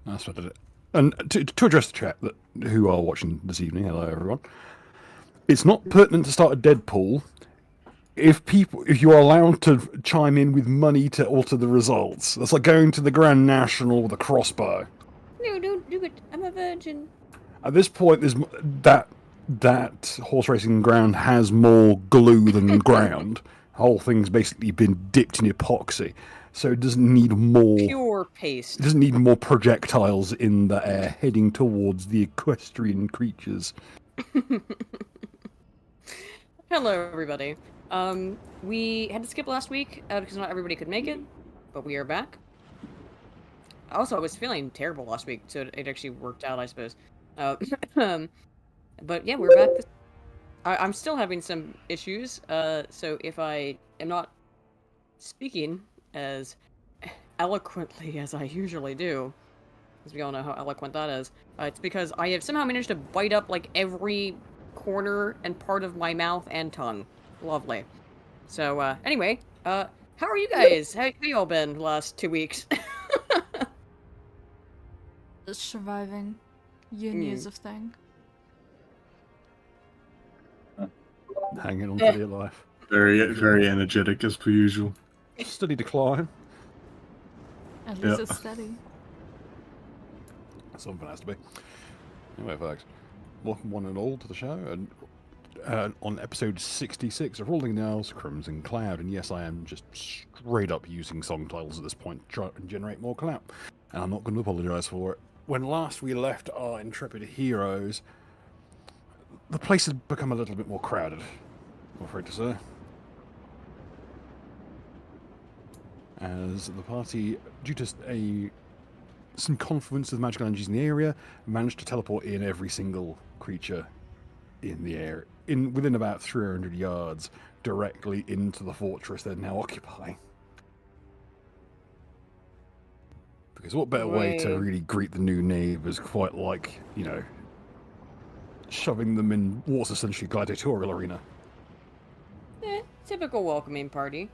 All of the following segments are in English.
That's what I did. And to address the chat that who are watching this evening, hello everyone. It's not pertinent to start a dead pool if you are allowed to chime in with money to alter the results. That's like going to the Grand National with a crossbow. No, don't do it. I'm a virgin. At this point, there's that horse racing ground has more glue than ground. The whole thing's basically been dipped in epoxy, so it doesn't need more. Pure It paste. doesn't need more projectiles in the air heading towards the equestrian creatures. Hello, everybody. We had to skip last week because not everybody could make it, but we are back. Also, I was feeling terrible last week, so it actually worked out, I suppose. But yeah, we're back. I'm still having some issues, so if I am not speaking as eloquently as I usually do, because we all know how eloquent that is, it's because I have somehow managed to bite up like every corner and part of my mouth and tongue. Lovely. So, anyway, how are you guys? How you all been the last 2 weeks? Surviving. Uni is a thing. Hanging on for dear life. Very energetic as per usual. Steady decline. At least it's steady. Something has to be. Anyway, folks, welcome one and all to the show, and on episode 66 of Rolling Nails, Crimson Cloud, and yes, I am just straight up using song titles at this point to try and generate more clout, and I'm not going to apologise for it. When last we left our intrepid heroes, the place had become a little bit more crowded, I'm afraid to say. As the party, due to some confluence of magical energies in the area, managed to teleport in every single creature in the air, within about 300 yards, directly into the fortress they're now occupying. Because what better way to really greet the new neighbours quite like, shoving them in what's essentially a gladiatorial arena. Typical welcoming party.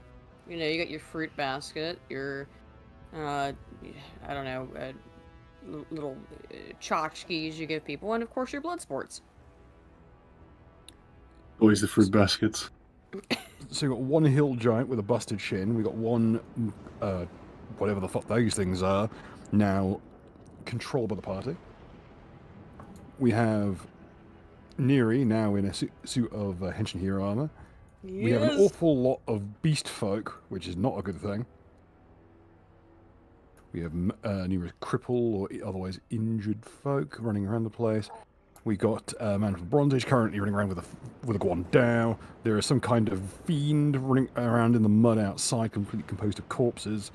You got your fruit basket, your, I don't know, little tchotchkes you give people, and of course your blood sports. Always the fruit baskets. So we've got one hill giant with a busted shin. We've got one, whatever the fuck those things are, now controlled by the party. We have Neri now in a suit of Henshin hero armor. Yes. We have an awful lot of beast folk, which is not a good thing. We have numerous cripple or otherwise injured folk running around the place. We got a man from Bronze Age currently running around with a Guandao. There is some kind of fiend running around in the mud outside, completely composed of corpses.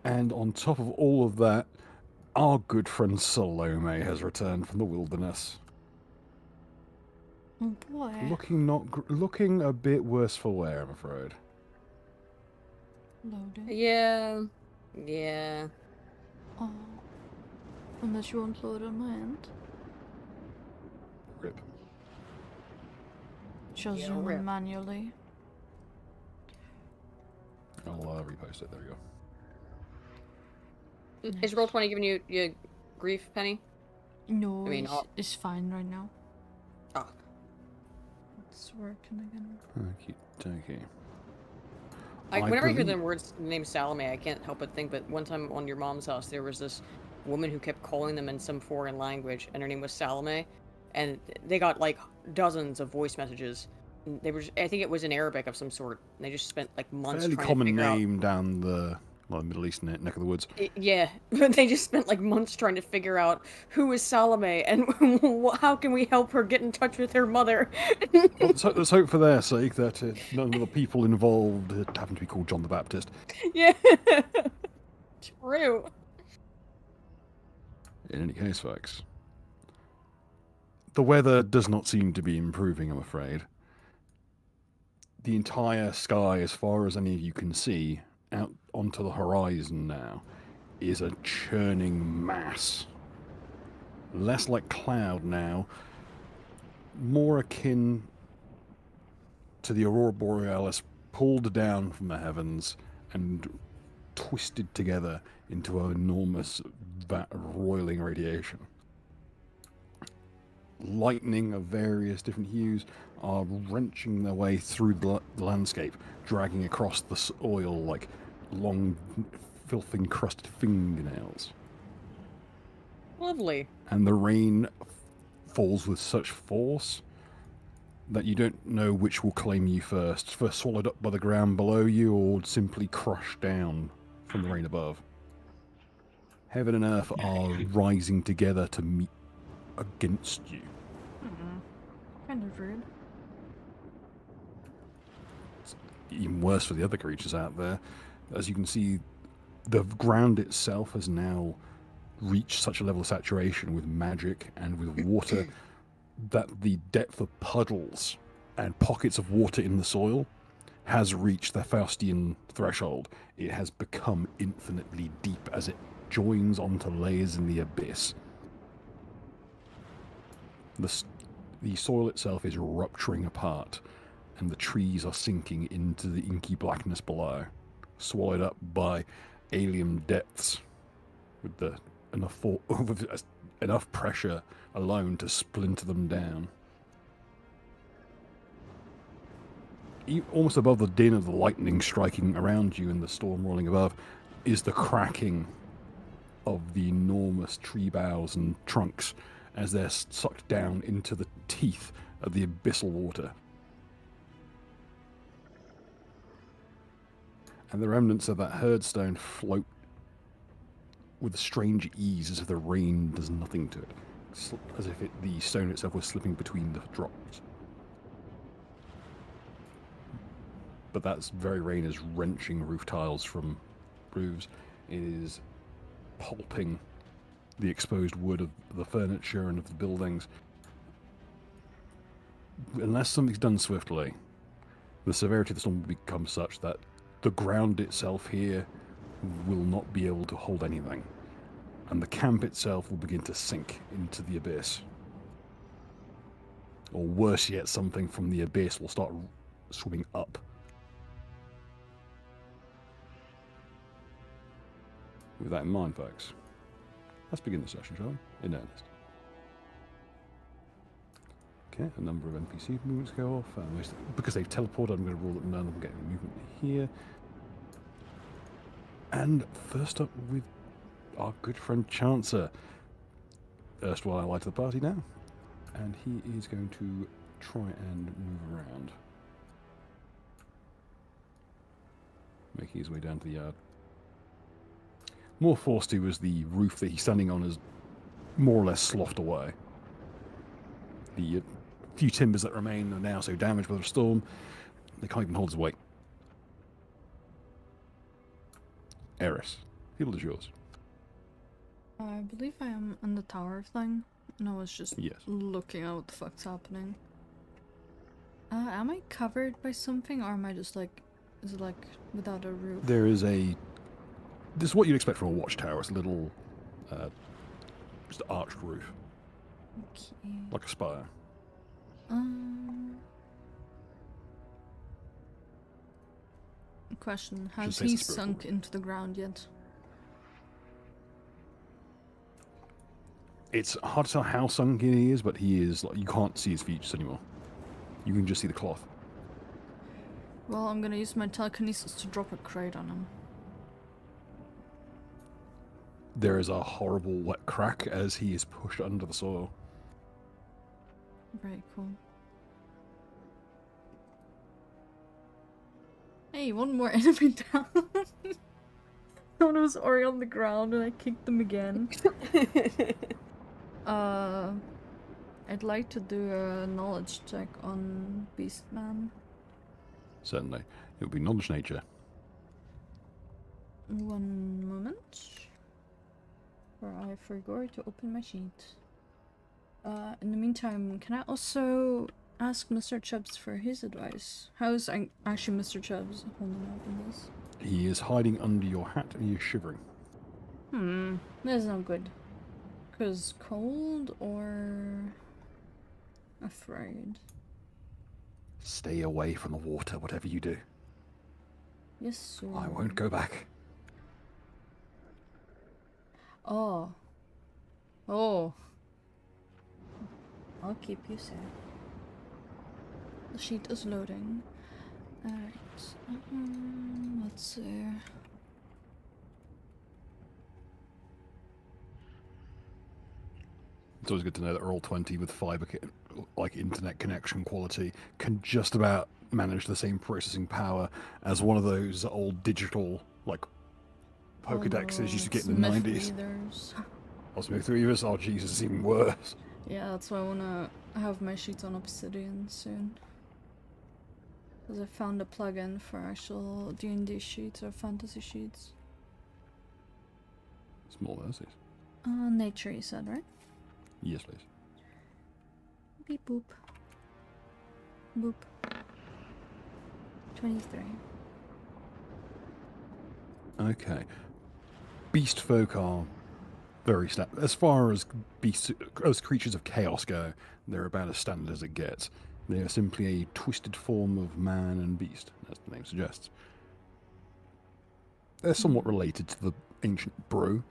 And on top of all of that, our good friend Salome has returned from the wilderness. Oh boy. Looking a bit worse for wear, I'm afraid. Loaded. Yeah. Oh. Unless you won't load on my end. Rip. Shows you manually. I'll repost it. There we go. Nice. Is Roll20 giving you grief, Penny? No, it's fine right now. Oh. It's working again. Okay. Whenever I hear the words name Salome, I can't help but think. But one time on your mom's house, there was this woman who kept calling them in some foreign language, and her name was Salome, and they got like dozens of voice messages. They were, I think it was in Arabic of some sort. And they just spent like months. Fairly trying common to figure name out... down the Middle East neck of the woods. Yeah, but they just spent like months trying to figure out who is Salome and how can we help her get in touch with her mother. Well, let's hope for their sake that none of the people involved happen to be called John the Baptist. Yeah, true. In any case, folks, the weather does not seem to be improving, I'm afraid. The entire sky, as far as any of you can see, out onto the horizon now, is a churning mass. Less like cloud now, more akin to the Aurora Borealis pulled down from the heavens and twisted together into an enormous vat of roiling radiation. Lightning of various different hues are wrenching their way through the landscape, dragging across the soil like long, filth-encrusted fingernails. Lovely. And the rain falls with such force that you don't know which will claim you first swallowed up by the ground below you, or simply crushed down from the rain above. Heaven and earth are rising together to meet against you. Kind of rude. Even worse for the other creatures out there. As you can see, the ground itself has now reached such a level of saturation with magic and with water that the depth of puddles and pockets of water in the soil has reached the Faustian threshold. It has become infinitely deep as it joins onto layers in the abyss. The soil itself is rupturing apart, and the trees are sinking into the inky blackness below, swallowed up by alien depths, with enough pressure alone to splinter them down. Almost above the din of the lightning striking around you and the storm rolling above is the cracking of the enormous tree boughs and trunks as they're sucked down into the teeth of the abyssal water. And the remnants of that herdstone float with strange ease as if the rain does nothing to it. As if the stone itself was slipping between the drops. But that very rain is wrenching roof tiles from roofs. It is pulping the exposed wood of the furniture and of the buildings. Unless something's done swiftly, the severity of the storm will become such that the ground itself here will not be able to hold anything, and the camp itself will begin to sink into the abyss. Or worse yet, something from the abyss will start swimming up. With that in mind, folks, let's begin the session, shall we? In earnest. Okay, a number of NPC movements go off. Because they've teleported, I'm going to rule that none of them get any movement here. And first up with our good friend Chancer. Erstwhile ally to the party now. And he is going to try and move around. Making his way down to the yard. More forced to as the roof that he's standing on is more or less sloughed away. The few timbers that remain are now so damaged by the storm, they can't even hold his weight. Eris, field is yours. I believe I am on the tower thing, and I was just Yes. looking at what the fuck's happening. Am I covered by something, or am I just like, is it like without a roof? There is this is what you'd expect from a watchtower. It's a little, just arched roof, Okay. like a spire. Question: Should Has say he it's a spiritual sunk into the ground yet? It's hard to tell how sunken he is, but he is, like, you can't see his features anymore. You can just see the cloth. Well, I'm gonna use my telekinesis to drop a crate on him. There is a horrible wet crack as he is pushed under the soil. Very cool. Hey, one more enemy down. One was already on the ground and I kicked them again. I'd like to do a knowledge check on Beastman. Certainly. It would be knowledge nature. One moment. Or I forgot to open my sheet. In the meantime, can I also ask Mr. Chubbs for his advice? How's actually Mr. Chubbs holding up in this? He is hiding under your hat and he is shivering. That's not good. 'Cause cold or afraid? Stay away from the water, whatever you do. Yes, sir. I won't go back. Oh. Oh. I'll keep you safe. The sheet is loading. Alright. Let's see. It's always good to know that Roll20 with fiber, like internet connection quality, can just about manage the same processing power as one of those old digital, like, Pokedexes you used to get in the 90s. Readers. Or Smith Reavers. Oh, Jesus, it's even worse. Yeah, that's why I wanna have my sheets on Obsidian soon. Because I found a plugin for actual D&D sheets or fantasy sheets. Small mercies. Nature, you said, right? Yes, please. Beep boop. Boop. 23. Okay. Beast folk are very as far as as creatures of chaos go, they're about as standard as it gets. They are simply a twisted form of man and beast, as the name suggests. They're somewhat related to the ancient brew,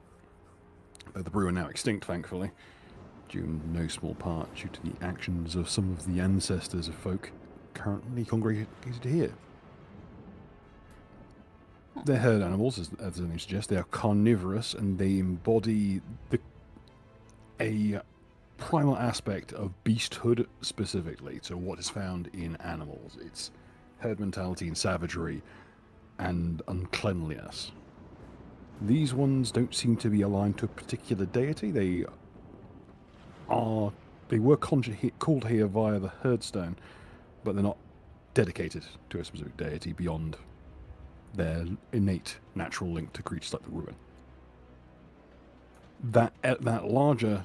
though the brew are now extinct, thankfully, due in no small part due to the actions of some of the ancestors of folk currently congregated here. They're herd animals, as the name suggests. They are carnivorous, and they embody a primal aspect of beasthood specifically, so what is found in animals. It's herd mentality and savagery and uncleanliness. These ones don't seem to be aligned to a particular deity. They were called here via the herdstone, but they're not dedicated to a specific deity beyond their innate natural link to creatures like the ruin. That larger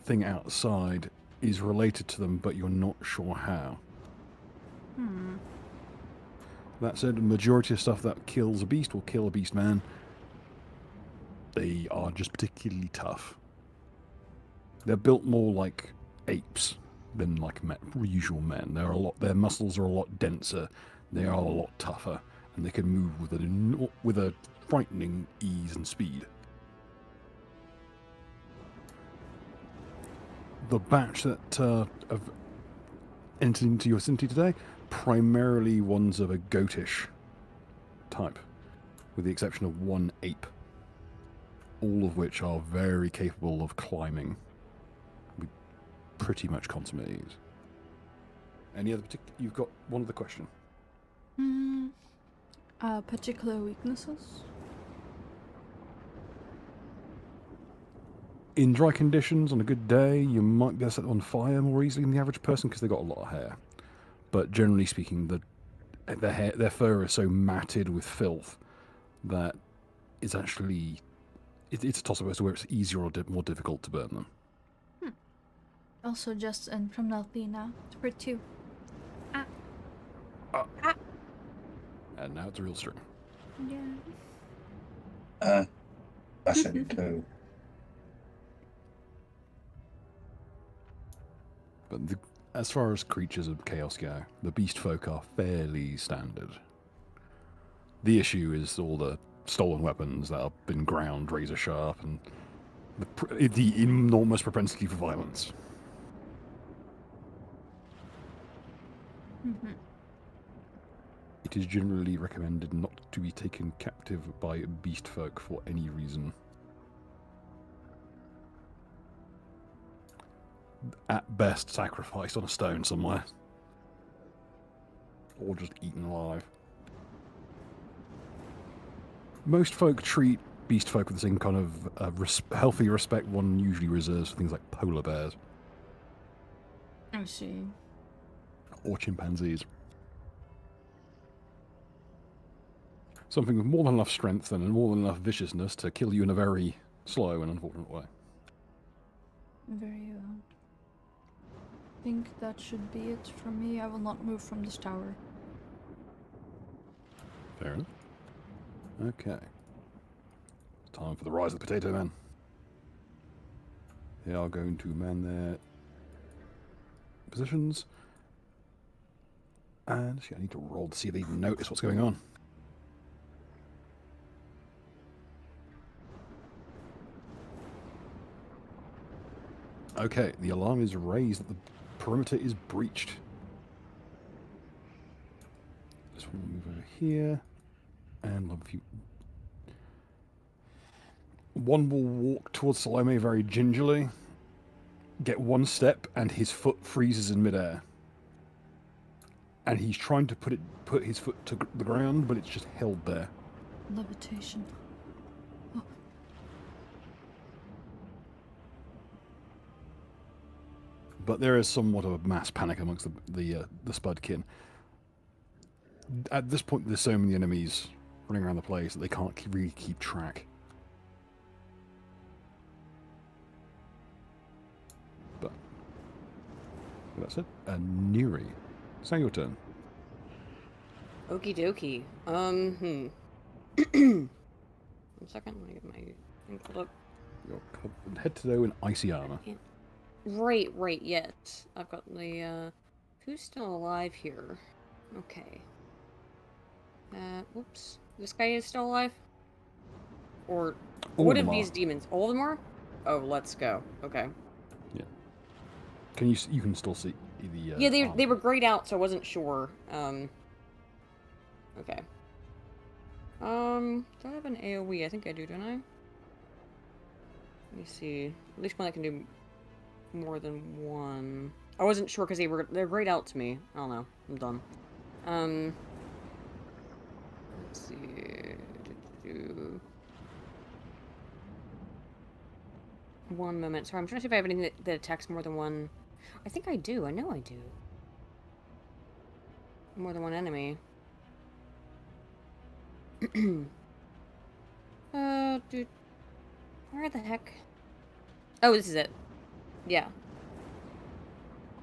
thing outside is related to them, but you're not sure how. That said, the majority of stuff that kills a beast will kill a beast man. They are just particularly tough. They're built more like apes than like usual men. Their muscles are a lot denser. They are a lot tougher, and they can move with a frightening ease and speed. The batch that have entered into your vicinity today, primarily ones of a goatish type, with the exception of one ape, all of which are very capable of climbing with pretty much consummate ease. Any other You've got one other question. Particular weaknesses? In dry conditions, on a good day, you might be able to set them on fire more easily than the average person because they've got a lot of hair. But generally speaking, their fur is so matted with filth that it's actually it's a toss-up as to where it's easier or more difficult to burn them. Also just in from Nalthina. For 2. And now it's a real string. Yeah. That's in 2. But as far as creatures of chaos go, the beast folk are fairly standard. The issue is all the stolen weapons that have been ground razor sharp and the enormous propensity for violence. It is generally recommended not to be taken captive by beast folk for any reason. At best, sacrificed on a stone somewhere. Or just eaten alive. Most folk treat beast folk with the same kind of healthy respect one usually reserves for things like polar bears. I see. Or chimpanzees. Something with more than enough strength and more than enough viciousness to kill you in a very slow and unfortunate way. Very well. I think that should be it for me. I will not move from this tower. Fair enough. Okay. Time for the rise of the potato man. They are going to man their positions. And actually, I need to roll to see if they even notice what's going on. Okay, the alarm is raised that the perimeter is breached. This one will move over here, and love you. One will walk towards Salome very gingerly, get one step, and his foot freezes in midair. And he's trying to put his foot to the ground, but it's just held there. Levitation. Oh. But there is somewhat of a mass panic amongst the Spudkin. At this point, there's so many enemies running around the place that they can't really keep track. But that's it. Neri, it's now your turn. Okie dokie. 1 second, let me get my thing pulled up. You're head to toe in icy armor. Right, yet. I've got the, who's still alive here? Okay. Whoops. This guy is still alive? Or, All what of of them these are. demons? All of them are? Oh, let's go. Okay. Yeah. You can still see the Yeah, they armor. were grayed out, so I wasn't sure. Okay. Do I have an AoE? I think I do, don't I? Let me see. At least one that can do more than one. I wasn't sure because they're grayed out to me. I don't know. I'm done. Let's see. One moment. Sorry, I'm trying to see if I have anything that attacks more than one. I think I do. I know I do. More than one enemy. Dude. Where the heck? Oh, this is it. Yeah.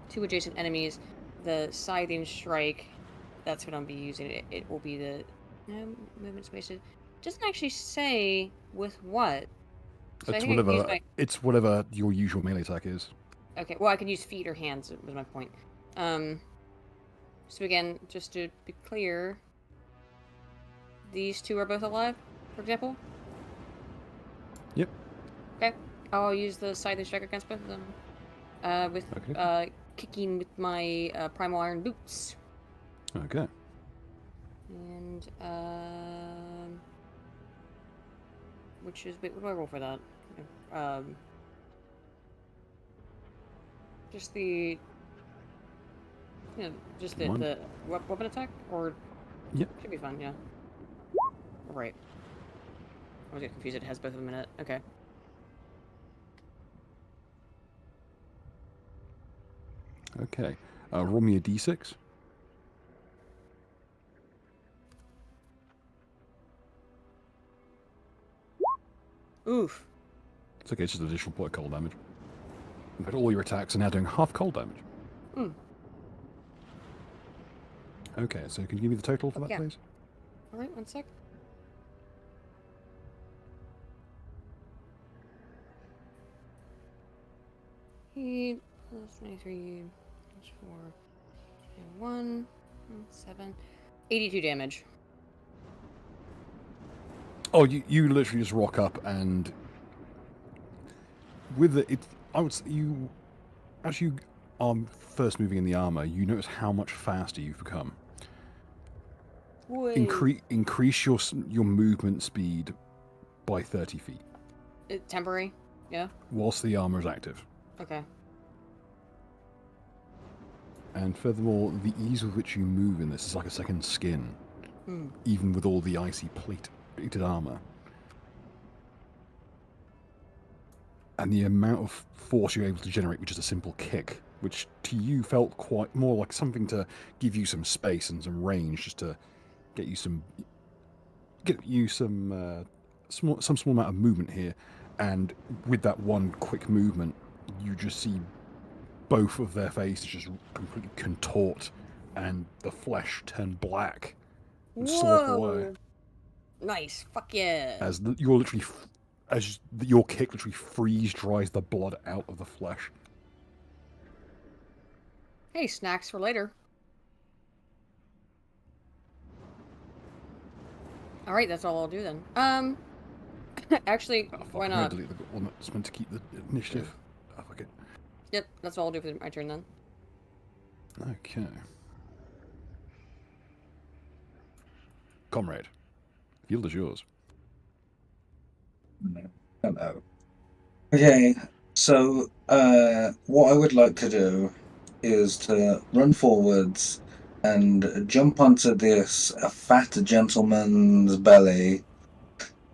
2 adjacent enemies. The scything strike. That's what I'll be using. It will be the movement spaces. Doesn't actually say with what. So I It's think I can use whatever. my... It's whatever your usual melee attack is. Okay, well, I can use feet or hands, was my point. So again, just to be clear, these 2 are both alive, for example? Yep. Okay, I'll use the scythe strike against both of them. With Okay. kicking with my primal iron boots. Okay. And, which is, wait, what do I roll for that? Just the... just One. the weapon attack? Or... Yep. Should be fine, yeah. Right. I was getting confused, it has both of them in it. Okay. Okay. Roll me a d6. Oof. It's okay, it's just additional point of cold damage. But all your attacks are now doing half cold damage. Hmm. Okay, so can you give me the total for that, Yeah. please? Alright, 1 sec. He plus 23 plus 4 and 1 7 82 damage. Oh, you literally just rock up and with I would say you as you are first moving in the armor, you notice how much faster you've become. Increase your movement speed by 30 feet Temporary? Yeah? whilst the armor is active. Okay. And furthermore, the ease with which you move in this is like a second skin, even with all the icy plated armor. And the amount of force you're able to generate with just a simple kick, which to you felt quite more like something to give you some space and some range, just to get you some small amount of movement here. And with that one quick movement, you just see both of their faces just completely contort and the flesh turn black and slough away. Nice. Fuck yeah. As your kick literally freeze dries the blood out of the flesh. Hey, snacks for later. Alright, that's all I'll do then. Actually, Oh, fuck, why I'm gonna not? delete the one that's meant to keep the initiative. Oh, fuck it. Yep, that's all I'll do for my turn then. Okay. Comrade, field is yours. Hello. Okay, so what I would like to do is to run forwards and jump onto this fat gentleman's belly,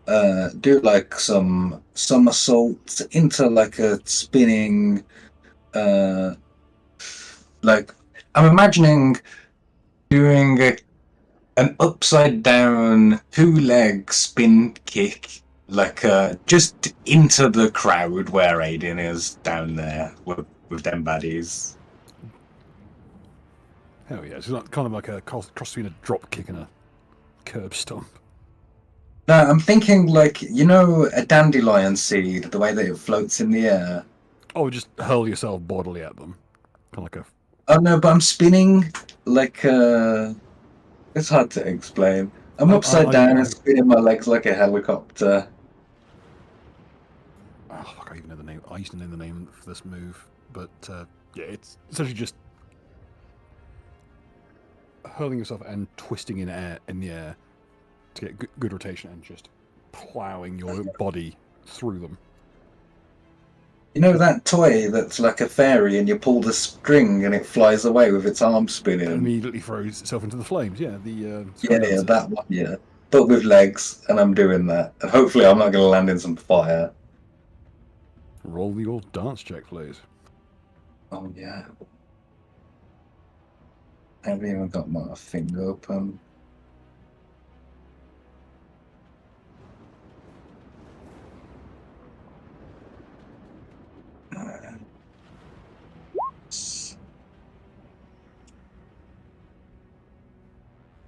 do like some somersaults into like a spinning, uh, like I'm imagining doing an upside down 2-leg spin kick, like just into the crowd where Aiden is down there with them baddies. Hell yeah, it's not kind of like a cross between a drop kick and a curb stomp. No, I'm thinking like, you know, a dandelion seed, the way that it floats in the air. Oh, just hurl yourself bodily at them. Kind of like a... Oh no, but I'm spinning like it's hard to explain. I'm upside down and spinning my legs like a helicopter. Oh, fuck, I even know the name. I used to know the name for this move, but yeah, it's essentially just hurling yourself and twisting in the air to get good rotation and just plowing your body through them. You know that toy that's like a fairy and you pull the string and it flies away with its arm spinning? And immediately throws itself into the flames. Yeah, the yeah, that one, yeah. But with legs, and I'm doing that. And hopefully I'm not going to land in some fire. Roll the old dance check, please. Oh, yeah. I haven't even got my thing open.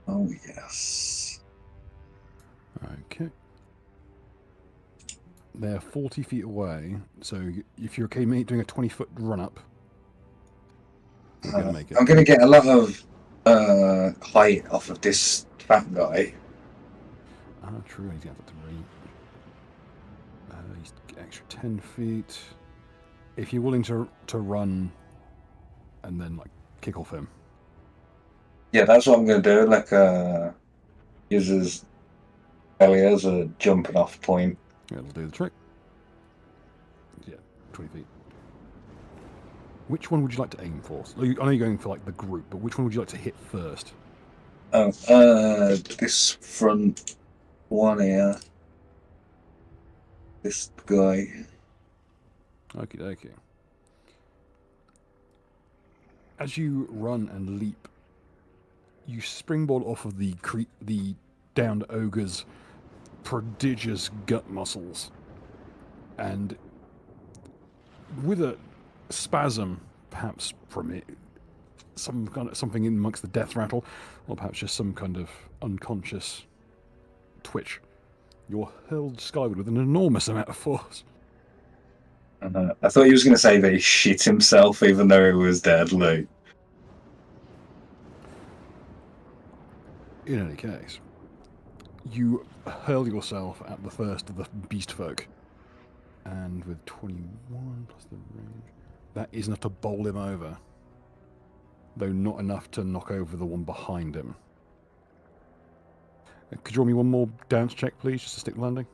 Oh, yes. Okay. They're 40 feet away, so if you're okay doing a 20-foot run-up, you're going to make it. I'm going to get a lot of height off of this fat guy. Ah, true, he's got to reach. He's extra 10 feet. If you're willing to run and then, like, kick off him. Yeah, that's what I'm going to do. Like, use his belly as a jumping off point. It'll do the trick. Yeah, 20 feet. Which one would you like to aim for? I know you're going for, like, the group, but which one would you like to hit first? Oh, this front one here. This guy. Okie dokie. As you run and leap, you springboard off of the downed ogre's prodigious gut muscles, and with a spasm, perhaps from it, something in amongst the death rattle, or perhaps just some kind of unconscious twitch, you're hurled skyward with an enormous amount of force. I thought he was going to say that he shit himself, even though he was deadly. In any case, you hurl yourself at the first of the beast folk, and with 21 plus the range, that is enough to bowl him over, though not enough to knock over the one behind him. Could you roll me one more dance check, please, just to stick the landing?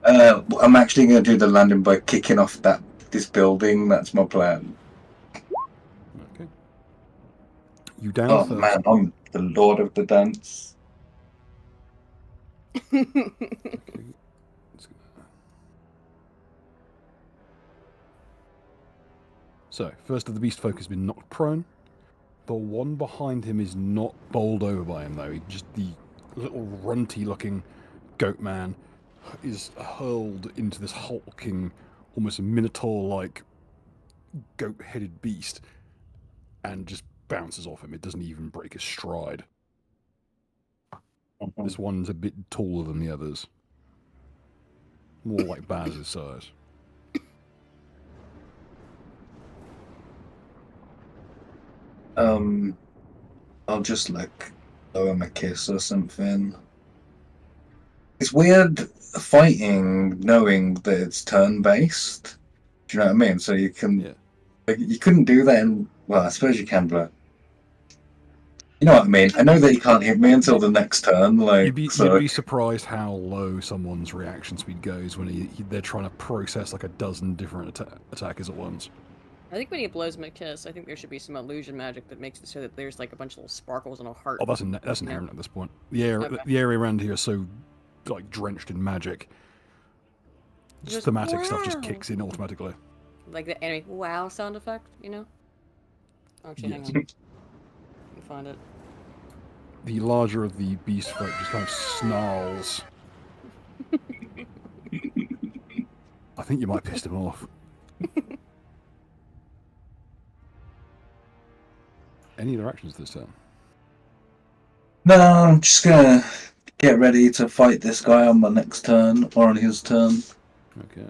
I'm actually going to do the landing by kicking off this building. That's my plan. Okay. You down Oh first. man, I'm the lord of the dance. Okay. So, first of the beast folk has been knocked prone. The one behind him is not bowled over by him, though. The little runty-looking goat man is hurled into this hulking, almost minotaur-like goat-headed beast and just bounces off him. It doesn't even break his stride. This one's a bit taller than the others. More like Baz's size. I'll just like blow him a kiss or something. It's weird fighting knowing that it's turn-based. Do you know what I mean? So you can... Yeah. Like, you couldn't do that in... Well, I suppose you can, but... You know what I mean? I know that you can't hit me until the next turn, like, You'd be surprised how low someone's reaction speed goes when they're trying to process like a dozen different attackers at once. I think when he blows him a kiss, I think there should be some illusion magic that makes it so that there's like a bunch of little sparkles and a heart. Oh, that's inherent at this point. The Okay. area around here is so like drenched in magic. Just thematic stuff just kicks in automatically. Like the enemy wow sound effect, you know? Actually, Yes. hang on. Let me find it. The larger of the beast folk just kind of snarls. I think you might piss him off. Any other actions this turn? No, I'm just gonna get ready to fight this guy on my next turn, or on his turn. Okay.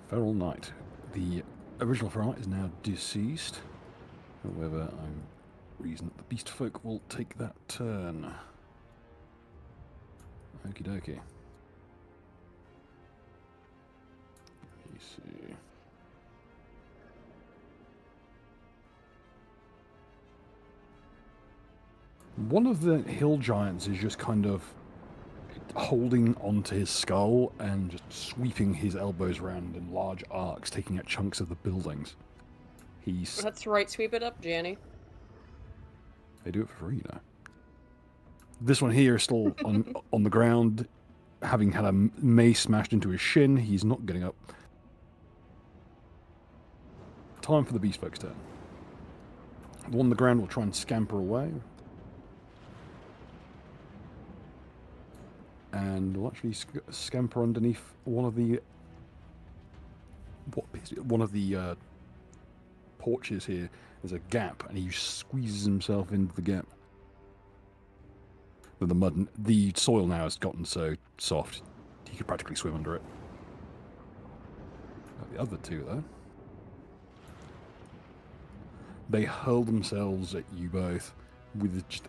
Feral Knight. The original Feral Knight is now deceased. However, I'm reason that the beast folk will take that turn. Okie dokie. Let me see. One of the hill giants is just kind of holding onto his skull and just sweeping his elbows around in large arcs, taking out chunks of the buildings. He's... That's right, sweep it up, Janny. They do it for free, you know. This one here is still on the ground, having had a mace smashed into his shin. He's not getting up. Time for the beast folk's turn. The one on the ground will try and scamper away. And will actually scamper underneath one of the porches here. There's a gap, and he squeezes himself into the gap. The soil now has gotten so soft, he could practically swim under it. The other two, though, they hurl themselves at you both with just...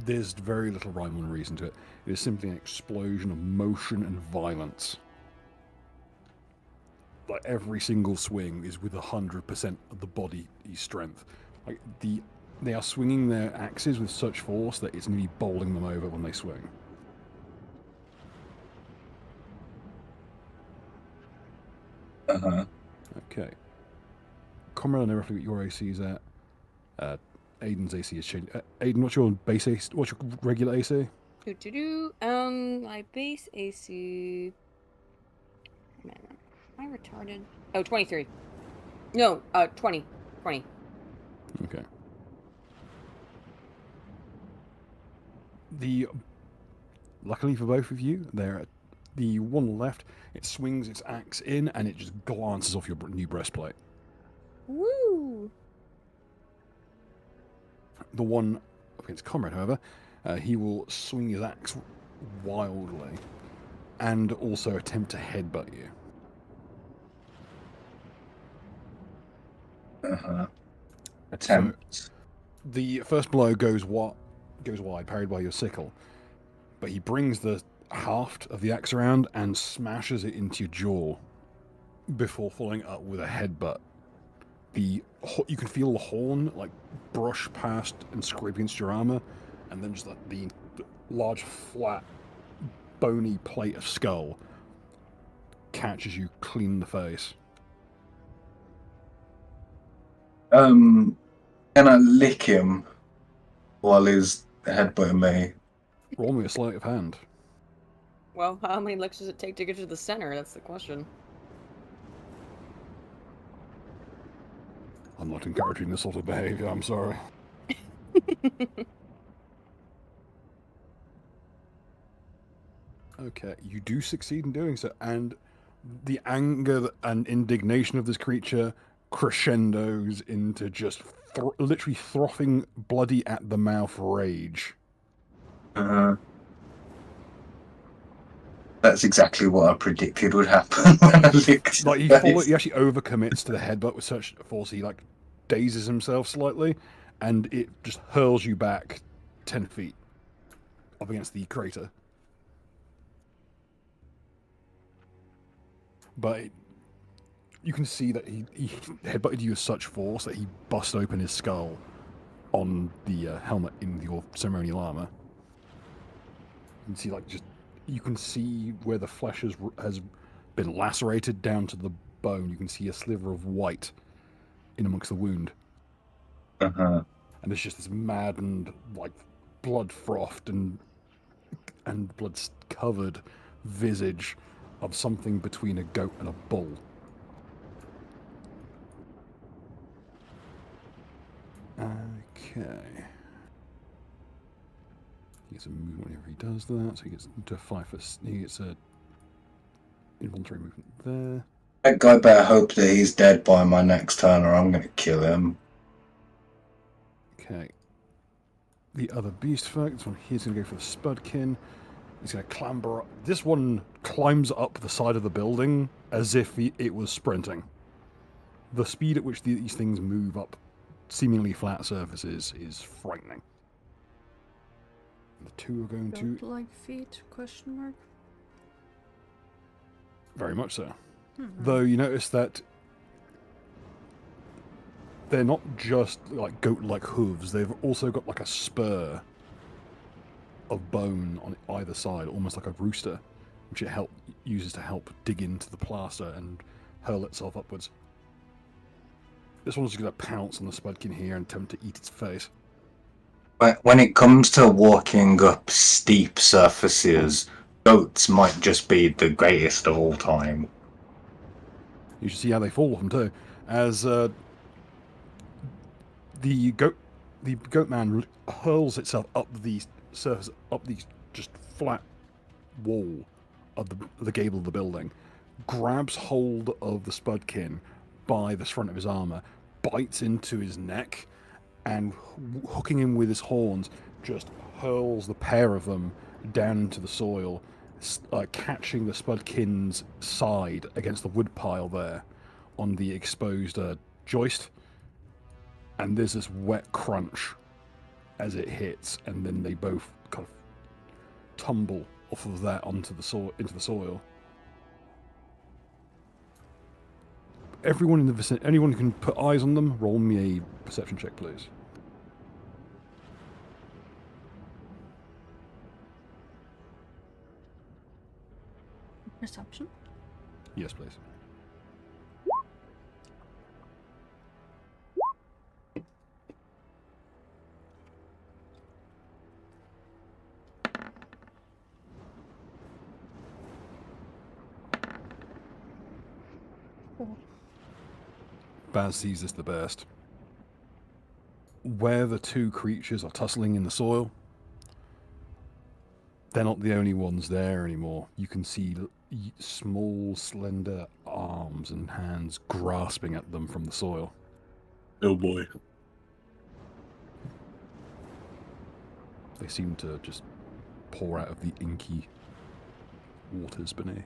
There's very little rhyme or reason to it. It is simply an explosion of motion and violence. Like every single swing is with 100% of the body's strength. Like they are swinging their axes with such force that it's nearly bowling them over when they swing. Uh-huh. Okay. Comrade, I know roughly what your AC is at. Aiden's AC has changed. Aiden, what's your base AC? What's your regular AC? My base AC. Man, am I retarded? Oh, 23. No, 20. 20. Okay. Luckily for both of you, the one on the left, it swings its axe in and it just glances off your new breastplate. Woo! The one up against Comrade, however, he will swing his axe wildly and also attempt to headbutt you. Uh-huh. Attempt. So, the first blow goes wide, parried by your sickle, but he brings the haft of the axe around and smashes it into your jaw before following up with a headbutt. You can feel the horn like brush past and scrape against your armor, and then just like the large, flat, bony plate of skull catches you clean in the face. Can I lick him while he's headbutting me? Roll me a sleight of hand. Well, how many licks does it take to get to the center? That's the question. I'm not encouraging this sort of behavior, I'm sorry. Okay, you do succeed in doing so, and the anger and indignation of this creature crescendos into just literally frothing, bloody at the mouth rage. That's exactly what I predicted would happen when I licked Like his he face. actually overcommits to the headbutt with such force he like dazes himself slightly, and it just hurls you back 10 feet. up against the crater. But you can see that he headbutted you with such force that he bust open his skull on the helmet in your ceremonial armor. You can see, like, you can see where the flesh has been lacerated down to the bone. You can see a sliver of white in amongst the wound. Uh-huh. And there's just this maddened, like, blood-frothed and blood-covered visage of something between a goat and a bull. Okay. He gets a move whenever he does that, so he gets to 5 foot. He gets a involuntary movement there. That guy better hope that he's dead by my next turn, or I'm going to kill him. Okay. The other beast folk, this one he's going to go for the Spudkin. He's going to clamber up. This one climbs up the side of the building as if it was sprinting. The speed at which these things move up seemingly flat surfaces is frightening. The two are going to... Goat-like feet? Question mark. Very much so. Though you notice that they're not just like goat-like hooves, they've also got like a spur of bone on either side, almost like a rooster, which it uses to help dig into the plaster and hurl itself upwards. This one's going to pounce on the Spudkin here and attempt to eat its face. When it comes to walking up steep surfaces, goats might just be the greatest of all time. You should see how they fall off them too, as the goat man hurls itself up the surface, up the just flat wall of the gable of the building, grabs hold of the Spudkin by the front of his armor, bites into his neck, and hooking him with his horns, just hurls the pair of them down into the soil, catching the Spudkin's side against the wood pile there on the exposed joist. And there's this wet crunch as it hits, and then they both kind of tumble off of that onto the into the soil. Everyone in the vicinity, anyone who can put eyes on them, roll me a perception check, please. Perception? Yes, please. Baz sees this the best. Where the two creatures are tussling in the soil, they're not the only ones there anymore. You can see small, slender arms and hands grasping at them from the soil. Oh boy. They seem to just pour out of the inky waters beneath.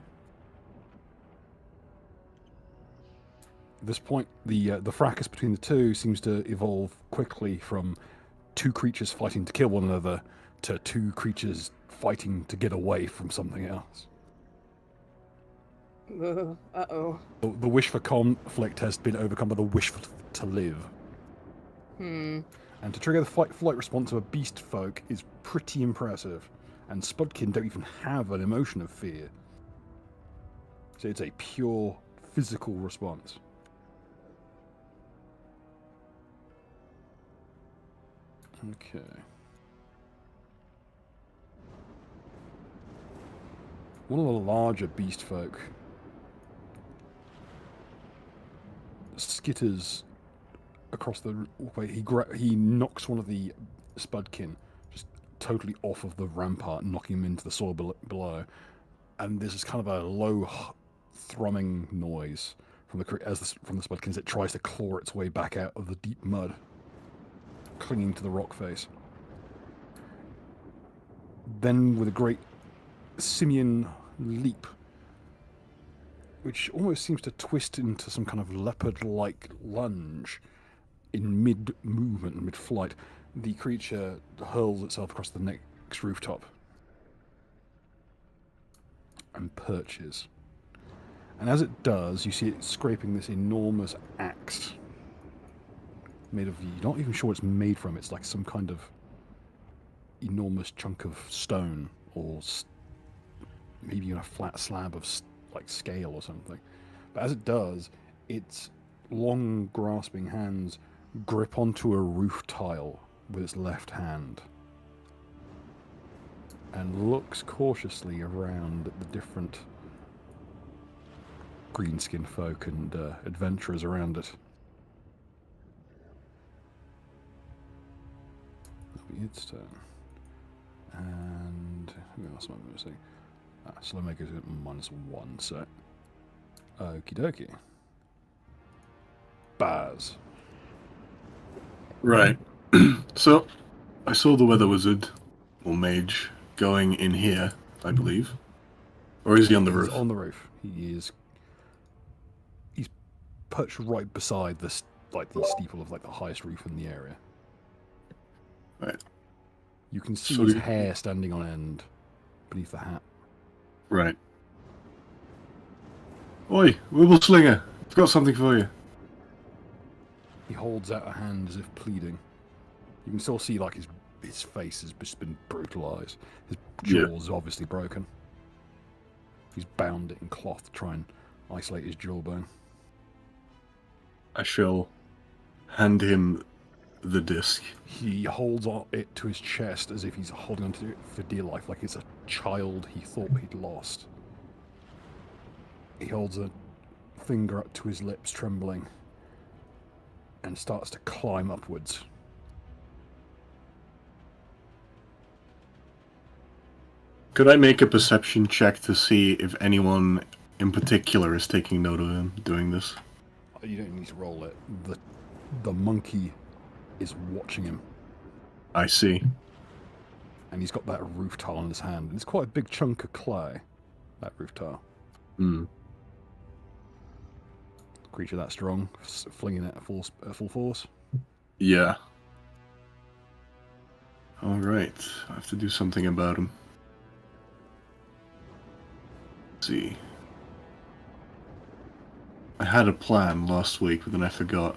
At this point, the fracas between the two seems to evolve quickly from two creatures fighting to kill one another to two creatures fighting to get away from something else. Uh-oh. The wish for conflict has been overcome by the wish to live. And to trigger the fight-flight response of a beast folk is pretty impressive. And Spudkin don't even have an emotion of fear. So it's a pure physical response. Okay. One of the larger beast folk skitters across the walkway. He knocks one of the Spudkin just totally off of the rampart, knocking him into the soil below. And there's this kind of a low thrumming noise from the Spudkin as it tries to claw its way back out of the deep mud, clinging to the rock face. Then, with a great simian leap, which almost seems to twist into some kind of leopard-like lunge in mid-movement and mid-flight, the creature hurls itself across the next rooftop and perches. And as it does, you see it scraping this enormous axe made of, you're not even sure what it's made from. It's like some kind of enormous chunk of stone, or maybe even a flat slab of like scale or something. But as it does, its long grasping hands grip onto a roof tile with its left hand and looks cautiously around at the different green-skinned folk and adventurers around it. That'll be its turn. And who else am I missing? Slowmaker's at -1, so okie dokie. Baz. Right. So, I saw the weather wizard, or mage, going in here, I believe. Or is he on the He's roof? on the roof. He's perched right beside this, like the steeple of like the highest roof in the area. Right. You can see So his you- hair standing on end beneath the hat. Right. Oi, Wibble Slinger, I've got something for you. He holds out a hand as if pleading. You can still see like his face has just been brutalized. His Yeah. jaw's obviously broken. He's bound it in cloth to try and isolate his jawbone. I shall hand him the disc. He holds it to his chest as if he's holding onto it for dear life, like it's a child he thought he'd lost. He holds a finger up to his lips, trembling, and starts to climb upwards. Could I make a perception check to see if anyone in particular is taking note of him doing this? You don't need to roll it. The monkey is watching him, I see. and he's got that roof tile in his hand. It's quite a big chunk of clay, that roof tile. Hmm. Creature that strong, flinging it at full force. Yeah. Alright, I have to do something about him. Let's see. I had a plan last week, but then I forgot.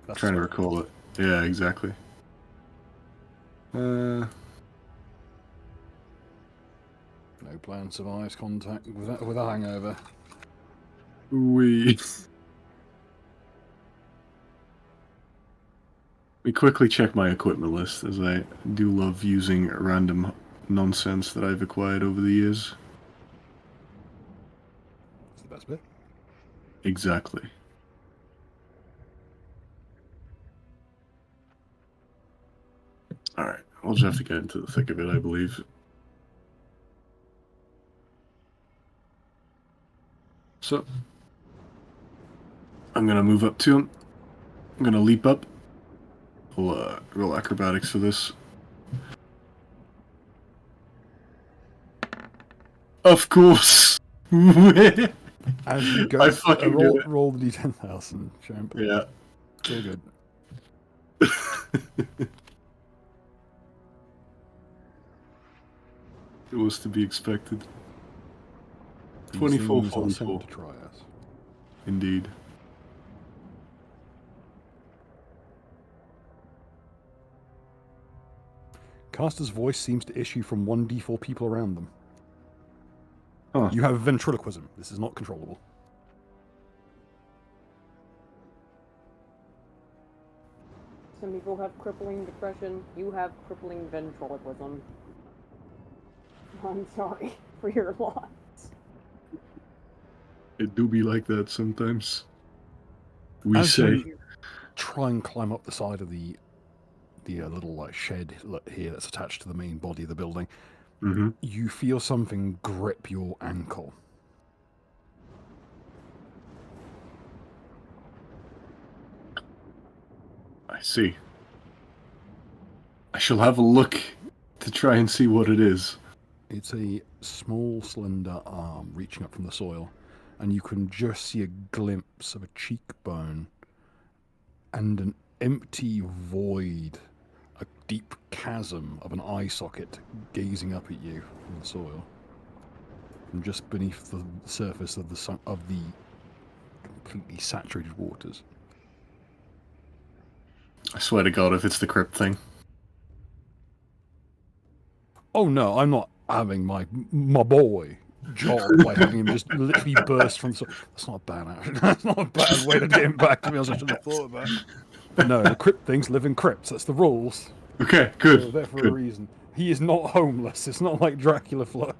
That's Trying to recall it. Yeah, exactly. No plan survives contact with a hangover. We quickly check my equipment list, as I do love using random nonsense that I've acquired over the years. That's the best bit. Exactly. Alright, we'll just have to get into the thick of it, I believe. So, I'm gonna move up to him. I'm gonna leap up. We'll roll acrobatics for this. Of course! As you go, I fucking do it. roll the d10,000, champ. Yeah. Still good. It was to be expected. These 24 things are sent 44. to try us. Indeed. Caster's voice seems to issue from 1d4 people around them. Huh. You have ventriloquism. This is not controllable. Some people have crippling depression. You have crippling ventriloquism. I'm sorry for your loss. It do be like that sometimes. We As say. you try and climb up the side of the little like shed here that's attached to the main body of the building, Mm-hmm. you feel something grip your ankle. I see. I shall have a look to try and see what it is. It's a small, slender arm reaching up from the soil, and you can just see a glimpse of a cheekbone and an empty void, a deep chasm of an eye socket gazing up at you from the soil. from just beneath the surface of the completely saturated waters. I swear to God, if it's the crypt thing. Oh no, I'm not having my boy job by having him just literally burst from the. That's not a bad action. That's not a bad way to get him back. To be honest, I should have thought of that. But no, the crypt things live in crypts. That's the rules. Okay, good. They're there for a Good. reason. He is not homeless. It's not like Dracula Flow.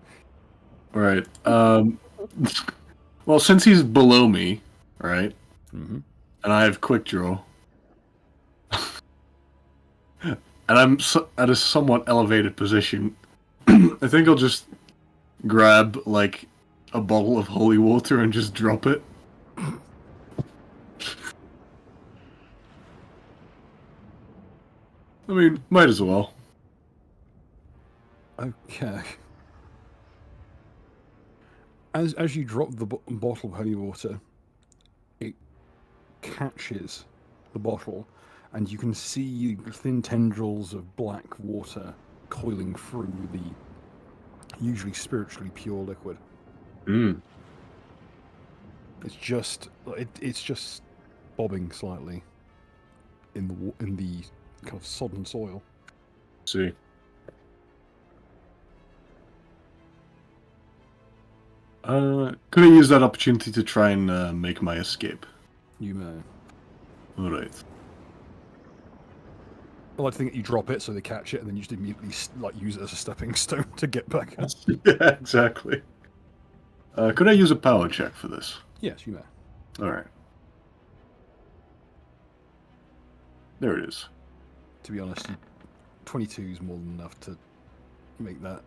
Right. Well, since he's below me, right, Mm-hmm. and I have quick draw, and I'm at a somewhat elevated position, I think I'll just grab like a bottle of holy water and just drop it. I mean, might as well. Okay. As you drop the bottle of holy water, it catches the bottle, and you can see thin tendrils of black water coiling through the usually spiritually pure liquid. Mm. It's just bobbing slightly in the kind of sodden soil. See. Could I use that opportunity to try and make my escape? You may. Alright. I like to think that you drop it so they catch it, and then you just immediately use it as a stepping stone to get back up. Yeah, exactly. Could I use a power check for this? Yes, you may. Alright. There it is. To be honest, 22 is more than enough to make that,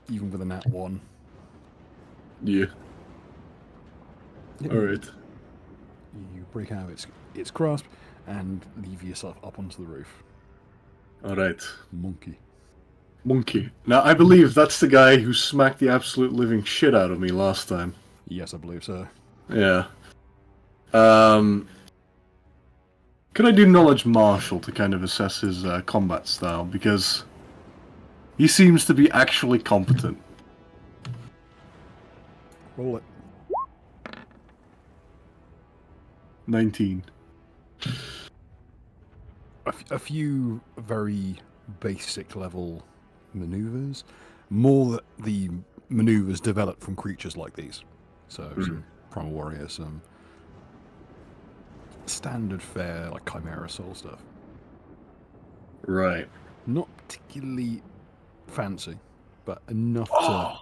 even with a nat 1. Yeah. Alright. You break out its grasp and leave yourself up onto the roof. Alright. Monkey. Monkey. Now, I believe that's the guy who smacked the absolute living shit out of me last time. Yes, I believe so. Yeah. Could I do knowledge martial to kind of assess his combat style? Because he seems to be actually competent. Roll it. 19. A few very basic level maneuvers. More that the maneuvers developed from creatures like these. So some primal warrior, some standard fare like chimera soul stuff. Right. Not particularly fancy, but enough Oh. to.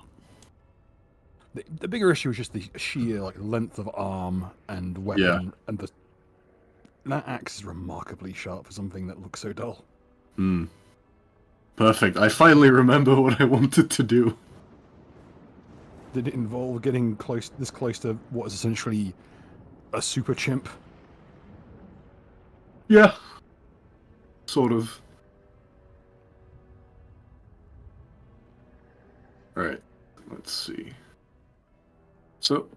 The bigger issue is just the sheer length of arm and weapon, and that axe is remarkably sharp for something that looks so dull. Hmm. Perfect. I finally remember what I wanted to do. Did it involve getting this close to what is essentially a super chimp? Yeah. Sort of. Alright. Let's see. So,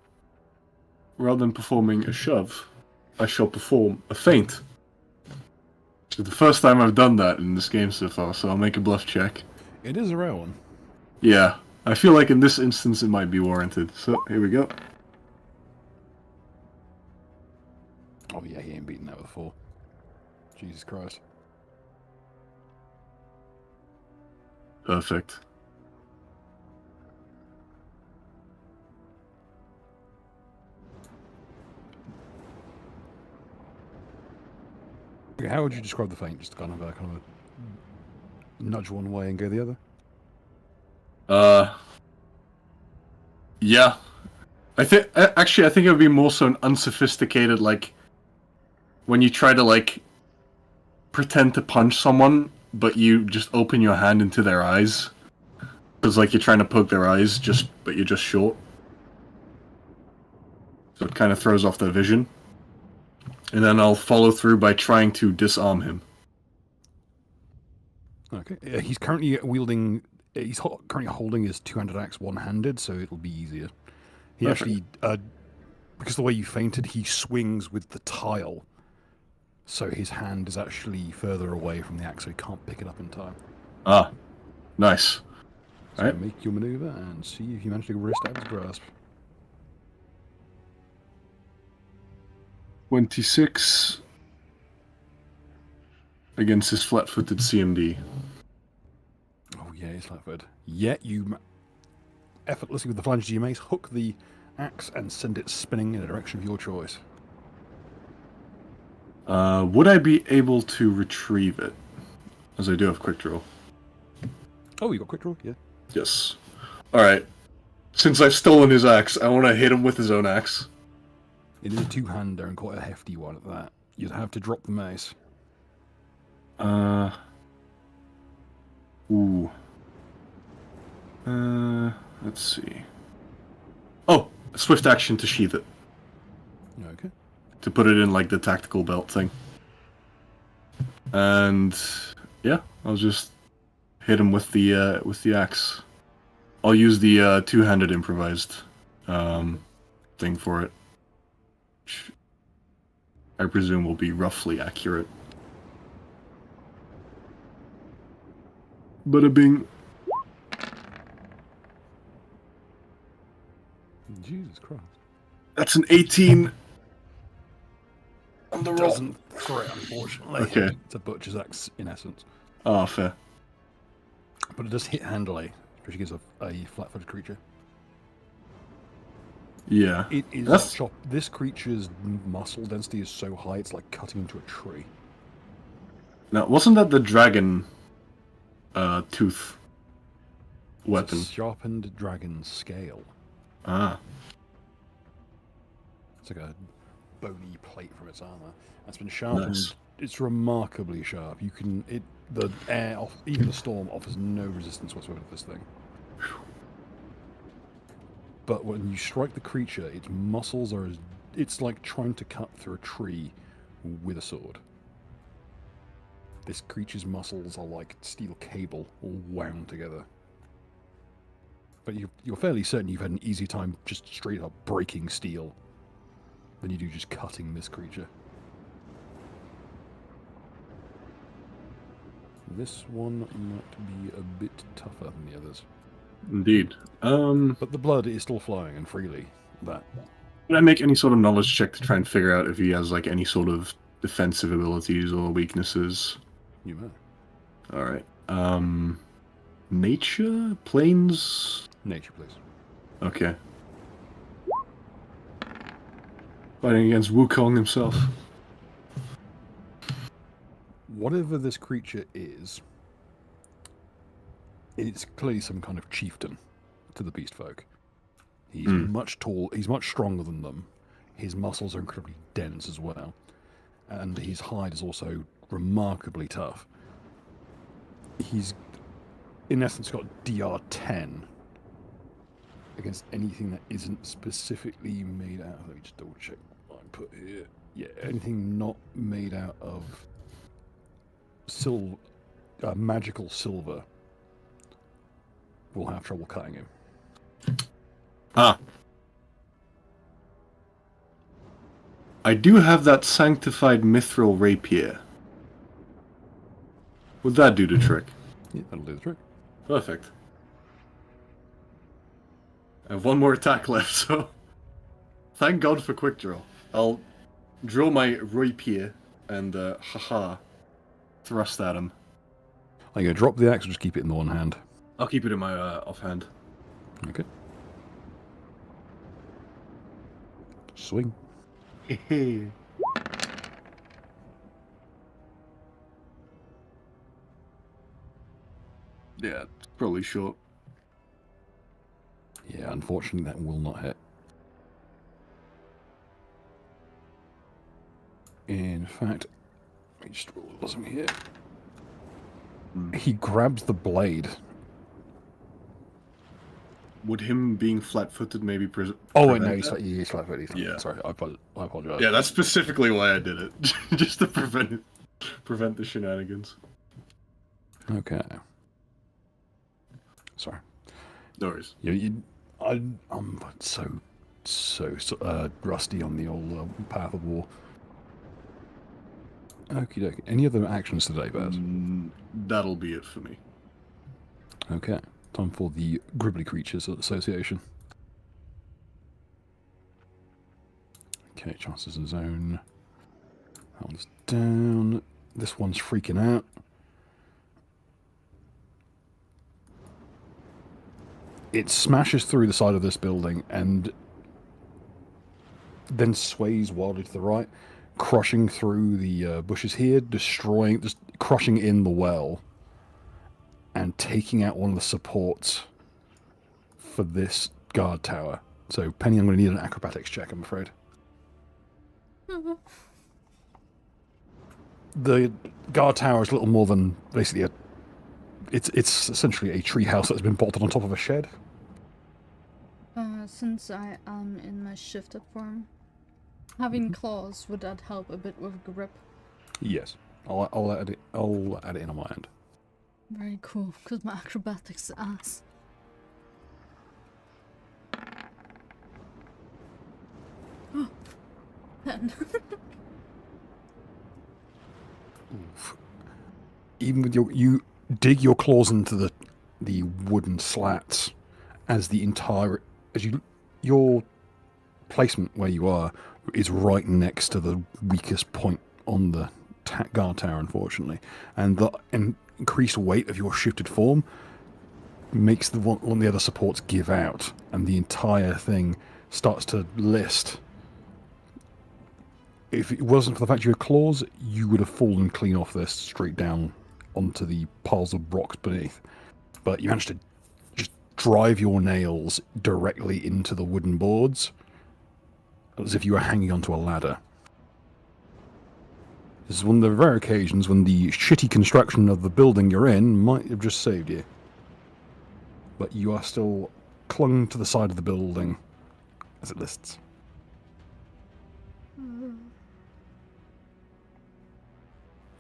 rather than performing a shove, I shall perform a feint. It's the first time I've done that in this game so far, so I'll make a bluff check. It is a rare one. Yeah, I feel like in this instance it might be warranted. So, here we go. Oh yeah, he ain't beaten that before. Jesus Christ. Perfect. Okay, how would you describe the feint? Just kind of a nudge one way and go the other? Yeah. I think it would be more so an unsophisticated, when you try to pretend to punch someone, but you just open your hand into their eyes. Because you're trying to poke their eyes, but you're just short. So it kind of throws off their vision. And then I'll follow through by trying to disarm him. Okay. He's currently wielding. He's currently holding his two-handed axe one-handed, so it'll be easier. He actually, because the way you fainted, he swings with the tile, so his hand is actually further away from the axe, so he can't pick it up in time. Ah, nice. So Alright. make your maneuver and see if you manage to wrist out his grasp. 26 against his flat-footed CMD. Oh yeah, he's flat-footed. Yet you effortlessly with the flange of your mace hook the axe and send it spinning in a direction of your choice. Would I be able to retrieve it? As I do have quick draw. Oh, you got quick draw? Yeah. Yes. Alright. Since I've stolen his axe, I want to hit him with his own axe. It is a two-hander and quite a hefty one at that. You'd have to drop the mace. Ooh. Let's see. Oh! Swift action to sheath it. Okay. To put it in, like, the tactical belt thing. And... yeah, I'll just hit him with the axe. I'll use the two-handed improvised thing for it. Which I presume will be roughly accurate. Bada bing. Jesus Christ. That's an 18 on the roll. Doesn't crit, unfortunately. Okay. It's a butcher's axe in essence. Oh, fair. But it does hit handily, especially against a flat-footed creature. Yeah. It is That's- This creature's muscle density is so high, it's like cutting into a tree. Now, wasn't that the dragon tooth weapon? It's a sharpened dragon scale. Ah. It's like a bony plate from its armor. That's been sharpened. Nice. It's remarkably sharp. You can the air even the storm offers no resistance whatsoever to this thing. But when you strike the creature, its muscles are it's like trying to cut through a tree with a sword. This creature's muscles are like steel cable all wound together. But you're fairly certain you've had an easier time just straight up breaking steel than you do just cutting this creature. This one might be a bit tougher than the others. Indeed. But the blood is still flowing and freely. That Can I make any sort of knowledge check to try and figure out if he has like any sort of defensive abilities or weaknesses? you may. Alright. Nature? Planes? Nature, please. Okay. Fighting against Wukong himself. Whatever this creature is, it's clearly some kind of chieftain to the beast folk. He's much tall. He's much stronger than them. His muscles are incredibly dense as well, and his hide is also remarkably tough. He's, in essence, got DR 10 against anything that isn't specifically made out of. Let me just double check what I put here. Yeah, anything not made out of magical silver will have trouble cutting him. Ah. I do have that sanctified mithril rapier. Would that do the trick? Yeah, that'll do the trick. Perfect. I have one more attack left, so... Thank God for quick draw. I'll draw my rapier and, haha, thrust at him. Are you going to drop the axe or just keep it in the one hand? I'll keep it in my offhand. Okay. Swing. Hehe. Yeah, it's probably short. Yeah, unfortunately that will not hit. In fact, let me just roll something here. He grabs the blade. Would him being flat-footed maybe Oh wait, no, prevent he's that? flat-footed. Yeah. Sorry, I apologize. Yeah, that's specifically why I did it. Just to prevent the shenanigans. Okay. Sorry. No worries. I'm so rusty on the old Path of War. Okie dokie. Any other actions today, Baz? That'll be it for me. Okay. Time for the Gribbly Creatures Association. Okay, chances of zone. That one's down. This one's freaking out. It smashes through the side of this building and then sways wildly to the right, crushing through the bushes here, destroying, just crushing in the well, and taking out one of the supports for this guard tower. So, Penny, I'm going to need an acrobatics check, I'm afraid. The guard tower is little more than basically it's essentially a tree house that's been bolted on top of a shed. Since I am in my shifted form, having claws, would that help a bit with grip? Yes, I'll add it in on my end. Very cool, because my acrobatics ass. Oh, 10. Even with you dig your claws into the wooden slats as your placement where you are is right next to the weakest point on the guard tower, unfortunately, and the increased weight of your shifted form makes one of the other supports give out, and the entire thing starts to list. If it wasn't for the fact of your claws, you would have fallen clean off this straight down onto the piles of rocks beneath. But you managed to just drive your nails directly into the wooden boards, as if you were hanging onto a ladder. This is one of the rare occasions when the shitty construction of the building you're in might have just saved you. But you are still clung to the side of the building as it lists.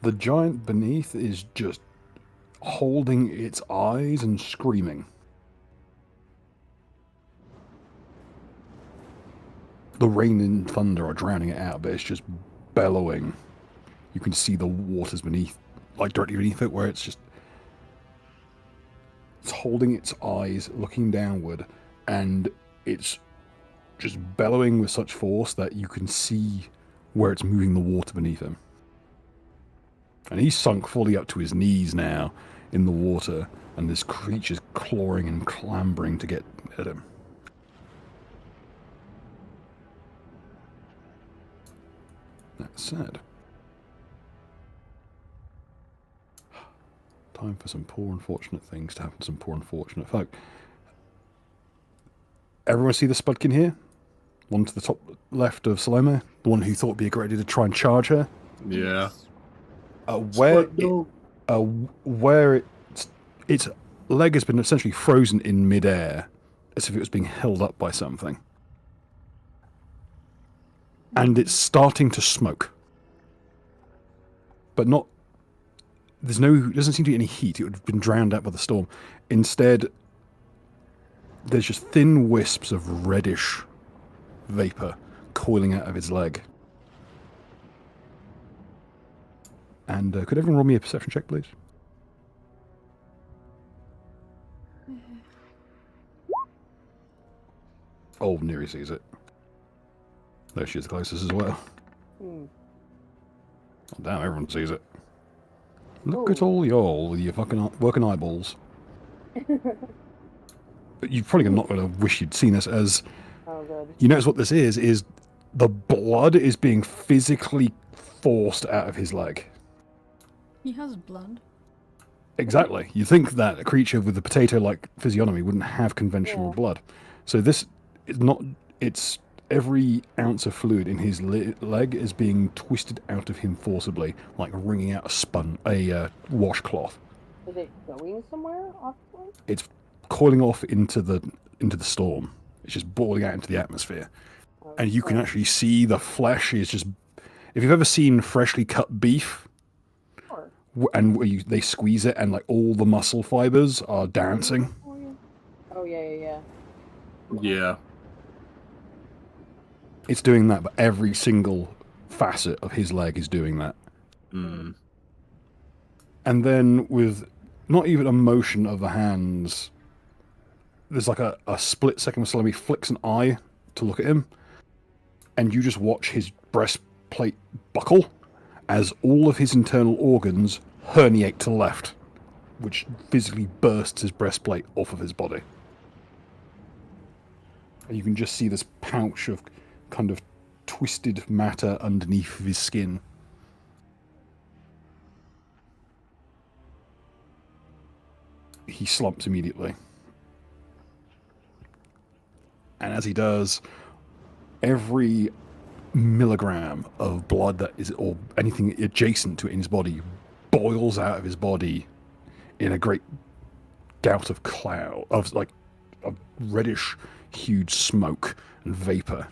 The giant beneath is just holding its eyes and screaming. The rain and thunder are drowning it out, but it's just bellowing. You can see the waters beneath, like directly beneath it, where it's holding its eyes, looking downward, and it's just bellowing with such force that you can see where it's moving the water beneath him. And he's sunk fully up to his knees now in the water, and this creature's clawing and clambering to get at him. That said, time for some poor unfortunate things to happen to some poor unfortunate folk. Everyone see the Spudkin here? One to the top left of Salome? The one who thought it'd be a great idea to try and charge her? Yeah. Where its leg has been essentially frozen in midair, as if it was being held up by something. And it's starting to smoke. But not... doesn't seem to be any heat. It would have been drowned out by the storm. Instead, there's just thin wisps of reddish vapor coiling out of its leg. And could everyone roll me a perception check, please? Oh, Neri sees it. There she is, the closest as well. Oh, damn, everyone sees it. Look at all y'all with your fucking working eyeballs. But you're probably not going to wish you'd seen this, as you notice what this is the blood is being physically forced out of his leg. He has blood. Exactly. You think that a creature with a potato-like physiognomy wouldn't have conventional blood. So this is not... It's every ounce of fluid in his leg is being twisted out of him forcibly, like wringing out a washcloth. Is it going somewhere? Obviously? It's coiling off into the storm. It's just boiling out into the atmosphere. And you can actually see the flesh is just... If you've ever seen freshly cut beef, and they squeeze it and like all the muscle fibers are dancing. Oh, yeah. Yeah. It's doing that, but every single facet of his leg is doing that. Mm. And then with not even a motion of the hands, there's like a split second where Salome flicks an eye to look at him, and you just watch his breastplate buckle as all of his internal organs herniate to the left, which physically bursts his breastplate off of his body. And you can just see this pouch of kind of twisted matter underneath his skin. He slumps immediately. And as he does, every milligram of blood that is, or anything adjacent to it in his body, boils out of his body in a great gout of cloud, of like a reddish hued smoke and vapor.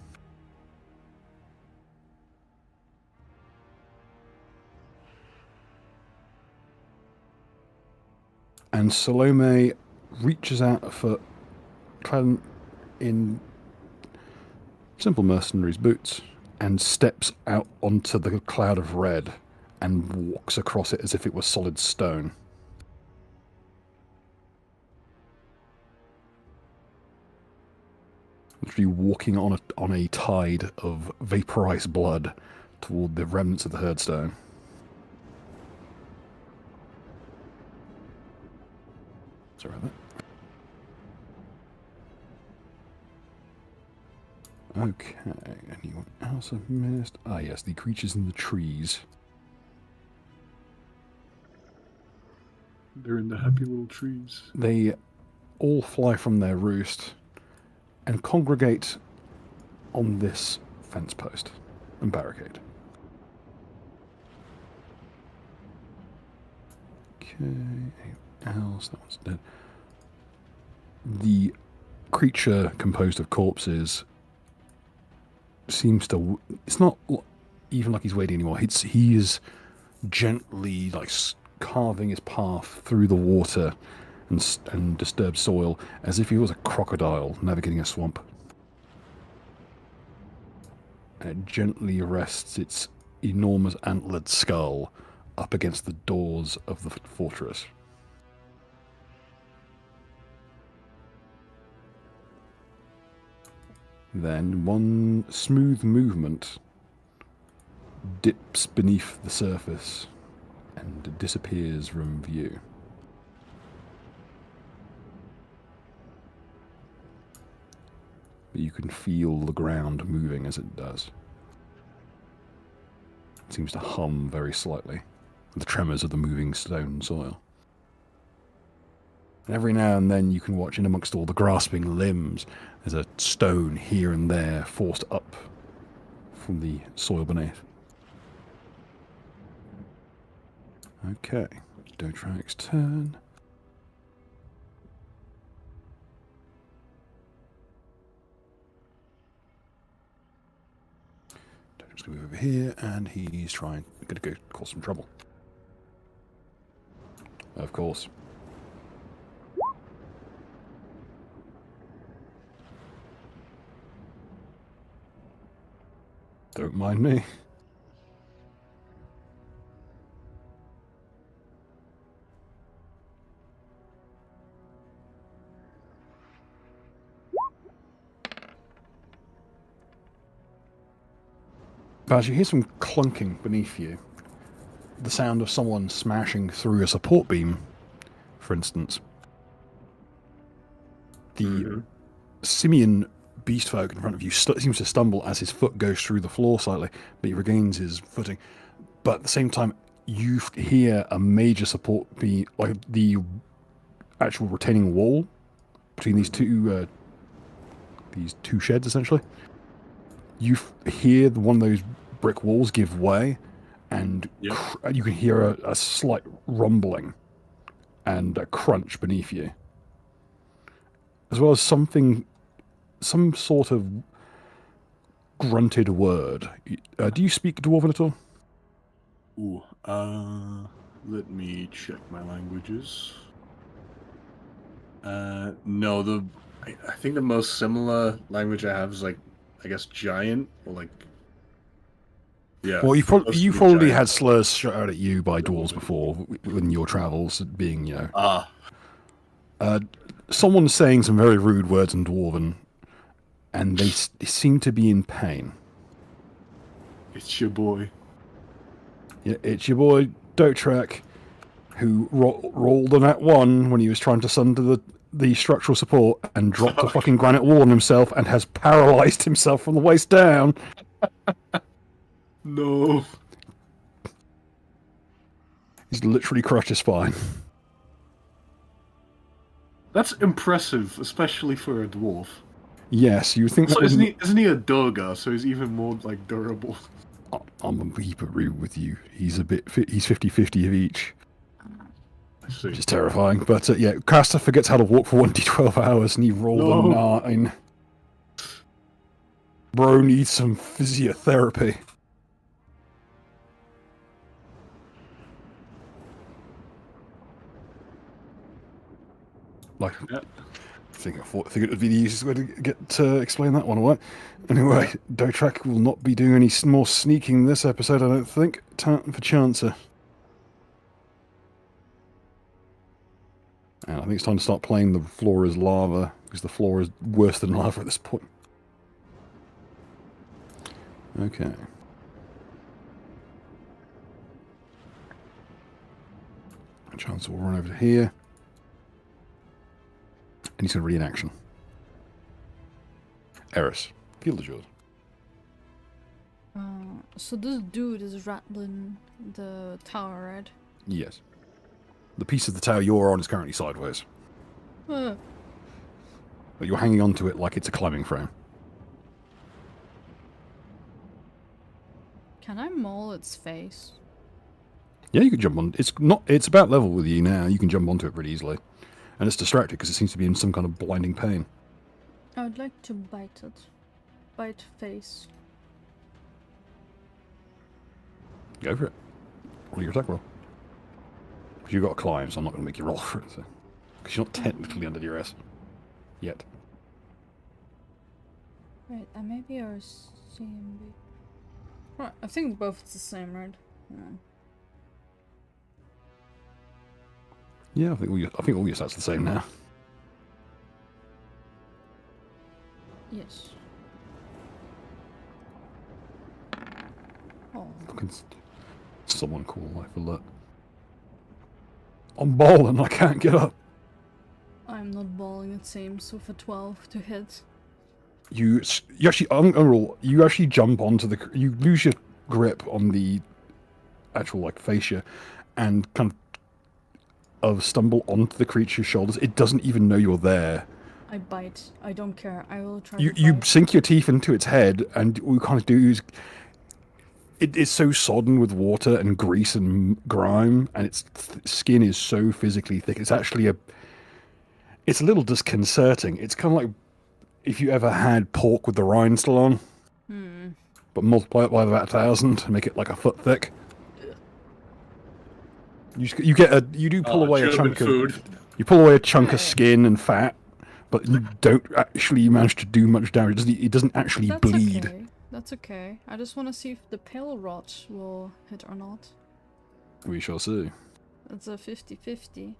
And Salome reaches out for, clad in simple mercenary's boots, and steps out onto the cloud of red and walks across it as if it was solid stone. Literally walking on a tide of vaporized blood toward the remnants of the herdstone. Sorry about that. Okay, anyone else I've missed? Ah, yes, the creatures in the trees. They're in the happy little trees. They all fly from their roost and congregate on this fence post and barricade. Okay, anyone else? That one's dead. The creature composed of corpses seems to... It's not even like he's waiting anymore. He is gently like carving his path through the water and disturbed soil as if he was a crocodile navigating a swamp. And it gently rests its enormous antlered skull up against the doors of the fortress. Then one smooth movement dips beneath the surface and disappears from view. But you can feel the ground moving as it does. It seems to hum very slightly, with the tremors of the moving stone soil. And every now and then you can watch in amongst all the grasping limbs, there's a stone here and there forced up from the soil beneath. Okay, Dotrax's turn. Dotrax's going to move over here, and he's going to go cause some trouble. Of course. Don't mind me. But as you hear some clunking beneath you, the sound of someone smashing through a support beam, for instance. The simian beast folk in front of you seems to stumble as his foot goes through the floor slightly, but he regains his footing. But at the same time, you hear a major support beam, like the actual retaining wall between these two sheds, essentially. You hear one of those brick walls give way, and you can hear a slight rumbling and a crunch beneath you, as well as some sort of grunted word. Do you speak Dwarven at all? Ooh, let me check my languages. No, I think the most similar language I have is like, I guess, giant, or like, yeah. Well, you probably had slurs shot out at you by dwarves before in your travels, being, you know. someone's saying some very rude words in Dwarven, and they seem to be in pain. It's your boy. Yeah, it's your boy Dotrek, who rolled on that one when he was trying to sunder the structural support and dropped a fucking granite wall on himself and has paralyzed himself from the waist down. No. He's literally crushed his spine. That's impressive, especially for a dwarf. Yes, you would think So that isn't he a Durga, so he's even more like durable? I'm a keep it real with you. He's he's 50-50 of each, I see. which is terrifying. But yeah, Caster forgets how to walk for 1d12 hours and he rolled a 9. Bro needs some physiotherapy. Like, Yeah. I think it would be the easiest way to get to explain that one away. Anyway, Dotrek will not be doing any more sneaking this episode, I don't think. Time for Chancer. And I think it's time to start playing the floor is lava, because the floor is worse than lava at this point. Okay. Chancer will run over to here. And he's going to read in action. Eris, field is yours. So this dude is rattling the tower, right? Yes. The piece of the tower you're on is currently sideways. Uh, But you're hanging onto it like it's a climbing frame. can I maul its face? Yeah, you can jump on. It's about level with you now. You can jump onto it pretty easily. And it's distracted because it seems to be in some kind of blinding pain. I would like to bite it. Bite face. Go for it. Roll your attack roll. Because you've got to climb, so I'm not going to make you roll for it. So. Because you're not technically under duress. Yet. Right, maybe our CMB. Right, I think both it's the same, right? Yeah, I think all your stats are the same now. Yes. Oh. Fucking someone call life alert. I'm balling, I can't get up. I'm not balling, it seems, with a 12 to hit. You actually, I'm gonna roll. You actually jump onto you lose your grip on the actual like fascia, and kind of stumble onto the creature's shoulders. It doesn't even know you're there. I bite. I don't care. I will try You to bite. sink your teeth into its head, and what you kind of do is it is so sodden with water and grease and grime, and its skin is so physically thick. It's actually it's a little disconcerting. It's kind of like if you ever had pork with the rind still on, but multiply it by about 1,000 and make it like a foot thick. You do pull away a chunk of you pull away a chunk of skin and fat, but you don't actually manage to do much damage. It doesn't actually That's bleed. okay. That's okay. I just want to see if the pale rot will hit or not. We shall see. It's a 50-50.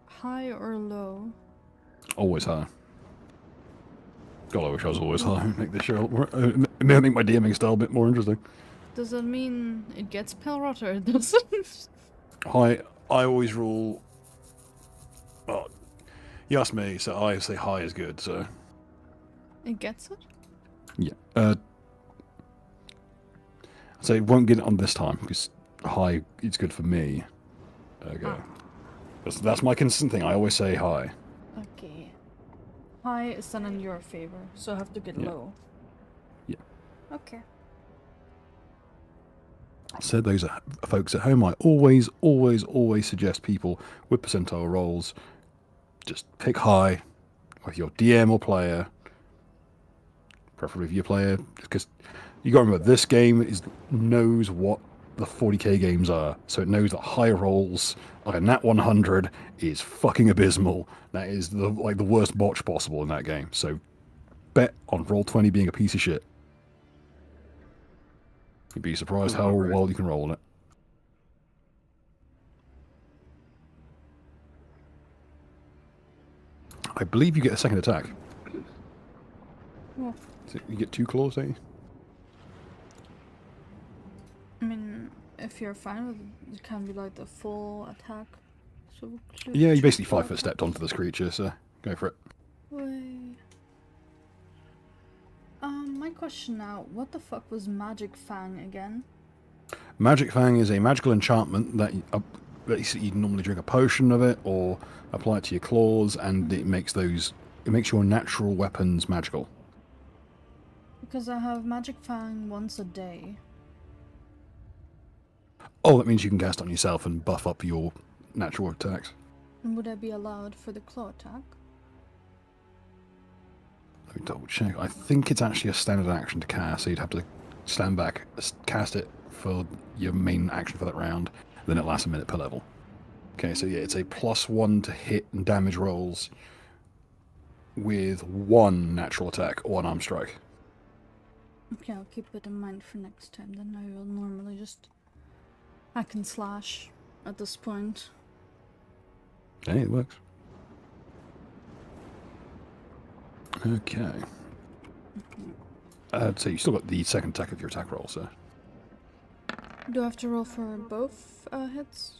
High or low? Always high. God, I wish I was always high. Make this show make my DMing style a bit more interesting. Does that mean it gets pale rot or it doesn't? High. I always rule. Well, you asked me, so I say high is good. So It gets it? yeah. So it won't get it on this time because high. It's good for me. Okay. That's my consistent thing. I always say high. Okay. High is then in your favor, so I have to get Yeah. low. Yeah. Okay. So those are folks at home. I always suggest people with percentile rolls just pick high with your DM or player, preferably if your player, because you got to remember this game knows what the 40k games are, so it knows that high rolls like a nat 100 is fucking abysmal. That is the worst botch possible in that game. So bet on Roll20 being a piece of shit. You'd be surprised how well you can roll in it. I believe you get a second attack. Well, So you get 2 claws, don't you? I mean, if you're fine with it, it can be like the full attack. So Yeah, you basically full 5-foot stepped onto this creature, so go for it. Way. My question now, what the fuck was Magic Fang again? Magic Fang is a magical enchantment that basically you can normally drink a potion of it or apply it to your claws, and it makes your natural weapons magical. Because I have Magic Fang once a day. Oh, that means you can cast on yourself and buff up your natural attacks. And would I be allowed for the claw attack? Let me double check. I think it's actually a standard action to cast, so you'd have to stand back, cast it for your main action for that round, then it lasts a minute per level. Okay, so yeah, it's a +1 to hit and damage rolls with 1 natural attack or 1 arm strike. Okay, I'll keep it in mind for next time. Then I will normally just hack and slash at this point. Hey, it works. Okay. So you still got the second attack of your attack roll, so. Do I have to roll for both hits?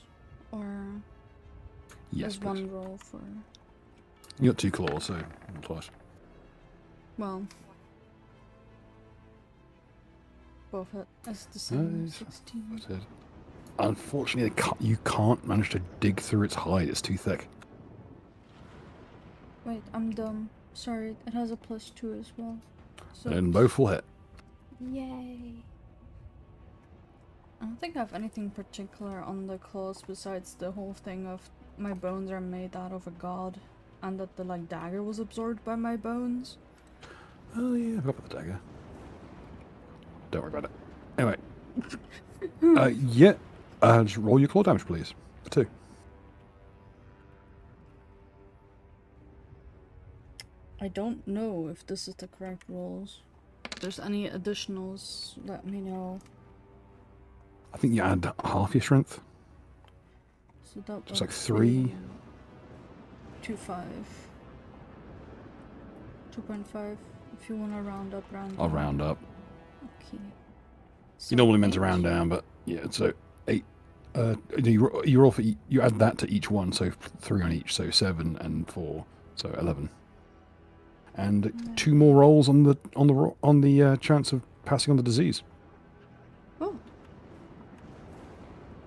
Or Yes, is please. one roll for... You got 2 claws, so twice. Well... Both hit. It's the same. Nice. 16. That's it. Unfortunately, you can't manage to dig through its hide. It's too thick. Wait, I'm dumb. Sorry, it has a +2 as well. So And both will hit. Yay! I don't think I have anything particular on the claws besides the whole thing of my bones are made out of a god, and that the like dagger was absorbed by my bones. Oh yeah, I forgot about the dagger. Don't worry about it. Anyway. Yeah. Just roll your claw damage, please. For 2. I don't know if this is the correct rolls. If there's any additionals, let me know. I think you add half your strength. So that It's like would 3. be 2.5. 2.5. If you want to round up, round I'll down. round up. Okay. So You normally meant to 8. round down, but yeah, so 8. You roll for you add that to each one, so 3 on each, so 7 and 4, so 11. And 2 more rolls on the chance of passing on the disease. Oh.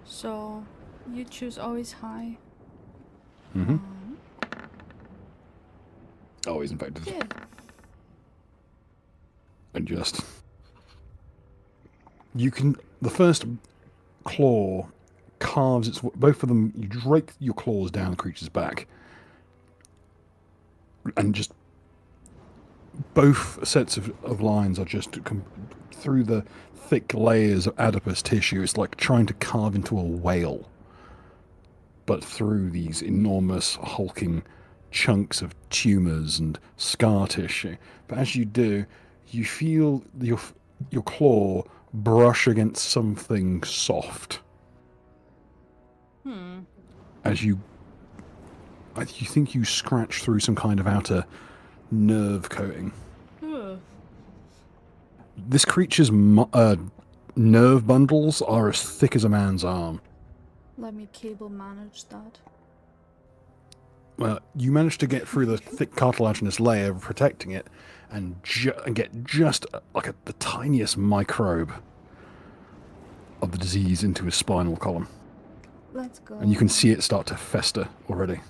So you choose always high. Mm-hmm. Always infected. Yeah. And just the first claw carves its both of them. You drake your claws down the creature's back, and just both sets of lines are just through the thick layers of adipose tissue. It's like trying to carve into a whale, but through these enormous hulking chunks of tumors and scar tissue. But as you do, you feel your claw brush against something soft. As you think you scratch through some kind of outer nerve coating. This creature's nerve bundles are as thick as a man's arm. Let me cable manage that. Well, you managed to get through the thick cartilaginous layer protecting it, and get just like the tiniest microbe of the disease into his spinal column. Let's go. And you can see it start to fester already.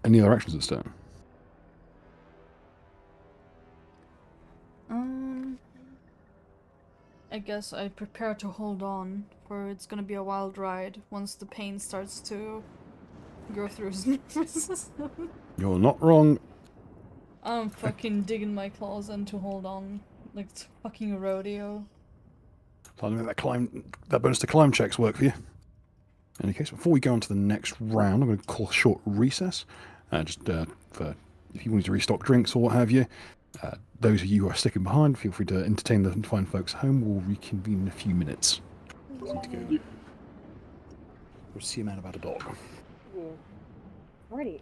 Any other actions this turn? I guess I prepare to hold on, for it's gonna be a wild ride once the pain starts to go through his nervous system. You're not wrong. I'm fucking digging my claws in to hold on, like it's fucking a rodeo. So I'll make that bonus to climb checks work for you. In any case, before we go on to the next round, I'm going to call a short recess. For if you wanted to restock drinks or what have you. Those of you who are sticking behind, feel free to entertain the fine folks at home. We'll reconvene in a few minutes. We'll see a man about a dog. Yeah. Alrighty.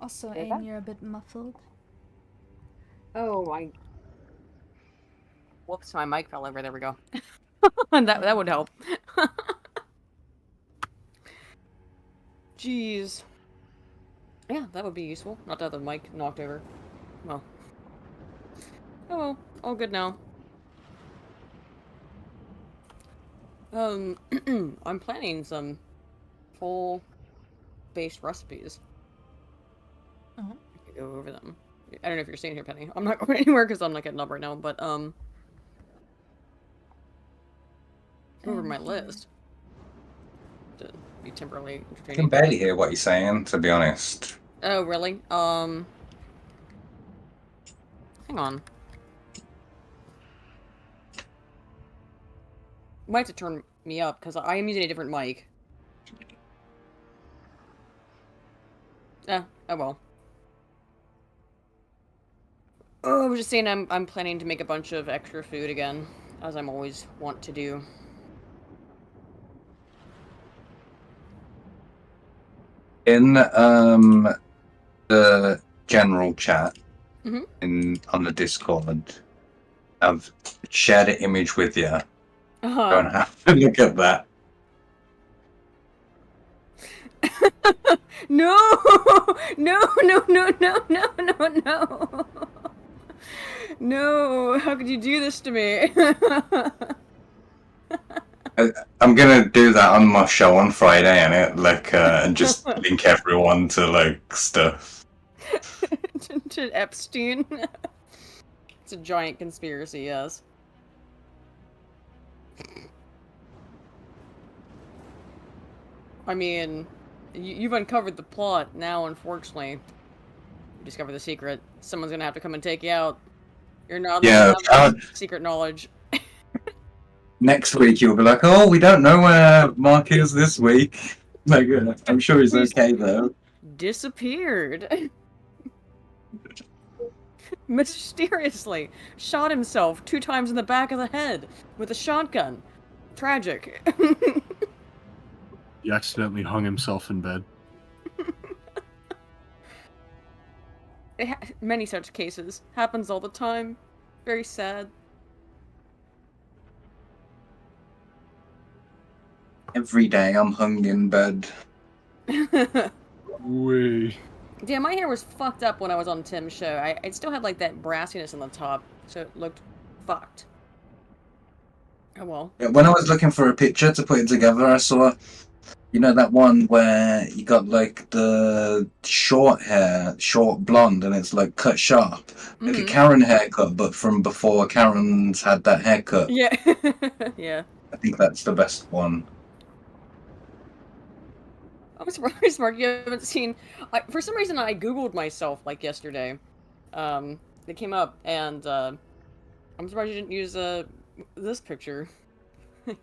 Also, Okay, Aim, that- you're a bit muffled. Oh my. Whoops, my mic fell over. There we go. that would help. Jeez. Yeah, that would be useful. Not to have the mic knocked over. Well. Oh well, all good now. I'm planning some full-based recipes. Uh-huh. I could go over them. I don't know if you're staying here, Penny. I'm not going anywhere because I'm not getting up right now, but, go over my list. To be temporarily I can entertaining. barely hear what you're saying, to be honest. Oh, really? Hang on. Might have to turn me up, because I am using a different mic. Oh well. Oh, I was just saying I'm planning to make a bunch of extra food again, as I'm always want to do. In the general chat Mhm. on the Discord, I've shared an image with you. Don't have to look at that. No! No, no, no, no, no, no, no! No, how could you do this to me? I'm gonna do that on my show on Friday, and just link everyone to like stuff. to Epstein. It's a giant conspiracy, yes. I mean, you've uncovered the plot. Now, unfortunately, you discover the secret. Someone's gonna have to come and take you out. You're not allowed to have secret knowledge. Next week you'll be like, oh, we don't know where Mark is this week. Like, I'm sure he's okay though. Disappeared. Mysteriously shot himself 2 times in the back of the head with a shotgun. Tragic. He accidentally hung himself in bed. Many such cases. Happens all the time. Very sad. Every day I'm hung in bed. Wee. Yeah, my hair was fucked up when I was on Tim's show. I still had like that brassiness on the top, so it looked fucked. Oh well. Yeah, when I was looking for a picture to put it together, I saw, you know, that one where you got like the short hair, short blonde, and it's like cut sharp. Like a Karen haircut, but from before Karen's had that haircut. Yeah. Yeah. I think that's the best one. I'm surprised, Mark, you haven't seen... for some reason, I googled myself, like, yesterday. It came up, and, I'm surprised you didn't use, this picture. I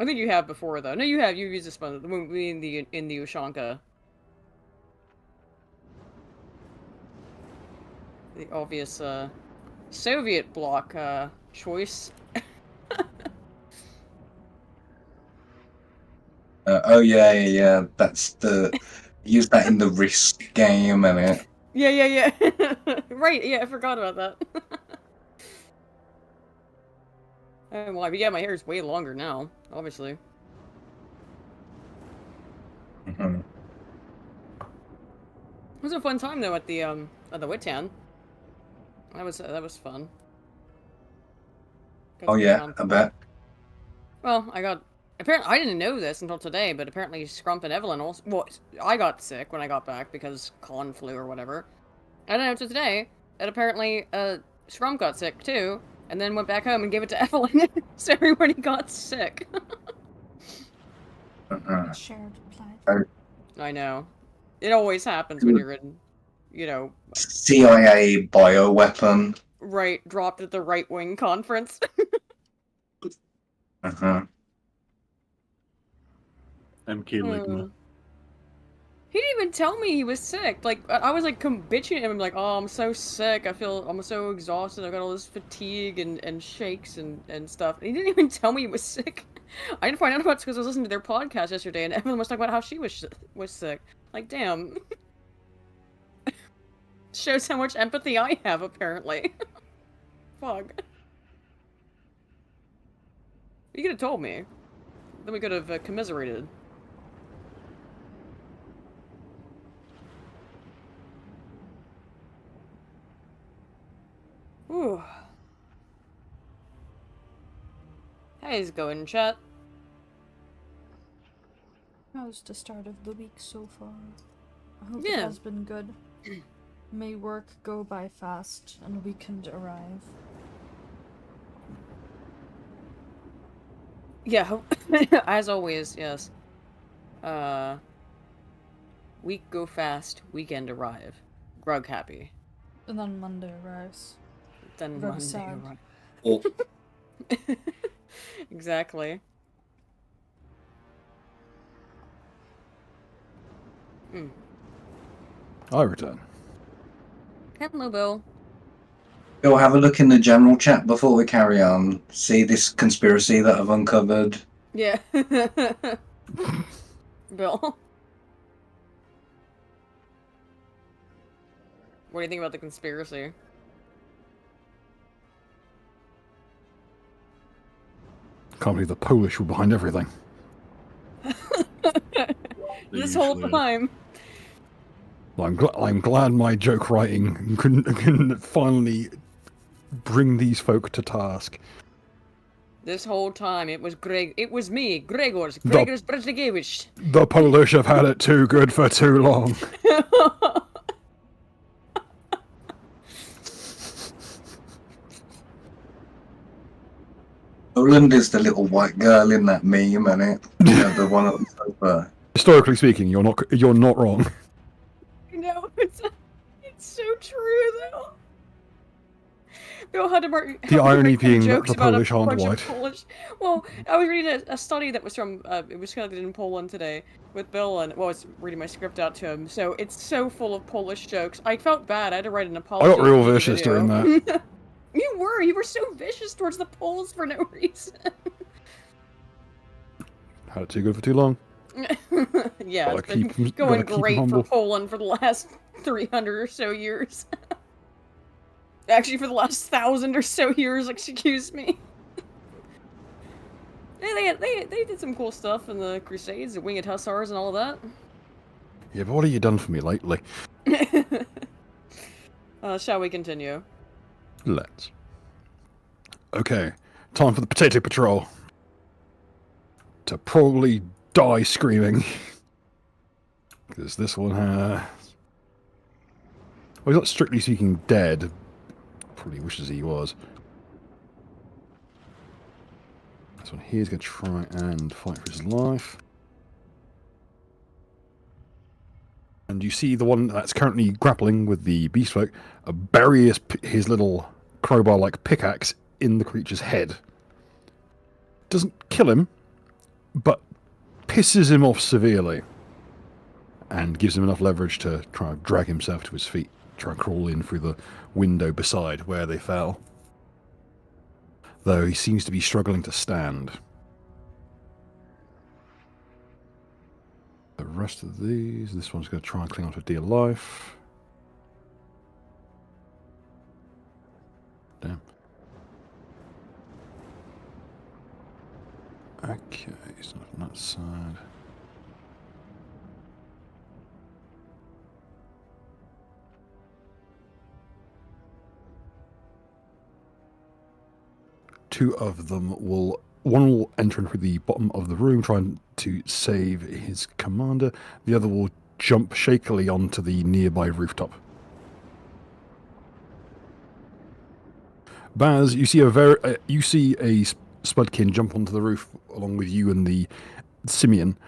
think you have before, though. No, you have. You've used this one. In the Ushanka. The obvious, Soviet bloc, choice. Oh yeah. That's the use that in the Risk game, and it. Yeah. Right. Yeah, I forgot about that. Well, yeah, my hair is way longer now, obviously. Mhm. It was a fun time though at the Wittan. That was fun. Got Oh to be yeah, around- I bet. Well, apparently I didn't know this until today, but apparently Scrump and Evelyn also. Well, I got sick when I got back because con flu or whatever. I don't know until today that apparently Scrump got sick too, and then went back home and gave it to Evelyn, so everybody got sick. Shared plight. I know. It always happens when you're in, you know, CIA bioweapon. right, dropped at the right-wing conference. Uh-huh. MK Ligma. He didn't even tell me he was sick. Like, I was like bitching at him, like, oh, I'm so sick. I'm so exhausted. I got all this fatigue and shakes and stuff. And he didn't even tell me he was sick. I didn't find out about it because I was listening to their podcast yesterday, and everyone was talking about how she was sick. Like, damn. Shows how much empathy I have, apparently. Fuck. You could have told me. Then we could have commiserated. Whew. How's it going, chat? How's the start of the week so far? I hope Yeah. it has been good. May work go by fast and weekend arrive. Yeah, as always, yes. Week go fast, weekend arrive. Grug happy. And then Monday arrives. Then Very Monday sad. arrive. Oh, Exactly. I return. Hello, Bill. Bill, have a look in the general chat before we carry on. See this conspiracy that I've uncovered. Yeah. Bill. What do you think about the conspiracy? Can't believe the Polish were behind everything. This whole usually are. time. Well, I'm glad my joke writing can finally bring these folk to task. This whole time, it was me, Gregor's The- Brzegiewicz. The Polish have had it too good for too long. Poland is the little white girl in that meme, isn't it? You know, the one on the sofa. Historically speaking, you're not wrong. No, it's so true though. Bill had to The irony being that jokes the about Polish a aren't bunch of white. Polish. Well, I was reading a study that was from it was conducted in Poland today with Bill, and well, I was reading my script out to him. So it's so full of Polish jokes. I felt bad. I had to write an apology. I got real in the vicious video. during that. You were so vicious towards the Poles for no reason. Had it too good for too long. Yeah, Gotta it's been keep 'em- going gotta keep 'em great for humble. Poland for the last 300 or so years. Actually, for the last 1,000 or so years, excuse me. Yeah, they did some cool stuff in the Crusades, the Winged Hussars, and all of Yeah, but what have you done for me lately? that. Shall we continue? Let's. Okay, time for the Potato Patrol. To probably die screaming. Because this one has... Well, he's not strictly speaking dead. Probably wishes he was. This one here is going to try and fight for his life. And you see the one that's currently grappling with the beast folk bury his little crowbar-like pickaxe in the creature's head. Doesn't kill him, but pisses him off severely. And gives him enough leverage to try and drag himself to his feet. Try and crawl in through the window beside where they fell. Though he seems to be struggling to stand. The rest of these, this one's going to try and cling on to dear life. Damn. Okay, it's not on that side. Two of them will... One will enter through the bottom of the room, trying to save his commander. The other will jump shakily onto the nearby rooftop. Baz, you see a Spudkin jump onto the roof along with you and the Simeon,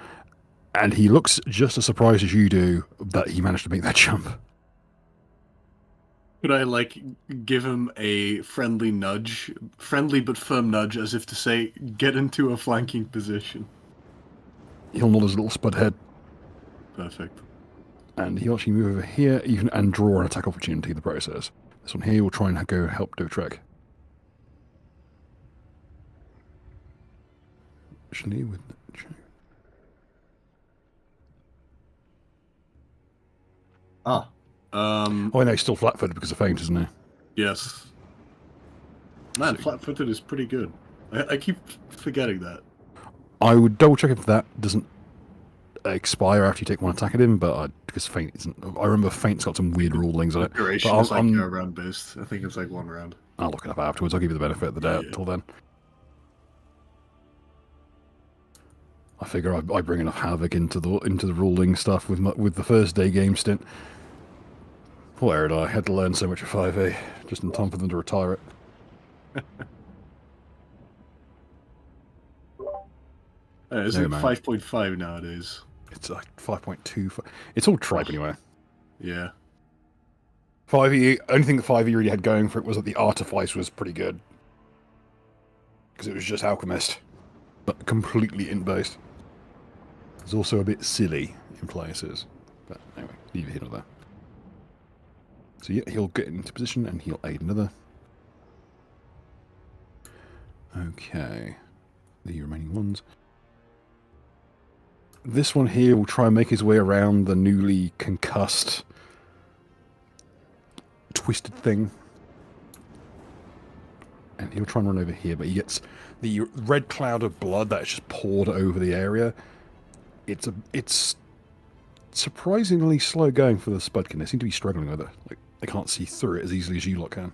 and he looks just as surprised as you do that he managed to make that jump. Could I, like, give him a friendly nudge? Friendly but firm nudge, as if to say, get into a flanking position. He'll nod his little spud head, Perfect. and he'll actually move over here even and draw an attack opportunity in the process. This one here will try and go help do a trick. actually with. Ah. Oh, no, he's still flat-footed because of feint, isn't he? Yes. Man, So- flat-footed is pretty good. I keep forgetting that. I would double check if that doesn't expire after you take one attack at him, but because feint isn't. I remember feint's got some weird rulings on it. Duration But is like round based. I think it's like 1 round. I'll look it up afterwards. I'll give you the benefit of the doubt Yeah. till then. I figure I bring enough havoc into the ruling stuff with the first day game stint. Where did I had to learn so much of 5e just in time for them to retire it. It's No, like man. 5.5 nowadays. It's like 5.2. It's all tripe anyway. Yeah. 5e, only thing that 5e really had going for it was that the artifice was pretty good. Because it was just alchemist. But completely int-based. It's also a bit silly in places. But anyway, leave it here or there. So yeah, he'll get into position and he'll aid another. Okay. The remaining ones. This one here will try and make his way around the newly concussed twisted thing. And he'll try and run over here, but he gets the red cloud of blood that's just poured over the area. It's surprisingly slow going for the Spudkin. They seem to be struggling with it. Like they can't see through it as easily as you lot can.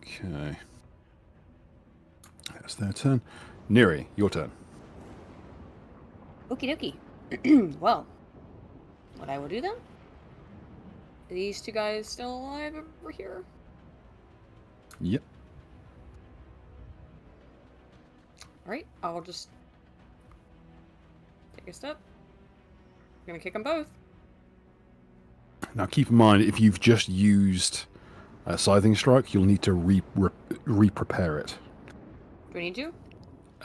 Okay. That's their turn. Neri, your turn. Okie dokie. Well, what I will do then? Are these two guys still alive over here? Yep. Alright, I'll just take a step. I'm gonna kick them both. Now keep in mind, if you've just used Scything Strike, you'll need to re-prepare it. Do I need to?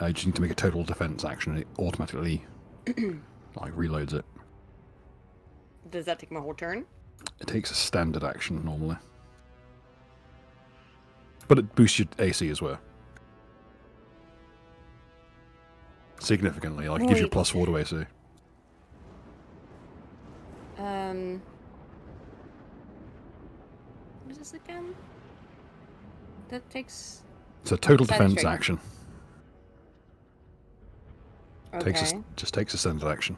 You just need to make a total defense action, and it automatically like reloads it. Does that take my whole turn? It takes a standard action normally. But it boosts your AC as well. Significantly, like it gives you a Right. +4 to AC. What is this again? That takes... It's a total Scything defense strike. action. Okay. Just takes a standard action.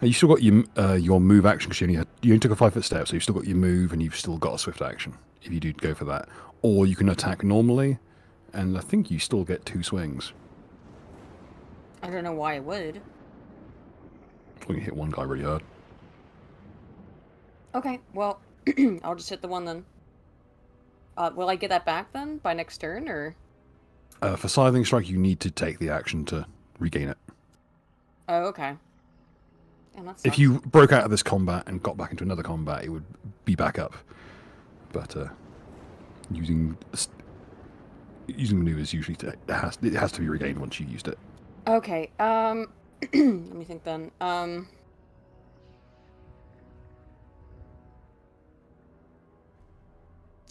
And you still got your move action because you only took a 5-foot step, so you've still got your move and you've still got a swift action if you do go for that. Or you can attack normally, and I think you still get 2 swings. I don't know why I would. You can hit one guy really hard. Okay, well, I'll just hit the one then. Will I get that back then by next turn, or? For Scything Strike, you need to take the action to regain it. Oh, okay. Damn, that If sucks. you broke out of this combat and got back into another combat, it would be back up. But using maneuvers usually it has to be regained once you used it. Okay, let me think then.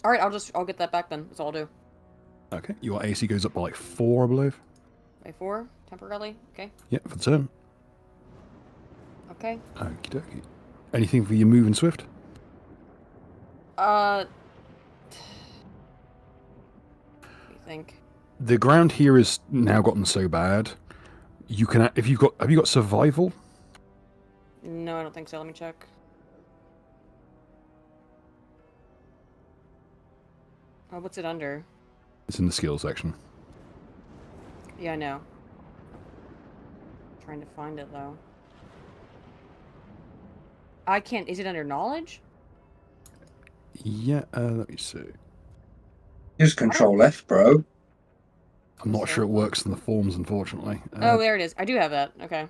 Alright, I'll get that back then. That's all I'll do. Okay, your AC goes up by like 4, I believe. By 4, temporarily. Okay. Yep, for the turn. Okay. Okie dokie. Anything for your move and swift? What do you think? The ground here is now gotten so bad. You can have you got survival? No, I don't think so. Let me check. Oh, what's it under? It's in the skills section. Yeah, I know. Trying to find it though. I can't. Is it under knowledge? Yeah, let me see. Use Control F, bro. I'm not sure it works in the forms, unfortunately. Oh, there it is. I do have that. Okay.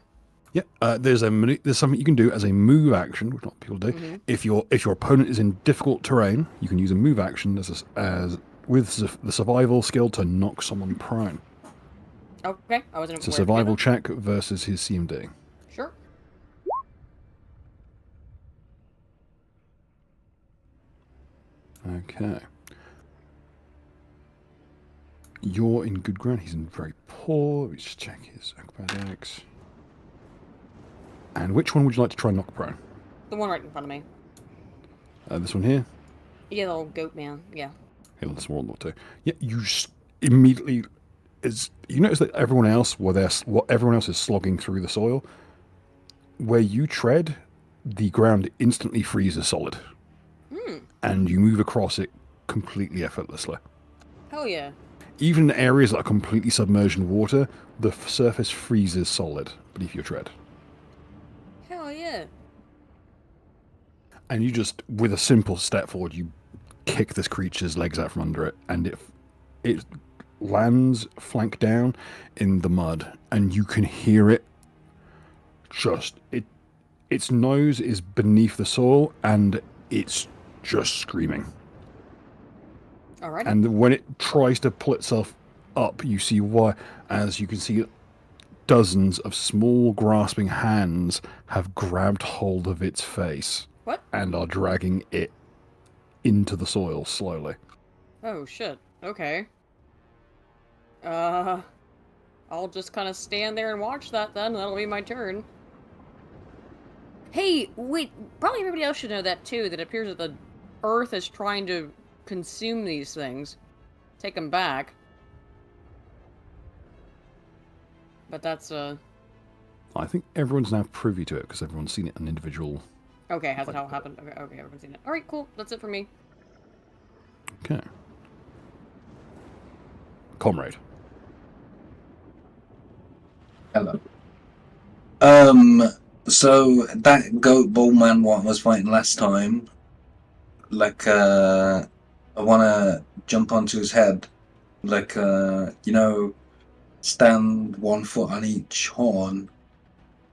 Yeah, there's something you can do as a move action, which not people do. Mhm. If your opponent is in difficult terrain, you can use a move action as with the survival skill to knock someone prone. Okay. I wasn't It's a aware of survival that. check versus his CMD. Sure. Okay. You're in good ground. He's in very poor. Let's just check his acrobatics. And which one would you like to try and knock prone? The one right in front of me. This one here. Yeah, the little goat man. Yeah. Here, let's roll or two. Yeah, immediately you notice that everyone else, what everyone else is slogging through the soil. Where you tread, the ground instantly freezes solid, and you move across it completely effortlessly. Hell yeah. Even in areas that are completely submerged in water, the surface freezes solid beneath your tread. Hell yeah. And you just, with a simple step forward, you kick this creature's legs out from under it, and it lands flank down in the mud, and you can hear it. Its nose is beneath the soil, and it's just screaming. Alrighty. And when it tries to pull itself up, you see why, as you can see, dozens of small grasping hands have grabbed hold of its face. What? And are dragging it into the soil slowly. Oh shit. Okay. I'll just kind of stand there and watch that then. That'll be my turn. Hey, wait. Probably everybody else should know that too, that it appears that the Earth is trying to consume these things. Take them back. But that's, I think everyone's now privy to it because everyone's seen it on individual. Okay, has it how it happened? Okay, everyone's seen it. Alright, cool. That's it for me. Okay. Comrade. Hello. So that goat bull man what was fighting last time, like, I wanna jump onto his head, like, stand 1 foot on each horn,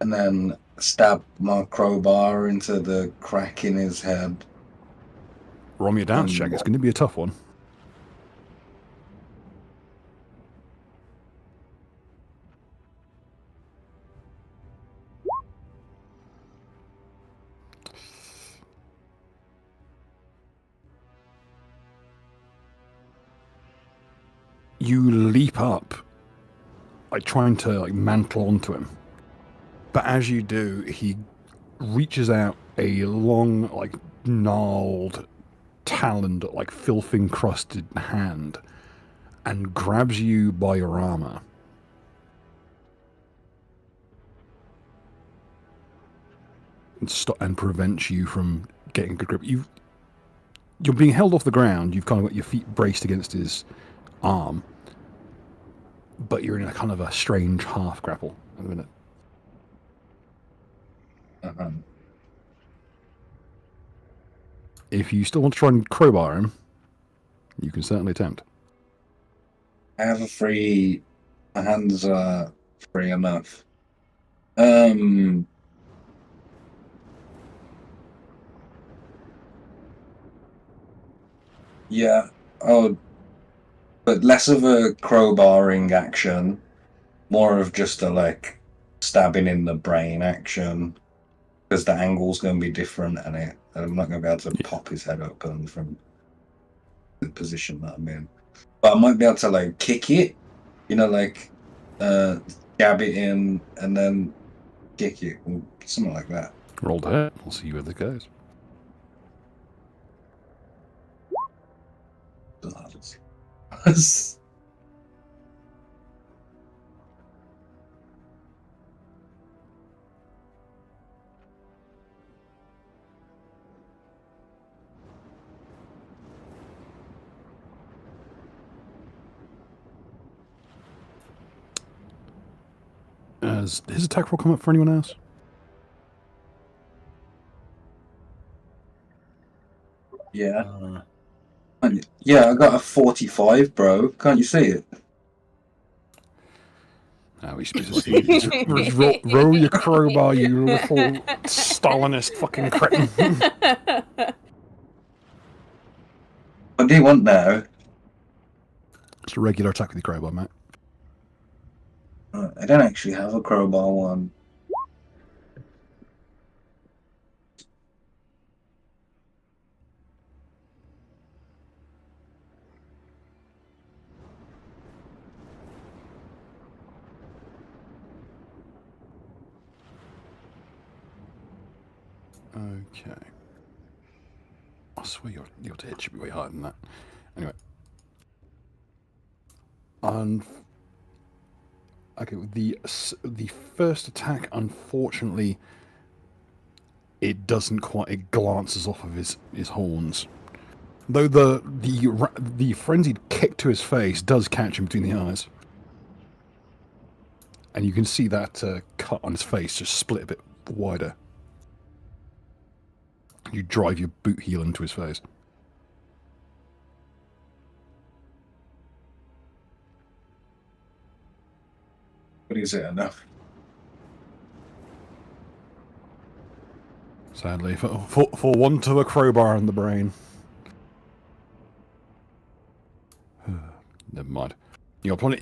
and then stab my crowbar into the crack in his head. Roll me a dance check. It's going to be a tough one. You leap up, like trying to mantle onto him. But as you do, he reaches out a long, gnarled, taloned, filth encrusted hand and grabs you by your armor. And prevents you from getting a good grip. You're being held off the ground. You've kind of got your feet braced against his arm, but you're in a kind of a strange half grapple at the minute. Uh-huh. If you still want to try and crowbar him, you can certainly attempt. I have a free. My hands are free enough. Yeah. Oh, but less of a crowbarring action, more of just a stabbing in the brain action, because the angle's going to be different, and I'm not going to be able to pop his head open from the position that I'm in. But I might be able to kick it, jab it in and then kick it, or something like that. Roll to hit. We'll see where this goes. Has his attack roll come up for anyone else? Yeah. Yeah, I got a 45, bro. Can't you see it? No, he's roll your crowbar, you little Stalinist fucking cretin. What do you want now? It's a regular attack with your crowbar, mate. I don't actually have a crowbar one. Okay. I swear your hit should be way higher than that. Anyway. Okay, the first attack, unfortunately, it doesn't quite. It glances off of his horns. Though the frenzied kick to his face does catch him between the eyes. And you can see that cut on his face just split a bit wider. You drive your boot heel into his face. But is it enough? Sadly, for want of a crowbar in the brain. Never mind. Hopefully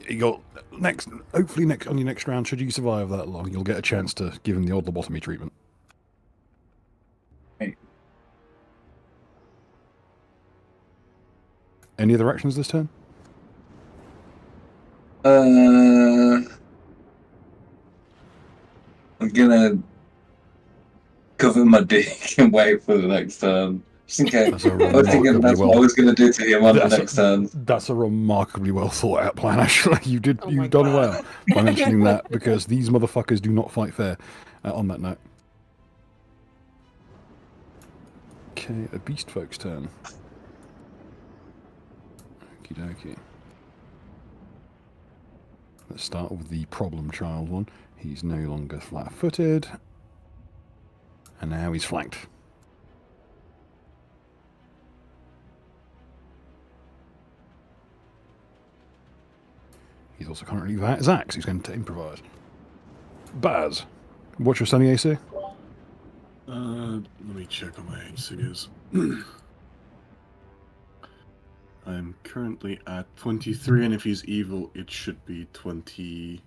on your next round, should you survive that long, you'll get a chance to give him the odd lobotomy treatment. Hey. Any other actions this turn? I'm gonna cover my dick and wait for the next turn. Just in case. That's a I was thinking that's what I was gonna do to him on the next turn. That's a remarkably well thought out plan, actually. You've done God. well by mentioning that, because these motherfuckers do not fight fair on that note. Okay, a beast folk's turn. Okie dokie. Let's start with the problem child one. He's no longer flat-footed. And now he's flanked. He's also currently Zax, who's going to improvise. Baz, what's your stunning AC? Let me check on my ACs. I'm currently at 23, and if he's evil, it should be 25.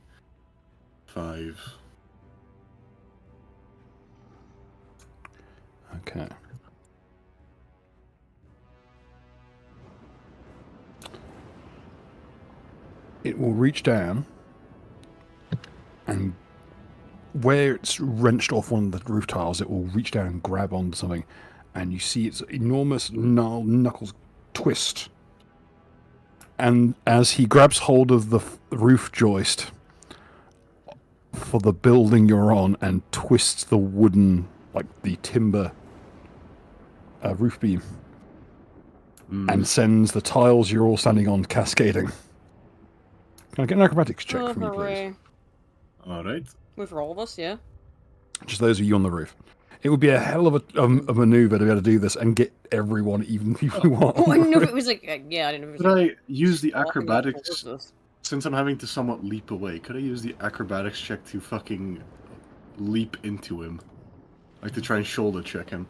Okay. It will reach down, and where it's wrenched off one of the roof tiles, it will reach down and grab onto something, and you see its enormous gnarled knuckles twist. And as he grabs hold of the roof joist for the building you're on and twists the wooden, like the timber roof beam, and sends the tiles you're all standing on cascading. Can I get an acrobatics check from you, please? hooray. All right. With all of us, yeah. Just those of you on the roof. It would be a hell of a maneuver to be able to do this and get everyone, even people who aren't. Oh, I didn't know if it was like, yeah, I didn't know if it was Could like I use the walking up acrobatics? towards us. Since I'm having to somewhat leap away, could I use the acrobatics check to fucking leap into him? Like to try and shoulder check him?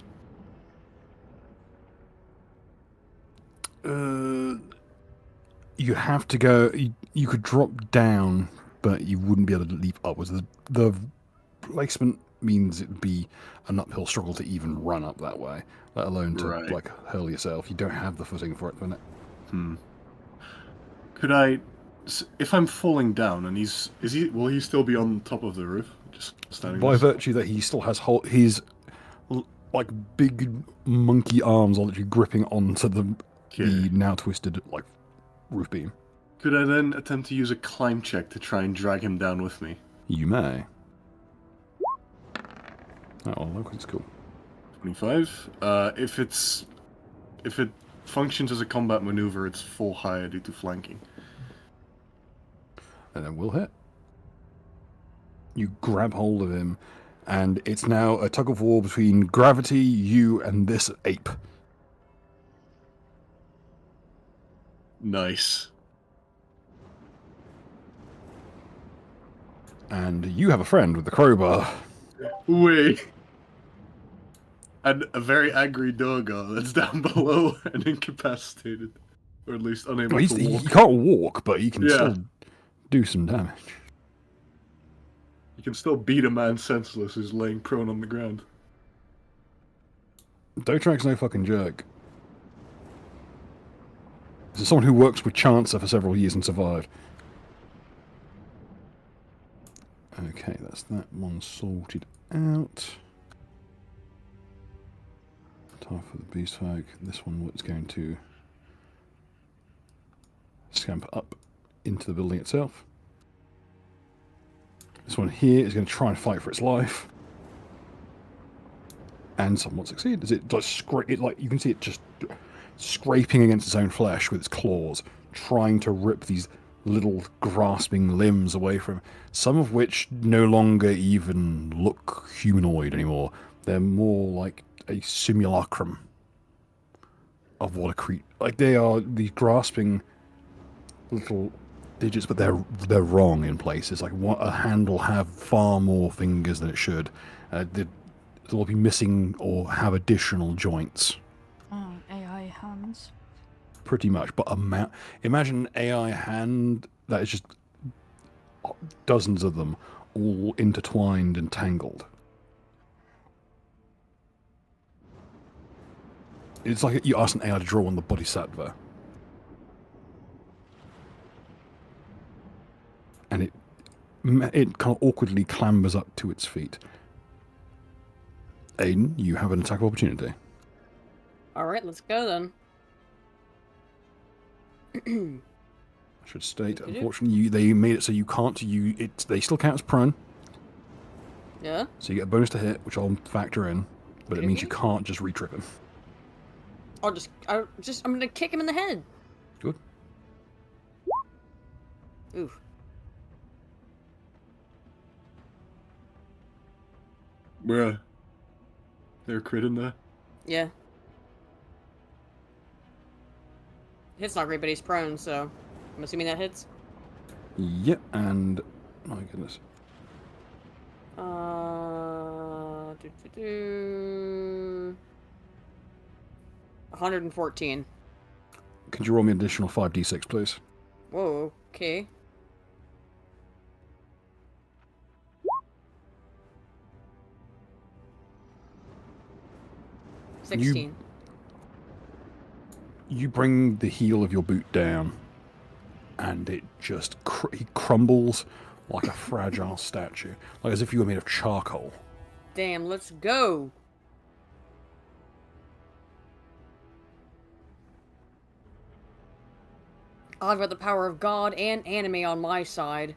You have to go. You could drop down, but you wouldn't be able to leap upwards. The placement means it'd be an uphill struggle to even run up that way, let alone to like hurl yourself. You don't have the footing for it, isn't it? Could I, if I'm falling down and will he still be on top of the roof? Just standing By virtue that he still has his like big monkey arms are literally gripping onto the now twisted like roof beam. Could I then attempt to use a climb check to try and drag him down with me? You may. Oh, look, it's cool. 25. If it functions as a combat maneuver, it's 4 higher due to flanking. And then we'll hit. You grab hold of him, and it's now a tug of war between gravity, you, and this ape. Nice. And you have a friend with the crowbar. Wait. And a very angry doggo that's down below and incapacitated. Or at least unable to walk. He can't walk, but he can Yeah. still do some damage. You can still beat a man senseless who's laying prone on the ground. Dotrak's no fucking jerk. This is someone who works with Chancer for several years and survived. Okay, that's that one sorted out. Time for the beast folk. This one is going to scamper up into the building itself. This one here is going to try and fight for its life, and somewhat succeed. As it does scrape, it like you can see it just scraping against its own flesh with its claws, trying to rip these little grasping limbs away from, some of which no longer even look humanoid anymore. They're more like a simulacrum of what a creature. Like they are these grasping little digits, but they're wrong in places. Like a hand will have far more fingers than it should. They'll be missing or have additional joints. Oh, AI hands. Pretty much, but imagine an AI hand that is just dozens of them, all intertwined and tangled. It's like you ask an AI to draw on the Bodhisattva. And it kind of awkwardly clambers up to its feet. Aiden, you have an attack of opportunity. Alright, let's go then. I should state, unfortunately, they made it so you can't. They still count as prone. Yeah? So you get a bonus to hit, which I'll factor in, but it means you can't just re-trip him. I'm gonna kick him in the head. Good. Oof. Bruh. There a crit in there? Yeah. Hit's not great, but he's prone, so I'm assuming that hits. Yep, and my goodness. 114. Could you roll me an additional 5d6, please? Whoa, okay. You- 16. You bring the heel of your boot down, and it just he crumbles like a fragile statue, like as if you were made of charcoal. Damn, let's go. I've got the power of God and anime on my side.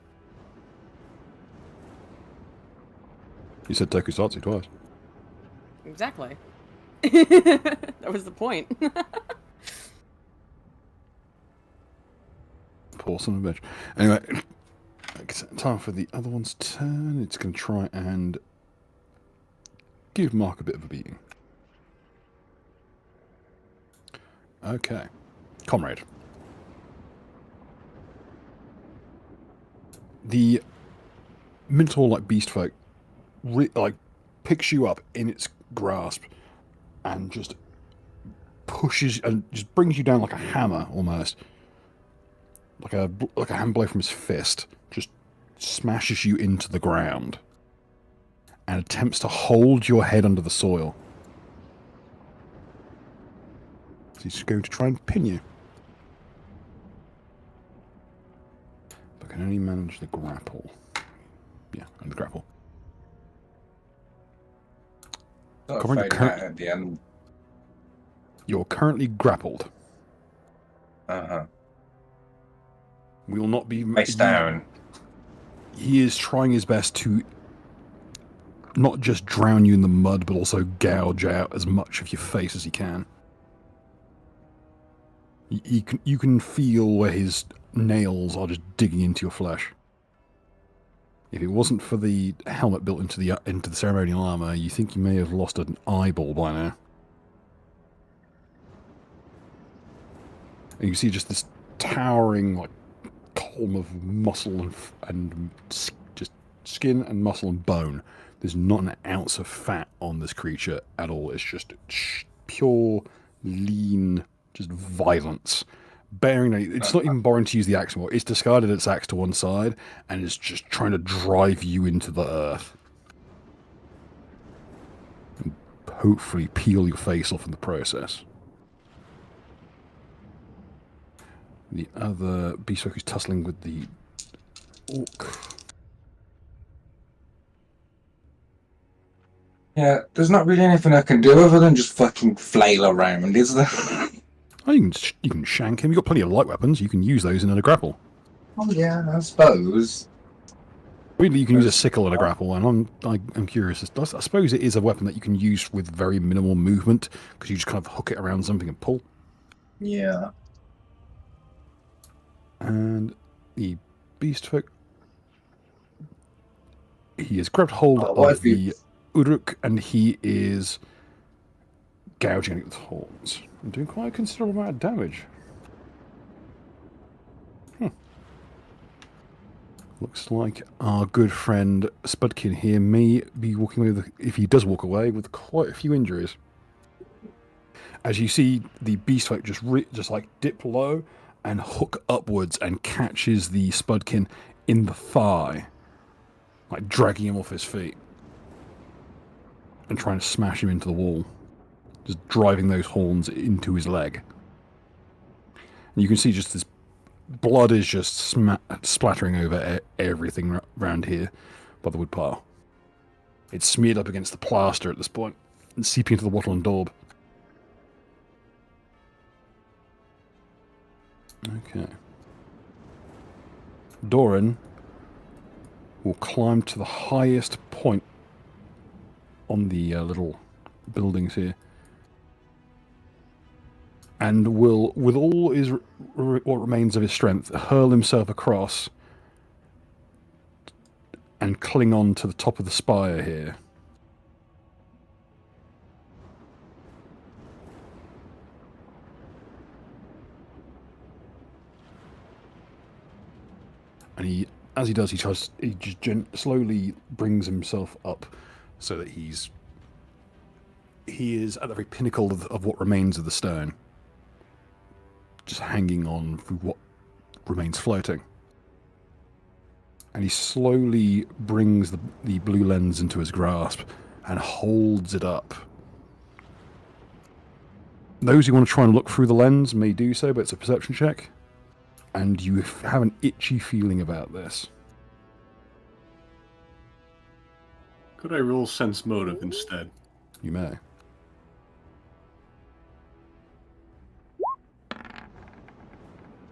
You said tokusatsu twice. Exactly. That was the point. Poor son of a bitch. Anyway, it's time for the other one's turn. It's going to try and give Mark a bit of a beating. Okay. Comrade. The Minotaur-like beast folk picks you up in its grasp and just pushes and just brings you down like a hammer almost. Like a hand blow from his fist, just smashes you into the ground and attempts to hold your head under the soil. So he's going to try and pin you, but can only manage the grapple. Yeah, and the grapple. Sort of Commander faded out at the end. You're currently grappled. Uh-huh. We will not be Face down. He is trying his best to not just drown you in the mud, but also gouge out as much of your face as he can. You can feel where his nails are just digging into your flesh. If it wasn't for the helmet built into the ceremonial armor, you think you may have lost an eyeball by now. And you see just this towering column of muscle and just skin and muscle and bone. There's not an ounce of fat on this creature at all. It's just pure, lean, just violence. It's not even bothering to use the axe anymore. It's discarded its axe to one side and is just trying to drive you into the earth. And hopefully peel your face off in the process. The other beast folk is tussling with the orc. Yeah, there's not really anything I can do other than just fucking flail around, is there? Oh, you can shank him. You've got plenty of light weapons. You can use those in a grapple. Oh yeah, I suppose. Weirdly, you can use a sickle in a grapple, and I'm curious. I suppose it is a weapon that you can use with very minimal movement because you just kind of hook it around something and pull. Yeah. And the beast folk, he has grabbed hold Oh, what of if you... the Uruk, and he is gouging it with horns and doing quite a considerable amount of damage. Looks like our good friend Spudkin here may be walking away with, if he does walk away, with quite a few injuries. As you see the beast folk just like dip low and hook upwards and catches the Spudkin in the thigh, like dragging him off his feet and trying to smash him into the wall, just driving those horns into his leg. And you can see just this blood is just splattering over everything around here by the woodpile. It's smeared up against the plaster at this point and seeping into the wattle and daub. Okay. Doran will climb to the highest point on the little buildings here, and will, with all his what remains of his strength, hurl himself across and cling on to the top of the spire here. And as he does, he just slowly brings himself up so that he is at the very pinnacle of what remains of the stone, just hanging on through what remains floating. And he slowly brings the blue lens into his grasp and holds it up. Those who want to try and look through the lens may do so, but it's a perception check. And you have an itchy feeling about this. Could I roll sense motive instead? You may.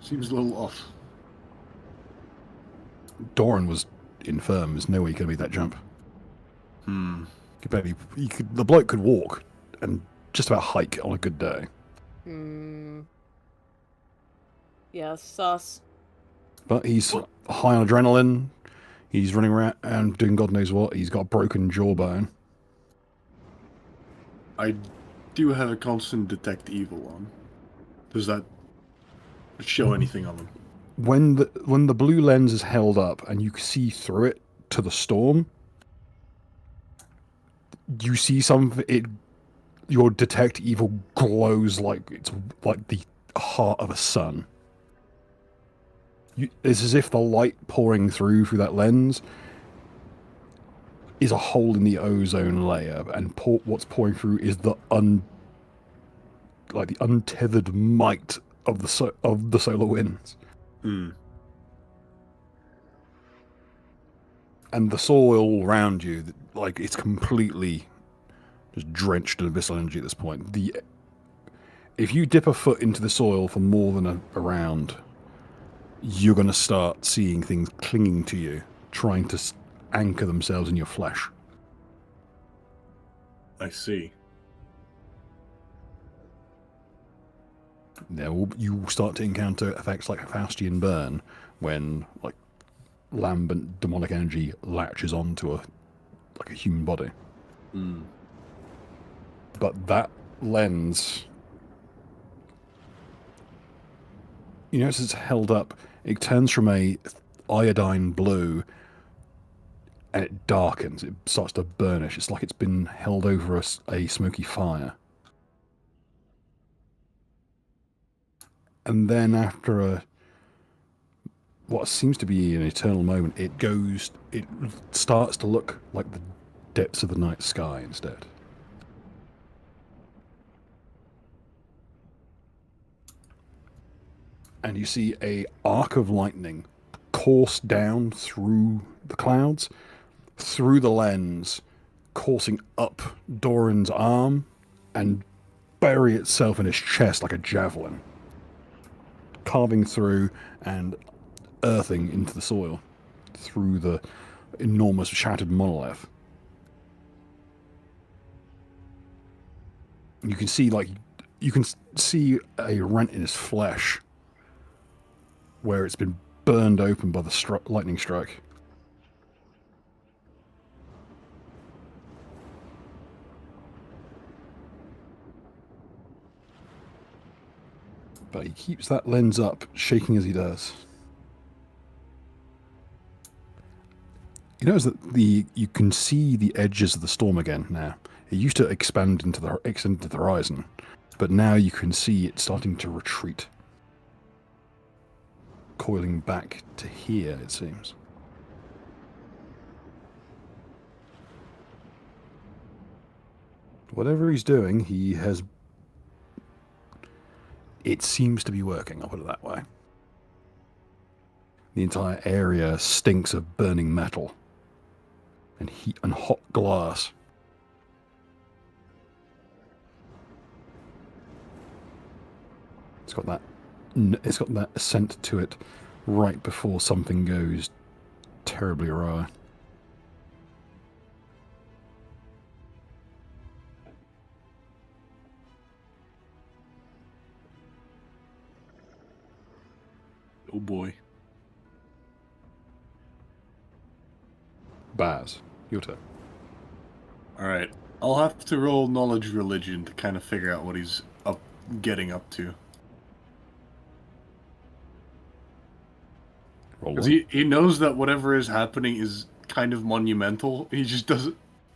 Seems a little off. Doran was infirm. There's no way he could have made that jump. The bloke could walk and just about hike on a good day. Yeah, sus. But he's high on adrenaline. He's running around and doing God knows what. He's got a broken jawbone. I do have a constant detect evil on. Does that show anything on them? When the blue lens is held up and you see through it to the storm, you see your detect evil glows like it's like the heart of a sun. It's as if the light pouring through that lens is a hole in the ozone layer, and what's pouring through is the untethered might of the solar winds. And the soil around you, like, it's completely just drenched in abyssal energy at this point. If you dip a foot into the soil for more than a round, you're going to start seeing things clinging to you, trying to anchor themselves in your flesh. I see. You will start to encounter effects like Faustian burn, when like lambent demonic energy latches onto a human body. But that lens, as it's held up, it turns from a iodine blue and it darkens. It starts to burnish. It's like it's been held over a smoky fire. And then after what seems to be an eternal moment, it starts to look like the depths of the night sky instead. And you see a arc of lightning course down through the clouds, through the lens, coursing up Doran's arm and bury itself in his chest like a javelin, carving through and earthing into the soil through the enormous shattered monolith. You can see a rent in his flesh where it's been burned open by the lightning strike. But he keeps that lens up, shaking as he does. You notice that you can see the edges of the storm again now. It used to extend into the horizon, but now you can see it starting to retreat, coiling back to here, it seems. Whatever he's doing, it seems to be working, I'll put it that way. The entire area stinks of burning metal and heat and hot glass. It's got that scent to it right before something goes terribly awry. Oh boy. Baz, your turn. Alright. I'll have to roll knowledge religion to kind of figure out what he's getting up to. Because he knows that whatever is happening is kind of monumental. He just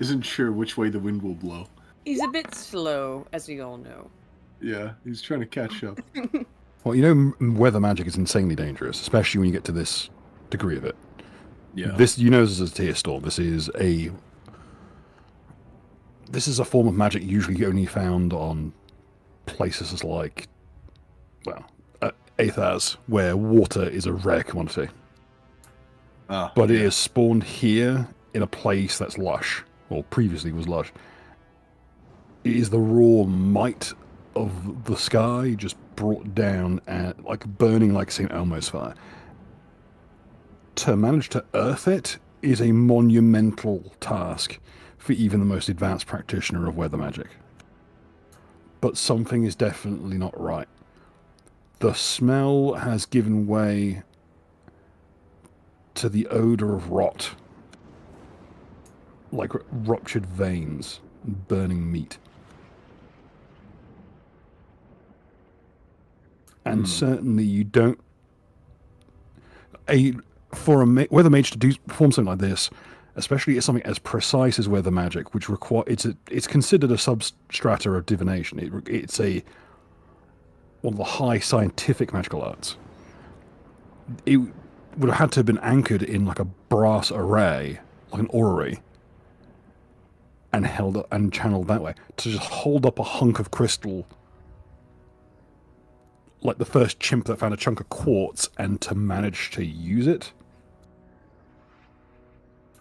isn't sure which way the wind will blow. He's a bit slow, as we all know. Yeah, he's trying to catch up. Well, you know, weather magic is insanely dangerous, especially when you get to this degree of it. Yeah. This, you know, this is a tear storm. This is a form of magic usually only found on places like, well, Aethas, where water is a rare commodity. But it is spawned here in a place that's lush, or previously was lush. It is the raw might of the sky just brought down and like burning like St. Elmo's fire. To manage to earth it is a monumental task for even the most advanced practitioner of weather magic. But something is definitely not right. The smell has given way to the odor of rot, like ruptured veins, burning meat. And certainly you don't... For a weather mage to perform something like this, especially something as precise as weather magic, which it's considered a substrata of divination. It's one of the high scientific magical arts. It would have had to have been anchored in like a brass array, like an orrery, and held up and channeled that way. To just hold up a hunk of crystal, like the first chimp that found a chunk of quartz, and to manage to use it,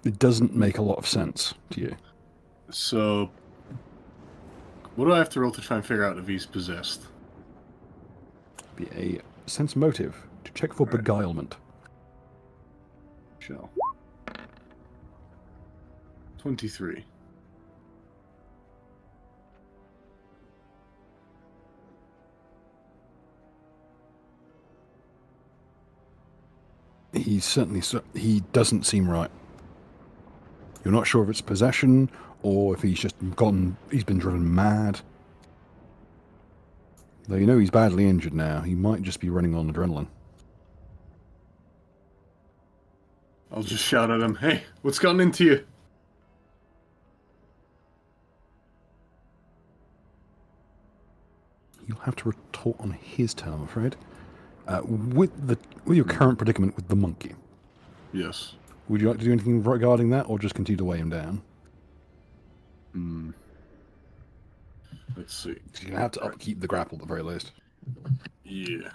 it doesn't make a lot of sense to you. So, what do I have to roll to try and figure out if he's possessed? Be a sense motive to check for beguilement. Shall. 23. He doesn't seem right. You're not sure if it's possession or if he's been driven mad. Though you know he's badly injured now. He might just be running on adrenaline. I'll just shout at him, "Hey, what's gotten into you?" You'll have to retort on his turn, I'm afraid. With your current predicament with the monkey. Yes. Would you like to do anything regarding that, or just continue to weigh him down? Let's see. You're going to have to upkeep the grapple at the very least. Yeah.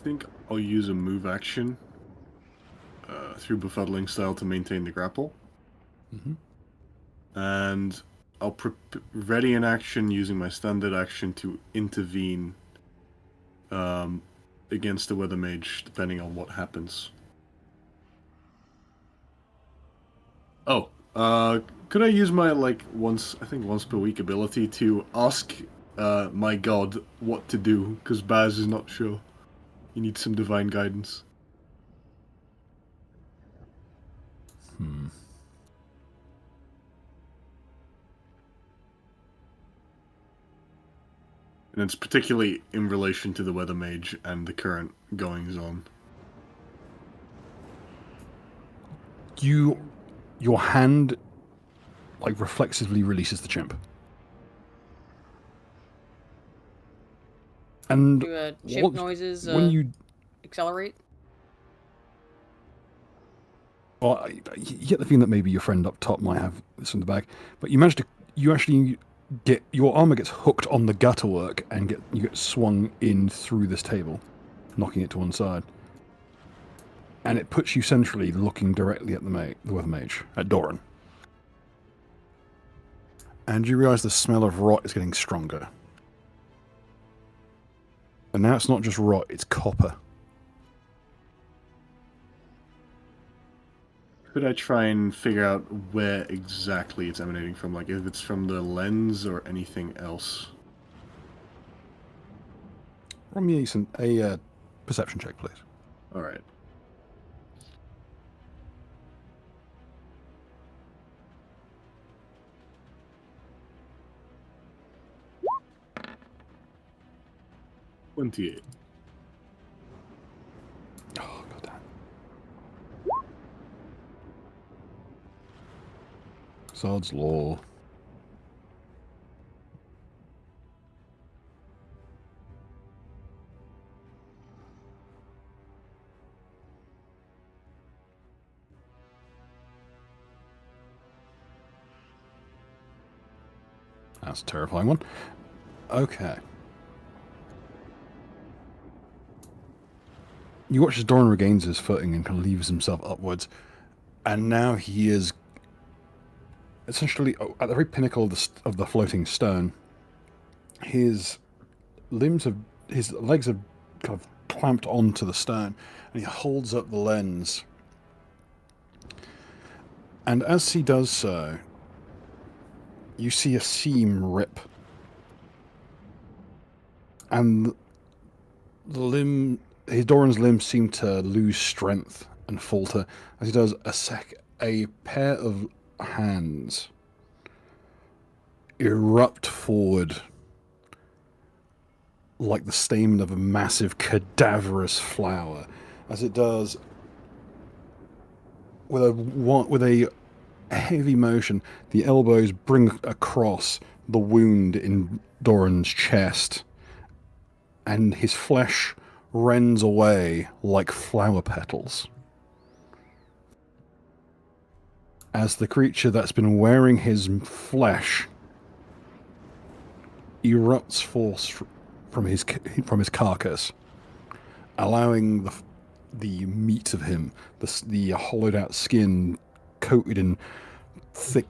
think I'll use a move action through befuddling style to maintain the grapple. Mm-hmm. And I'll ready an action using my standard action to intervene against the weather mage, depending on what happens. Oh, could I use my once per week ability to ask my god what to do? Because Baz is not sure. He needs some divine guidance. Hmm. And it's particularly in relation to the weather mage and the current goings on. Your hand reflexively releases the chimp. And Do chimp noises when you accelerate? well, you get the feeling that maybe your friend up top might have this in the bag, but you actually get your armor gets hooked on the gutterwork and you get swung in through this table, knocking it to one side, and it puts you centrally, looking directly at the weather mage, at Doran. And you realise the smell of rot is getting stronger, and now it's not just rot; it's copper. Could I try and figure out where exactly it's emanating from? Like, if it's from the lens or anything else? Roll me a perception check, please. Alright. $28. Oh, goddamn. Sod's Law. That's a terrifying one. Okay. You watch as Doran regains his footing and kind of levers himself upwards, and now he is essentially at the very pinnacle of the floating stone. His legs have kind of clamped onto the stone, and he holds up the lens. And as he does so, you see a seam rip, and Doran's limbs seem to lose strength and falter as he does. A pair of hands erupt forward like the stamen of a massive cadaverous flower. As it does, with a heavy motion, the elbows bring across the wound in Doran's chest, and his flesh rends away like flower petals. As the creature that's been wearing his flesh erupts forth from his carcass, allowing the meat of him, the hollowed out skin coated in thick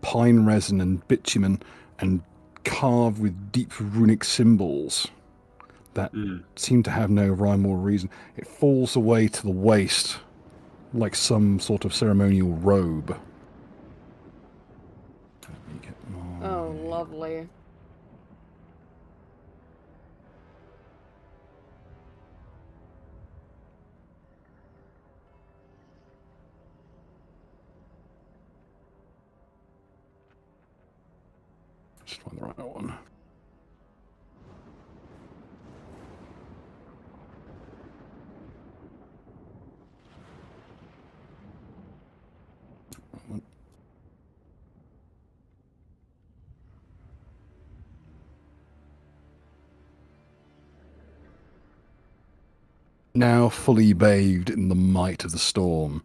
pine resin and bitumen, and carved with deep runic symbols that seem to have no rhyme or reason. It falls away to the waist like some sort of ceremonial robe. Oh, lovely. Just find the right one. Now fully bathed in the might of the storm,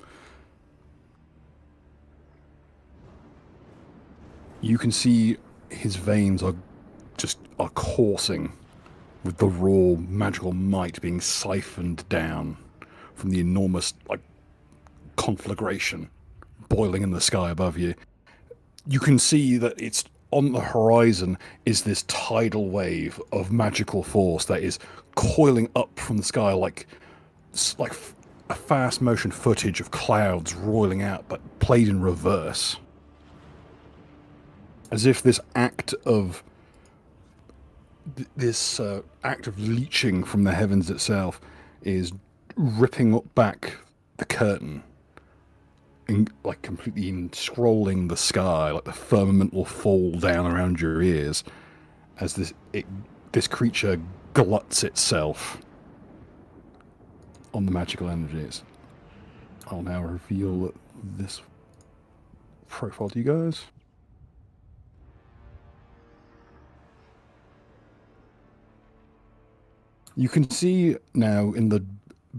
you can see his veins are coursing with the raw magical might being siphoned down from the enormous conflagration boiling in the sky above you. You can see that it's on the horizon is this tidal wave of magical force that is coiling up from the sky like a fast motion footage of clouds roiling out, but played in reverse. As if this act of leeching from the heavens itself is ripping back the curtain, completely scrolling the sky, like the firmament will fall down around your ears as this creature gluts itself on the magical energies. I'll now reveal this profile to you guys. You can see now in the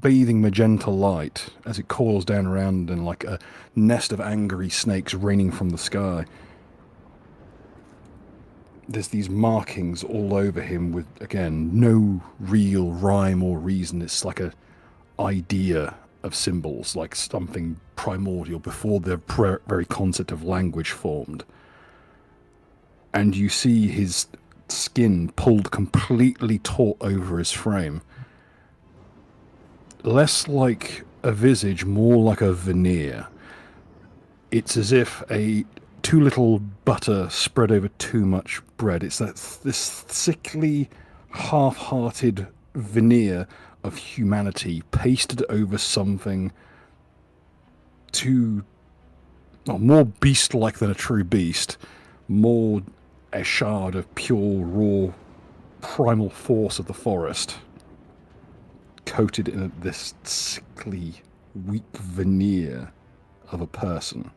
bathing magenta light as it coils down around and like a nest of angry snakes raining from the sky. There's these markings all over him with, again, no real rhyme or reason. It's like a idea of symbols, like something primordial before the very concept of language formed. And you see his skin pulled completely taut over his frame. Less like a visage, more like a veneer. It's as if too little butter spread over too much bread. It's this sickly, half-hearted veneer of humanity pasted over something more beast-like than a true beast, more a shard of pure, raw, primal force of the forest, coated in this sickly, weak veneer of a person.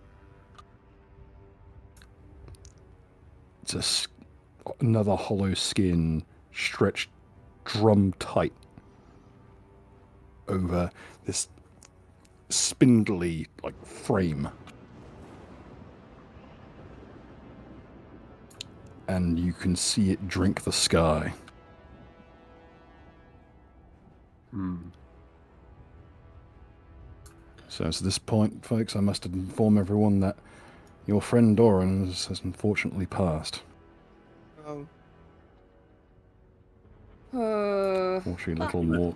It's another hollow skin stretched drum tight over this spindly frame. And you can see it drink the sky. So at this point, folks, I must inform everyone that your friend Doran has unfortunately passed. Unfortunately, little more.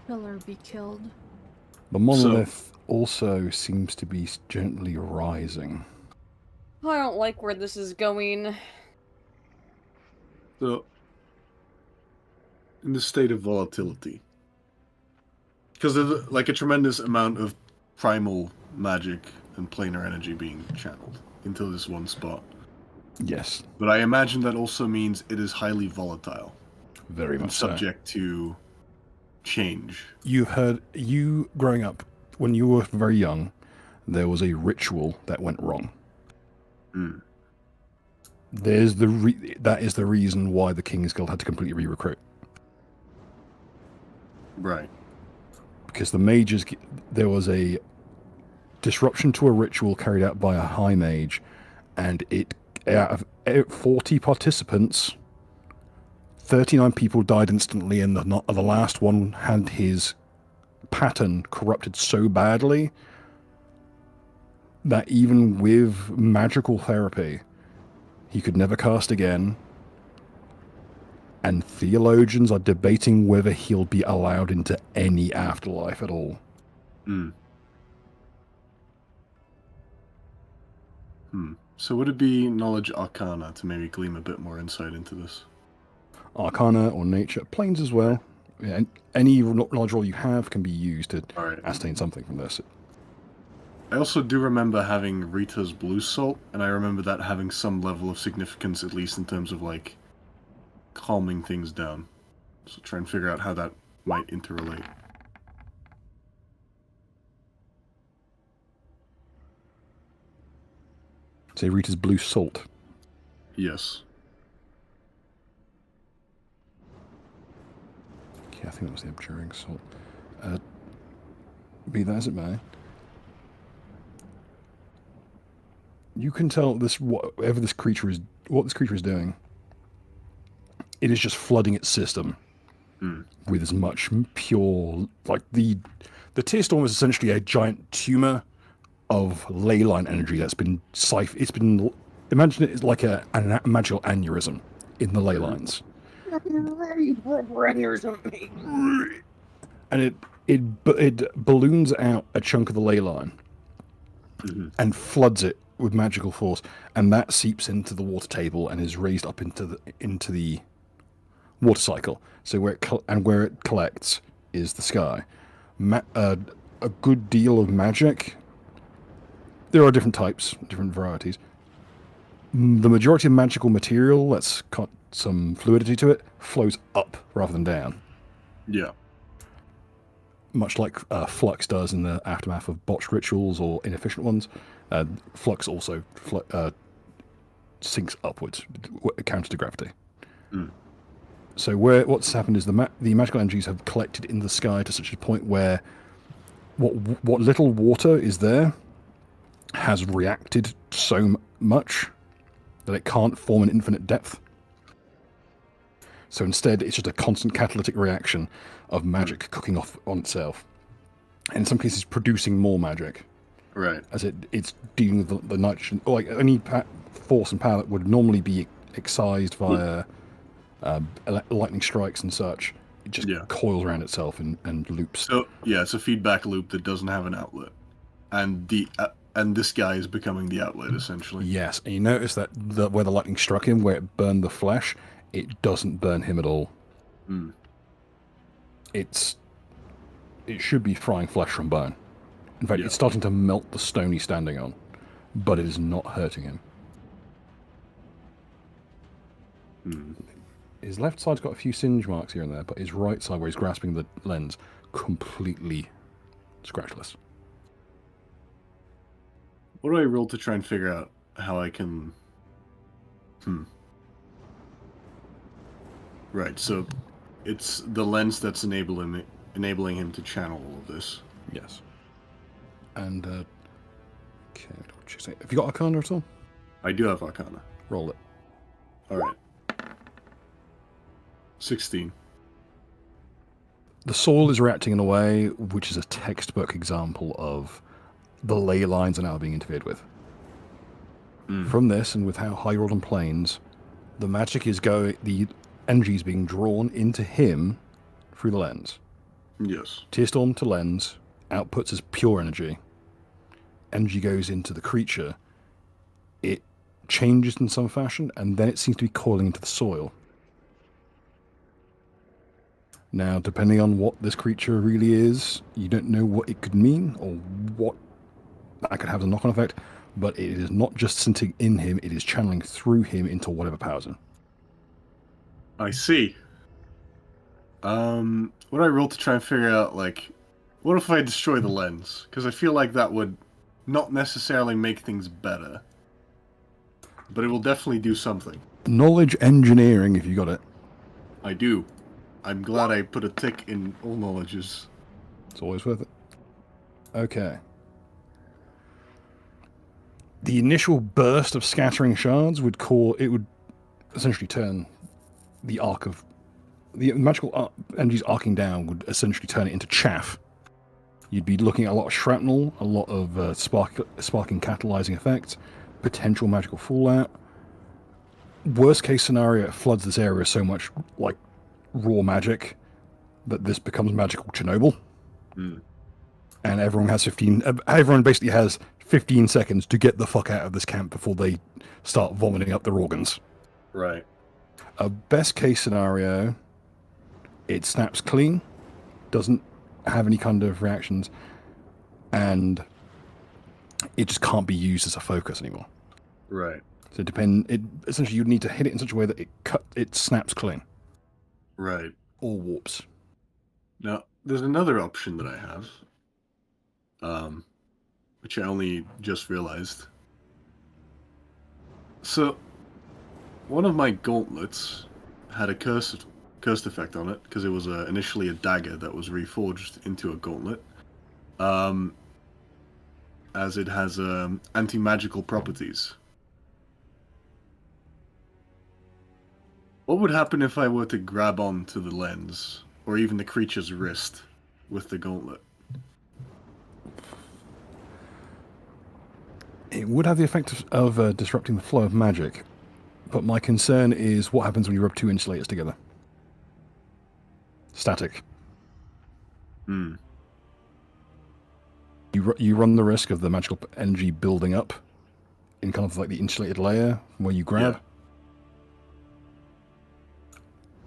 Kill or be killed. The monolith also seems to be gently rising. I don't like where this is going. So, in the state of volatility, because there's a tremendous amount of primal magic and planar energy being channeled into this one spot. Yes. But I imagine that also means it is highly volatile. Very much so. Subject to change. You growing up, when you were very young, there was a ritual that went wrong. That is the reason why the King's Guild had to completely re-recruit. Right. Because there was a disruption to a ritual carried out by a high mage, and out of 40 participants, 39 people died instantly, and the last one had his pattern corrupted so badly that even with magical therapy, he could never cast again. And theologians are debating whether he'll be allowed into any afterlife at all. So would it be knowledge arcana to maybe glean a bit more insight into this? Arcana or nature, planes as well. Yeah, any knowledge roll you have can be used to ascertain something from this. I also do remember having Rita's blue salt, and I remember that having some level of significance, at least in terms of calming things down. So try and figure out how that might interrelate. Say Rita's blue salt. Yes. Okay, I think that was the abjuring salt. Be that as it may, You can tell what this creature is doing. It is just flooding its system with as much pure, like the tear storm is essentially a giant tumor of ley line energy that's been it's been, imagine it as like a magical aneurysm in the ley lines. And it balloons out a chunk of the ley line and floods it with magical force, and that seeps into the water table and is raised up into the water cycle. So where it collects is the sky. A good deal of magic. There are different types, different varieties. The majority of magical material that's got some fluidity to it flows up rather than down. Yeah. Much like flux does in the aftermath of botched rituals or inefficient ones. Flux also sinks upwards, counter to gravity. So what's happened is the magical energies have collected in the sky to such a point where what little water is there has reacted so much that it can't form an infinite depth. So instead, it's just a constant catalytic reaction of magic cooking off on itself. And in some cases, producing more magic. Right. As it's dealing with the nitrogen, or like any force and power that would normally be excised via lightning strikes and such. It just coils around itself and loops. So yeah, it's a feedback loop that doesn't have an outlet, and this guy is becoming the outlet essentially. Yes, and you notice that where the lightning struck him, where it burned the flesh, it doesn't burn him at all. It should be frying flesh from bone. In fact, it's starting to melt the stone he's standing on, but it is not hurting him. His left side's got a few singe marks here and there, but his right side, where he's grasping the lens, completely scratchless. What do I roll to try and figure out how I can... Right, so it's the lens that's enabling him to channel all of this. Yes. And, okay, have you got Arcana at all? I do have Arcana. Roll it. Alright. 16. The soil is reacting in a way which is a textbook example of the ley lines are now being interfered with. From this, and with how high you rolled on planes, the magic is the energy is being drawn into him through the lens. Yes. Tearstorm to lens, outputs as pure energy. Energy goes into the creature. It changes in some fashion, and then it seems to be coiling into the soil. Now, depending on what this creature really is, you don't know what it could mean or what that could have as a knock-on effect, but it is not just sitting in him, it is channeling through him into whatever powers him. I see. What do I roll to try and figure out, like, what if I destroy the lens? Because I feel like that would not necessarily make things better, but it will definitely do something. Knowledge engineering, if you got it. I do. I'm glad I put a tick in all knowledges. It's always worth it. Okay. The initial burst of scattering shards would essentially turn the arc of the magical energies arcing down would essentially turn it into chaff. You'd be looking at a lot of shrapnel, a lot of sparking catalyzing effects, potential magical fallout. Worst case scenario, it floods this area so much like raw magic that this becomes magical Chernobyl. And everyone basically has 15 seconds to get the fuck out of this camp before they start vomiting up their organs. Right. A best case scenario, it snaps clean, doesn't have any kind of reactions, and it just can't be used as a focus anymore. Right. So essentially you'd need to hit it in such a way that it snaps clean. Right. Or warps. Now, there's another option that I have, which I only just realized. So, one of my gauntlets had a cursed effect on it, because it was initially a dagger that was reforged into a gauntlet. as it has anti-magical properties. What would happen if I were to grab onto the lens, or even the creature's wrist, with the gauntlet? It would have the effect of disrupting the flow of magic, but my concern is what happens when you rub two insulators together. Static. Hmm. You run the risk of the magical energy building up in kind of like the insulated layer where you grab.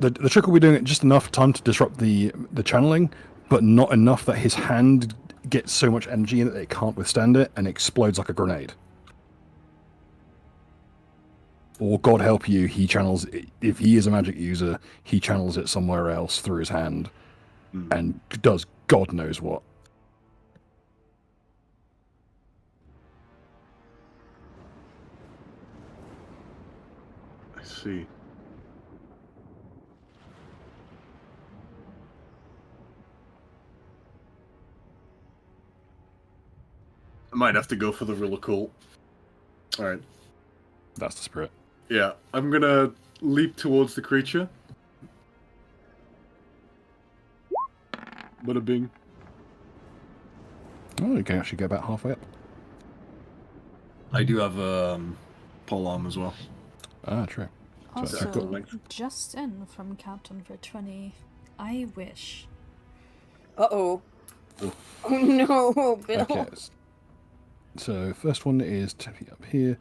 Yeah. The trick will be doing it just enough time to disrupt the channeling, but not enough that his hand gets so much energy in it that it can't withstand it and explodes like a grenade. Or God help you, he channels, if he is a magic user, he channels it somewhere else through his hand and does God knows what. I see. I might have to go for the real occult. Alright. That's the spirit. Yeah, I'm gonna leap towards the creature. Bada bing. Oh, you can actually go about halfway up. I do have pole arm as well. Ah, true. So I've got Also, length. just in from Captain for 20. I wish. Uh-oh. Oh no, Bill. Okay. So first one is 10 feet up here.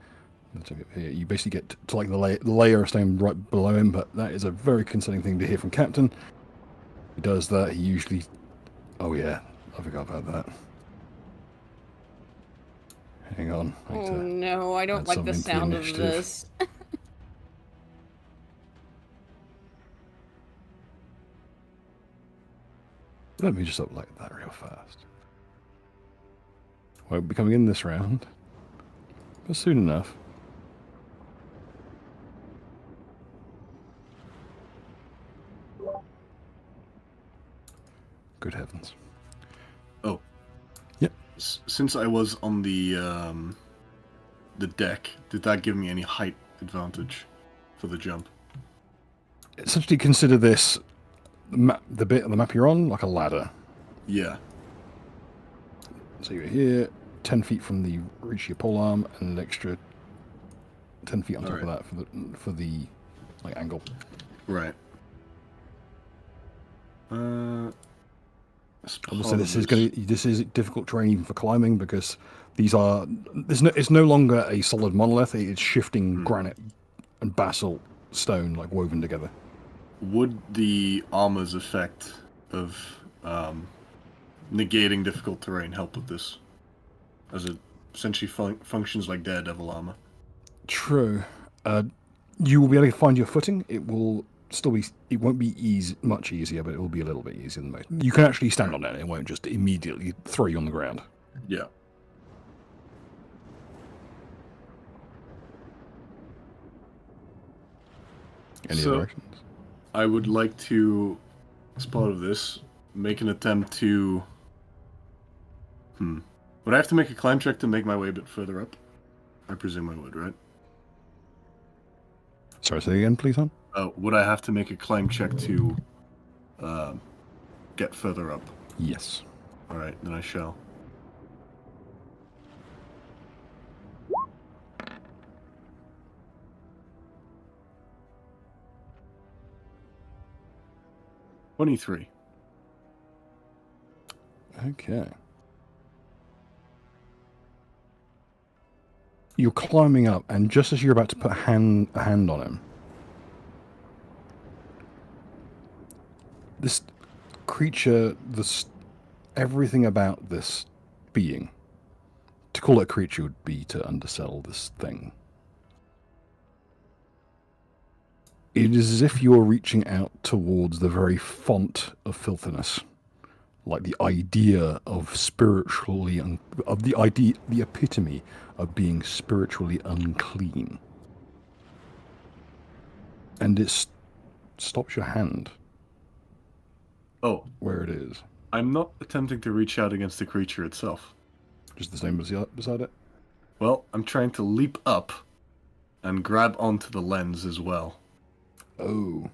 10 feet up here. You basically get to like the layer of stone right below him, but that is a very concerning thing to hear from Captain. He does that. He usually... Oh yeah, I forgot about that. Hang on. I need Oh to no, I don't add like the something to the sound of initiative. this. Let me just upload that real fast. Won't be coming in this round, but soon enough. Good heavens. Oh. Yep. Since I was on the deck, did that give me any height advantage for the jump? Essentially consider this, the bit of the map you're on, like a ladder. Yeah. So you're here, 10 feet from the reach of your pole arm, and an extra 10 feet on top of that for the like angle. Right. Obviously, this is difficult terrain even for climbing because it's no longer a solid monolith. It's shifting granite and basalt stone like woven together. Would the armor's effect of negating difficult terrain help with this, as it essentially functions like Daredevil armor? True. You will be able to find your footing. It will still be. It won't be much easier, but it will be a little bit easier than most. You can actually stand on it. It won't just immediately throw you on the ground. Yeah. Any other actions? I would like to, as part of this, make an attempt to... Would I have to make a climb check to make my way a bit further up? I presume I would, right? Sorry, say again, please, hon? Would I have to make a climb check to get further up? Yes. Alright, then I shall. $23. Okay. You're climbing up, and just as you're about to put a hand on him, this creature, everything about this being, to call it a creature would be to undersell this thing. It is as if you're reaching out towards the very font of filthiness, like the idea of the epitome of being spiritually unclean. And it stops your hand. Oh. Where it is. I'm not attempting to reach out against the creature itself. Just the same beside it? Well, I'm trying to leap up and grab onto the lens as well. Oh.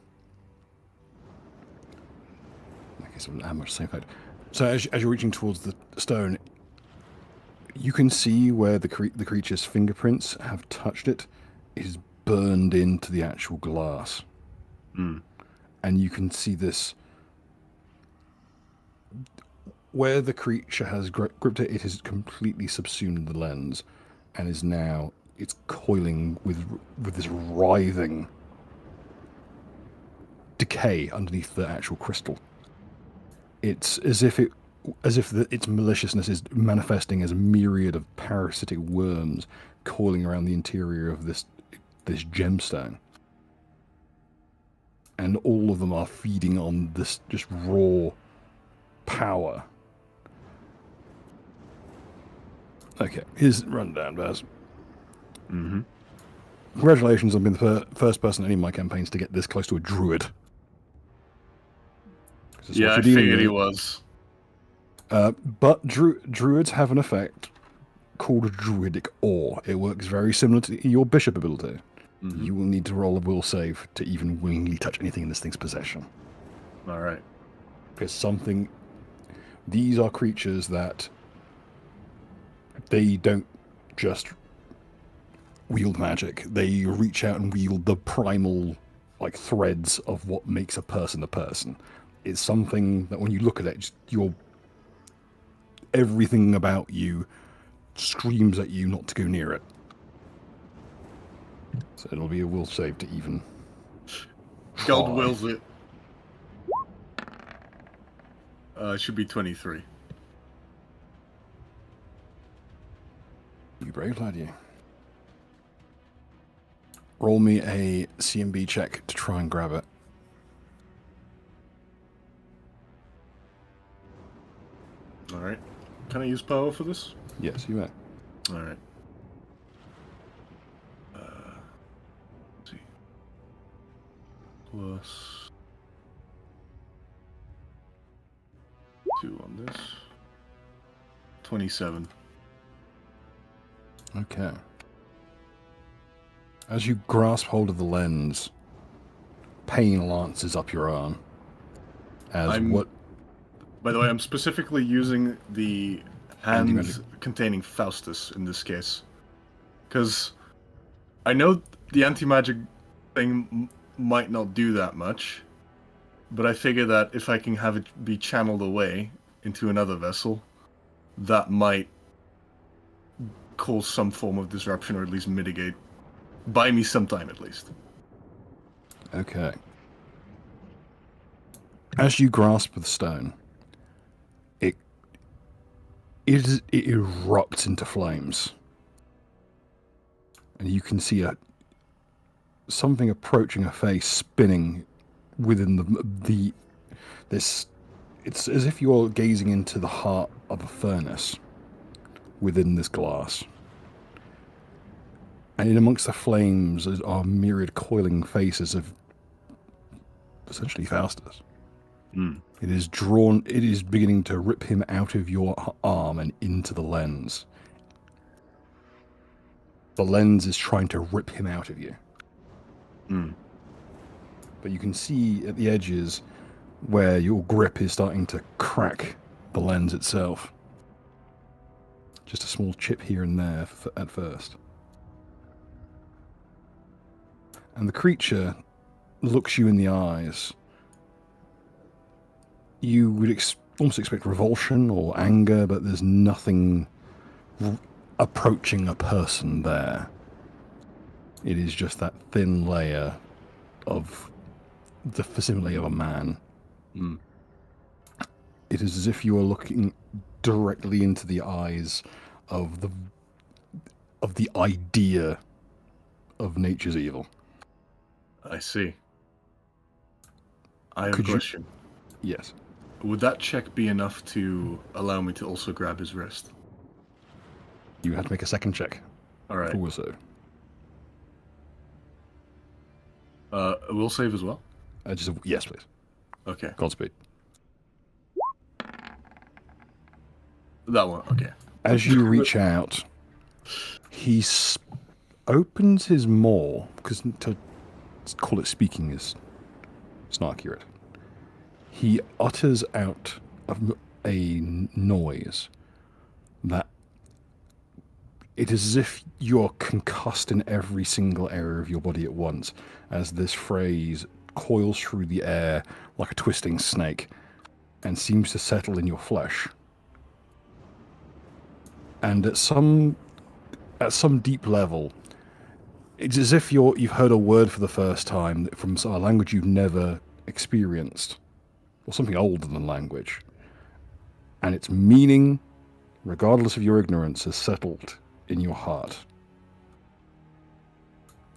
Okay, so how much same effect? So as you're reaching towards the stone, you can see where the creature's fingerprints have touched it. It is burned into the actual glass. Hmm. And you can see this. Where the creature has gripped it, it has completely subsumed the lens and is now, it's coiling with this writhing decay underneath the actual crystal. It's as if its maliciousness is manifesting as a myriad of parasitic worms coiling around the interior of this gemstone. And all of them are feeding on this just raw power. Okay, here's the rundown, Baz. Mm-hmm. Congratulations on being the first person in any of my campaigns to get this close to a druid. Yeah, I figured he was. But druids have an effect called Druidic Awe. It works very similar to your bishop ability. Mm-hmm. You will need to roll a will save to even willingly touch anything in this thing's possession. All right. Because these are creatures that they don't just wield magic. They reach out and wield the primal threads of what makes a person a person. It's something that when you look at it, everything about you screams at you not to go near it. So it'll be a will save to even God try. wills it. It should be 23. You brave lad, you. Roll me a CMB check to try and grab it. All right. Can I use power for this? Yes, you may. All right. Let's see. Plus 2 on this. 27. Okay. As you grasp hold of the lens, pain lances up your arm. By the way, I'm specifically using the hand containing Faustus in this case. Because I know the anti-magic thing might not do that much, but I figure that if I can have it be channeled away into another vessel, that might cause some form of disruption, or at least mitigate. Buy me some time, at least. Okay. As you grasp the stone, it erupts into flames, and you can see something approaching a face spinning within this. It's as if you're gazing into the heart of a furnace within this glass. And in amongst the flames are myriad coiling faces of essentially Faustus. Mm. It is beginning to rip him out of your arm and into the lens. The lens is trying to rip him out of you. Mm. But you can see at the edges where your grip is starting to crack the lens itself. Just a small chip here and there at first. And the creature looks you in the eyes. You would almost expect revulsion or anger, but there's nothing approaching a person there. It is just that thin layer of the facsimile of a man. Mm. It is as if you are looking directly into the eyes of the idea of nature's evil. I see. I have a question. Yes. Would that check be enough to allow me to also grab his wrist? You have to make a second check. All right. For will save. A will save as well? Yes, please. Okay. Godspeed. That one, okay. As you reach out, he opens his maw, because to call it speaking is it's not accurate. He utters out a noise that it is as if you're concussed in every single area of your body at once, as this phrase coils through the air like a twisting snake and seems to settle in your flesh. And at some deep level, it's as if you've heard a word for the first time from a language you've never experienced, or something older than language. And its meaning, regardless of your ignorance, has settled in your heart.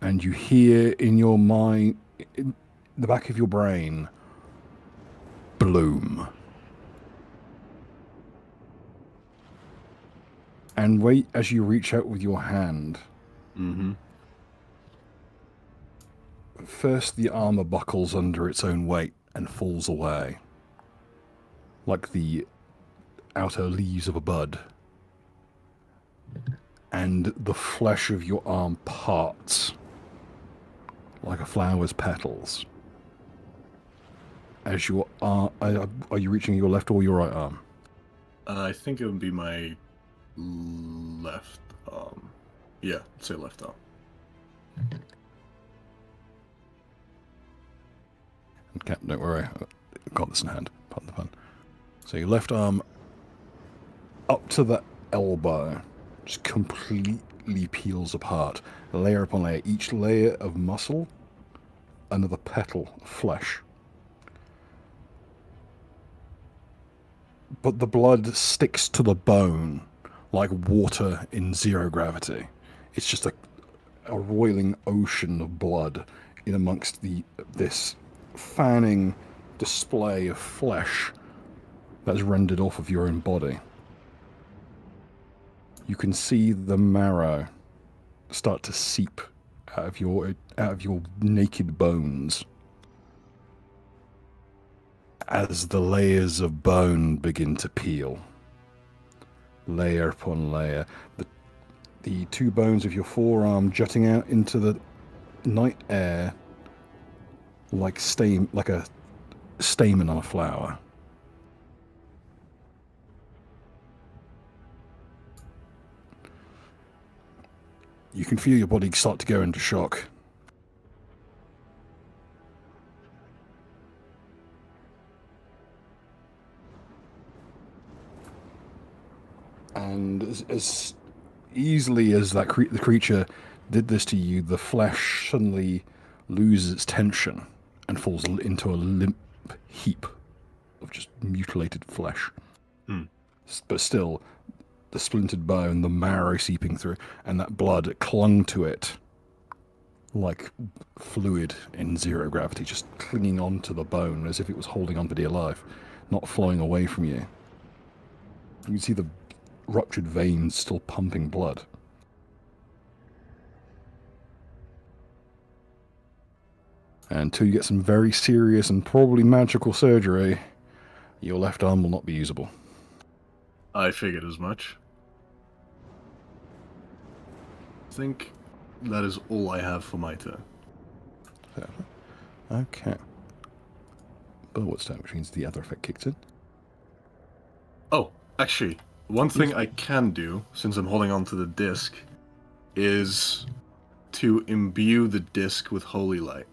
And you hear in your mind, in the back of your brain, bloom. And wait as you reach out with your hand. Mm-hmm. First, the armor buckles under its own weight and falls away, like the outer leaves of a bud. And the flesh of your arm parts, like a flower's petals. As your arm, are you reaching your left or your right arm? I think it would be my left arm. Yeah, let's say left arm. Okay, don't worry, I've got this in hand. Pardon the pun. So your left arm up to the elbow just completely peels apart, layer upon layer. Each layer of muscle, another petal of flesh. But the blood sticks to the bone like water in zero gravity. It's just a roiling ocean of blood in amongst this fanning display of flesh that's rendered off of your own body. You can see the marrow start to seep out of your naked bones as the layers of bone begin to peel, layer upon layer. The two bones of your forearm jutting out into the night air like a stamen on a flower. You can feel your body start to go into shock. And as easily as the creature did this to you, the flesh suddenly loses its tension and falls into a limp heap of just mutilated flesh. But still, the splintered bone, the marrow seeping through, and that blood clung to it like fluid in zero gravity, just clinging onto the bone as if it was holding on for dear life, not flowing away from you. You can see the ruptured veins still pumping blood. And until you get some very serious and probably magical surgery, your left arm will not be usable. I figured as much. I think that is all I have for my turn. Okay. Bullet's turn, which means the other effect kicks in. Oh, actually, one thing I can do, since I'm holding on to the disc, is to imbue the disc with holy light.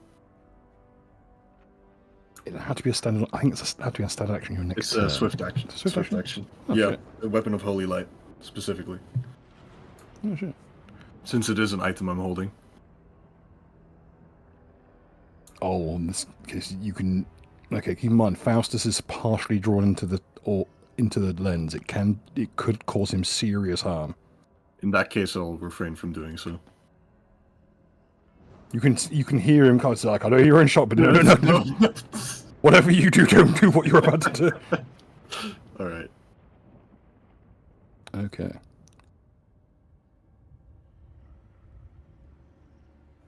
It had to be a standard. I think it had to be a standard action. Your next. It's a swift action. Swift action? Oh, yeah, shit. a weapon of holy light, specifically. Oh shit. Since it is an item I'm holding. Oh, in this case, you can. Okay, keep in mind, Faustus is partially drawn into the lens. It could cause him serious harm. In that case, I'll refrain from doing so. You can hear him kind of say, like, I know you're in shock, but no. Whatever you do, don't do what you're about to do. All right. Okay.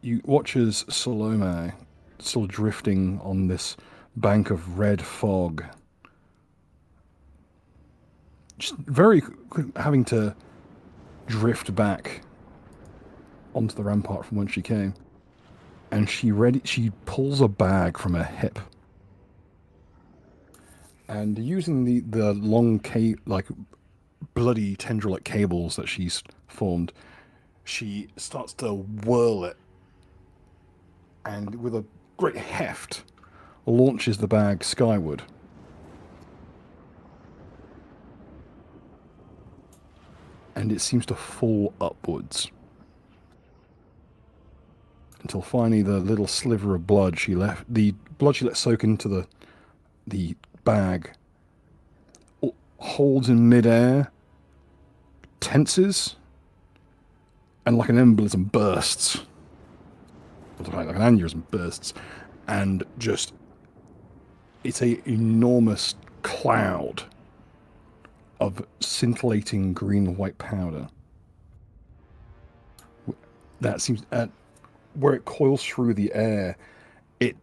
You watch as Salome, still drifting on this bank of red fog, just very having to drift back onto the rampart from whence she came, and she pulls a bag from her hip, and using the long bloody tendril-like cables that she's formed, she starts to whirl it, and with a great heft launches the bag skyward. And it seems to fall upwards. Until finally the little sliver of blood she let soak into the bag holds in midair, tenses, and like an embolism bursts. Like an aneurysm bursts, and just it's a enormous cloud of scintillating green and white powder. That seems where it coils through the air, it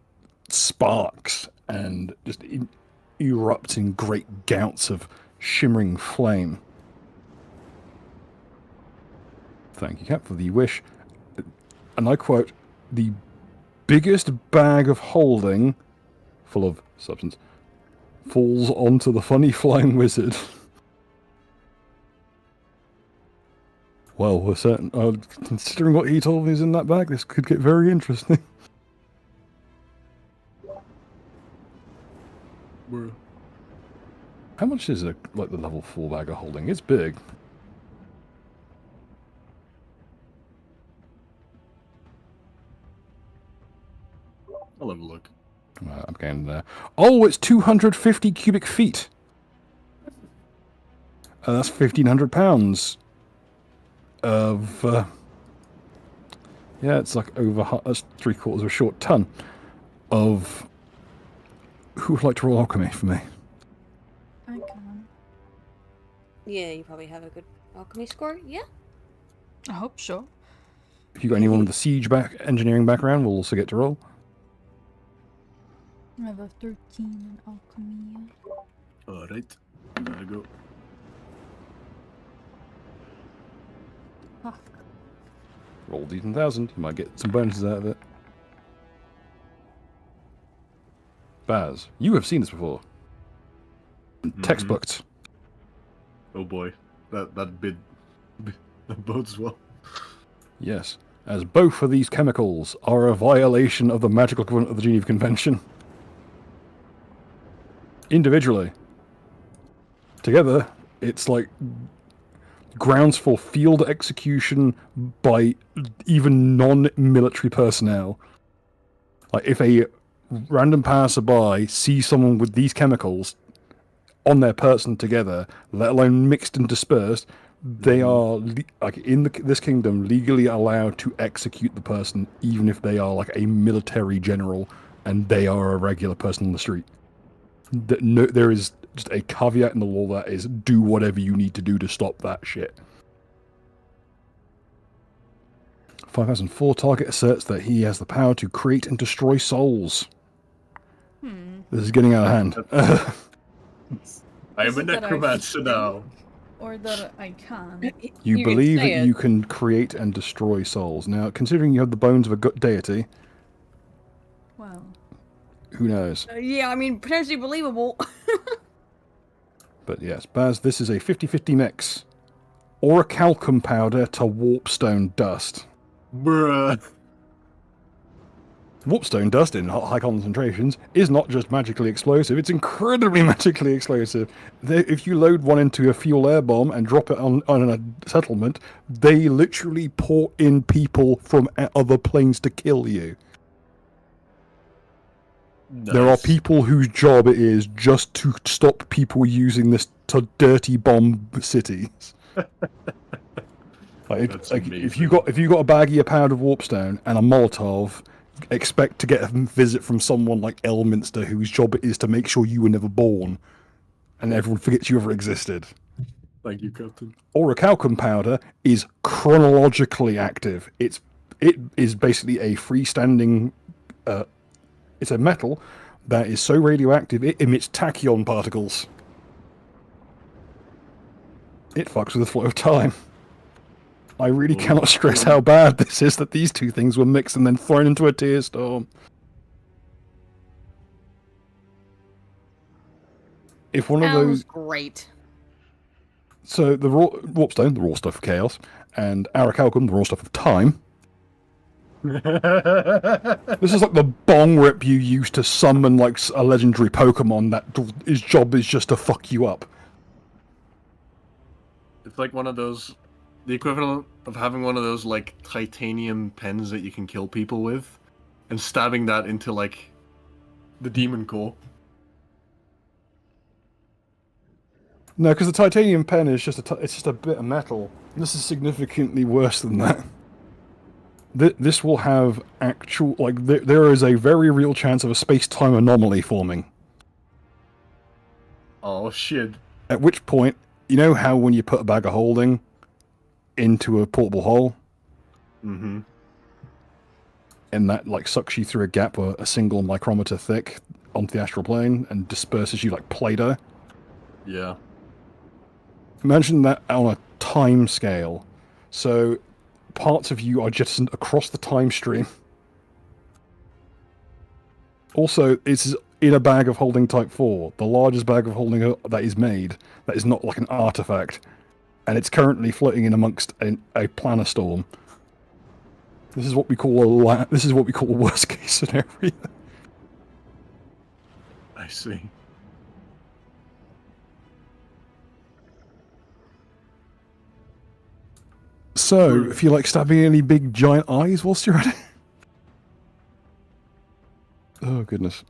sparks and just erupts in great gouts of shimmering flame. Thank you, Cap, for the wish. And I quote, "The biggest bag of holding, full of substance, falls onto the funny flying wizard." Well, we're certain. Considering what he told me is in that bag, this could get very interesting. How much is the level 4 bag of holding? It's big. I'll have a look. I'm getting there. Oh, it's 250 cubic feet. That's 1,500 pounds of. Yeah, it's like that's 3/4 of a short ton of. Who would like to roll alchemy for me? I can. Yeah, you probably have a good alchemy score. Yeah. I hope so. If you got anyone with a siege engineering background, we'll also get to roll. I have a 13 in alchemy. Alright, there you go. Fuck. Roll D1000. You might get some bonuses out of it. Baz, you have seen this before. Textbooks. Oh boy, that bodes well. Yes, as both of these chemicals are a violation of the magical equivalent of the Geneva Convention. Individually. Together, it's like grounds for field execution by even non-military personnel. Like, if a random passerby sees someone with these chemicals on their person together, let alone mixed and dispersed, they are, this kingdom, legally allowed to execute the person, even if they are like a military general and they are a regular person on the street. There is just a caveat in the law that is, do whatever you need to do to stop that shit. 5004 target asserts that he has the power to create and destroy souls. This is getting out of hand. I am Is a it that I necromancer now. Or that I can. You can believe say that it. you can create and destroy souls. Now, considering you have the bones of a good deity, Well, who knows? Yeah, I mean, potentially believable. But yes, Baz, this is a 50-50 mix. Orichalcum powder to warpstone dust. Bruh. Warpstone dust in high concentrations is not just magically explosive, it's incredibly magically explosive. If you load one into a fuel air bomb and drop it on a settlement, they literally pour in people from other planes to kill you. Nice. There are people whose job it is just to stop people using this to dirty bomb cities. That's If amazing. you got a baggie of powdered warpstone and a Molotov, expect to get a visit from someone like Elminster, whose job it is to make sure you were never born, and everyone forgets you ever existed. Thank you, Captain. Orichalcum powder is chronologically active. It is basically a freestanding. It's a metal that is so radioactive it emits tachyon particles. it fucks with the flow of time. I really Ooh. cannot stress how bad this is that these two things were mixed and then thrown into a tear storm. If one of Sounds those... great. So the Warpstone, the raw stuff of chaos, and Aracalcum, the raw stuff of time. This is like the bong rip you use to summon like a legendary Pokemon that his job is just to fuck you up. It's like one of those, the equivalent of having one of those like titanium pens that you can kill people with, and stabbing that into like the demon core. No, because the titanium pen is just it's just a bit of metal. This is significantly worse than that. This will have actual, like, there is a very real chance of a space-time anomaly forming. Oh shit. At which point, you know how when you put a bag of holding into a portable hole, Mm-hmm. and that like sucks you through a gap a single micrometer thick onto the astral plane and disperses you like Play-Doh? Yeah. Imagine that on a time scale. So parts of you are jettisoned across the time stream. Also, it's in a bag of holding type 4, the largest bag of holding that is made, that is not like an artifact, and it's currently floating in amongst a planar storm. This is what we call a worst case scenario. I see. So, if you like stabbing any big giant eyes whilst you're at it. Oh goodness.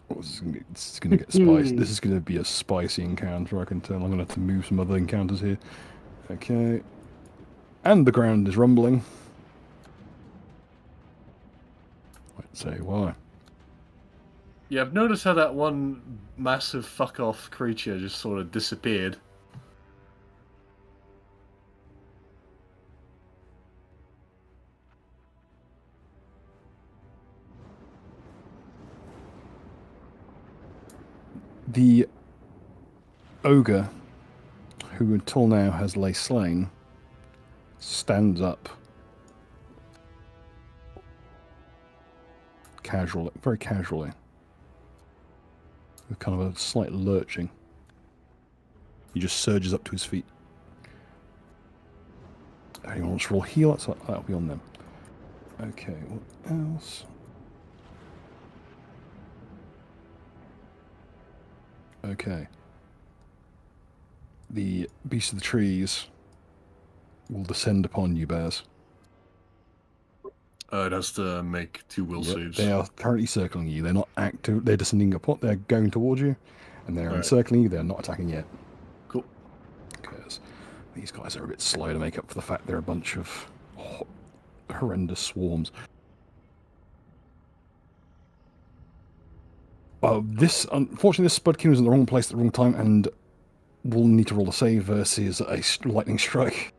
Oh, this is gonna get spicy. This is gonna be a spicy encounter, I can tell. I'm gonna have to move some other encounters here. Okay. And the ground is rumbling. Let's say why. Yeah, I've noticed how that one massive fuck-off creature just sort of disappeared. The ogre, who until now has lay slain, stands up. Casually, very casually. With kind of a slight lurching. He just surges up to his feet. Anyone wants to roll heal? That'll be on them. Okay, what else? Okay. The beast of the trees will descend upon you, bears. It has to make 2 will Yep, saves. they are currently circling you. They're not active. They're descending upon. They're going towards you, and they're Alright. encircling you. They're not attacking yet. Cool. Because these guys are a bit slow to make up for the fact they're a bunch of horrendous swarms. Unfortunately, this Spudkin was in the wrong place at the wrong time, and will need to roll a save versus a lightning strike.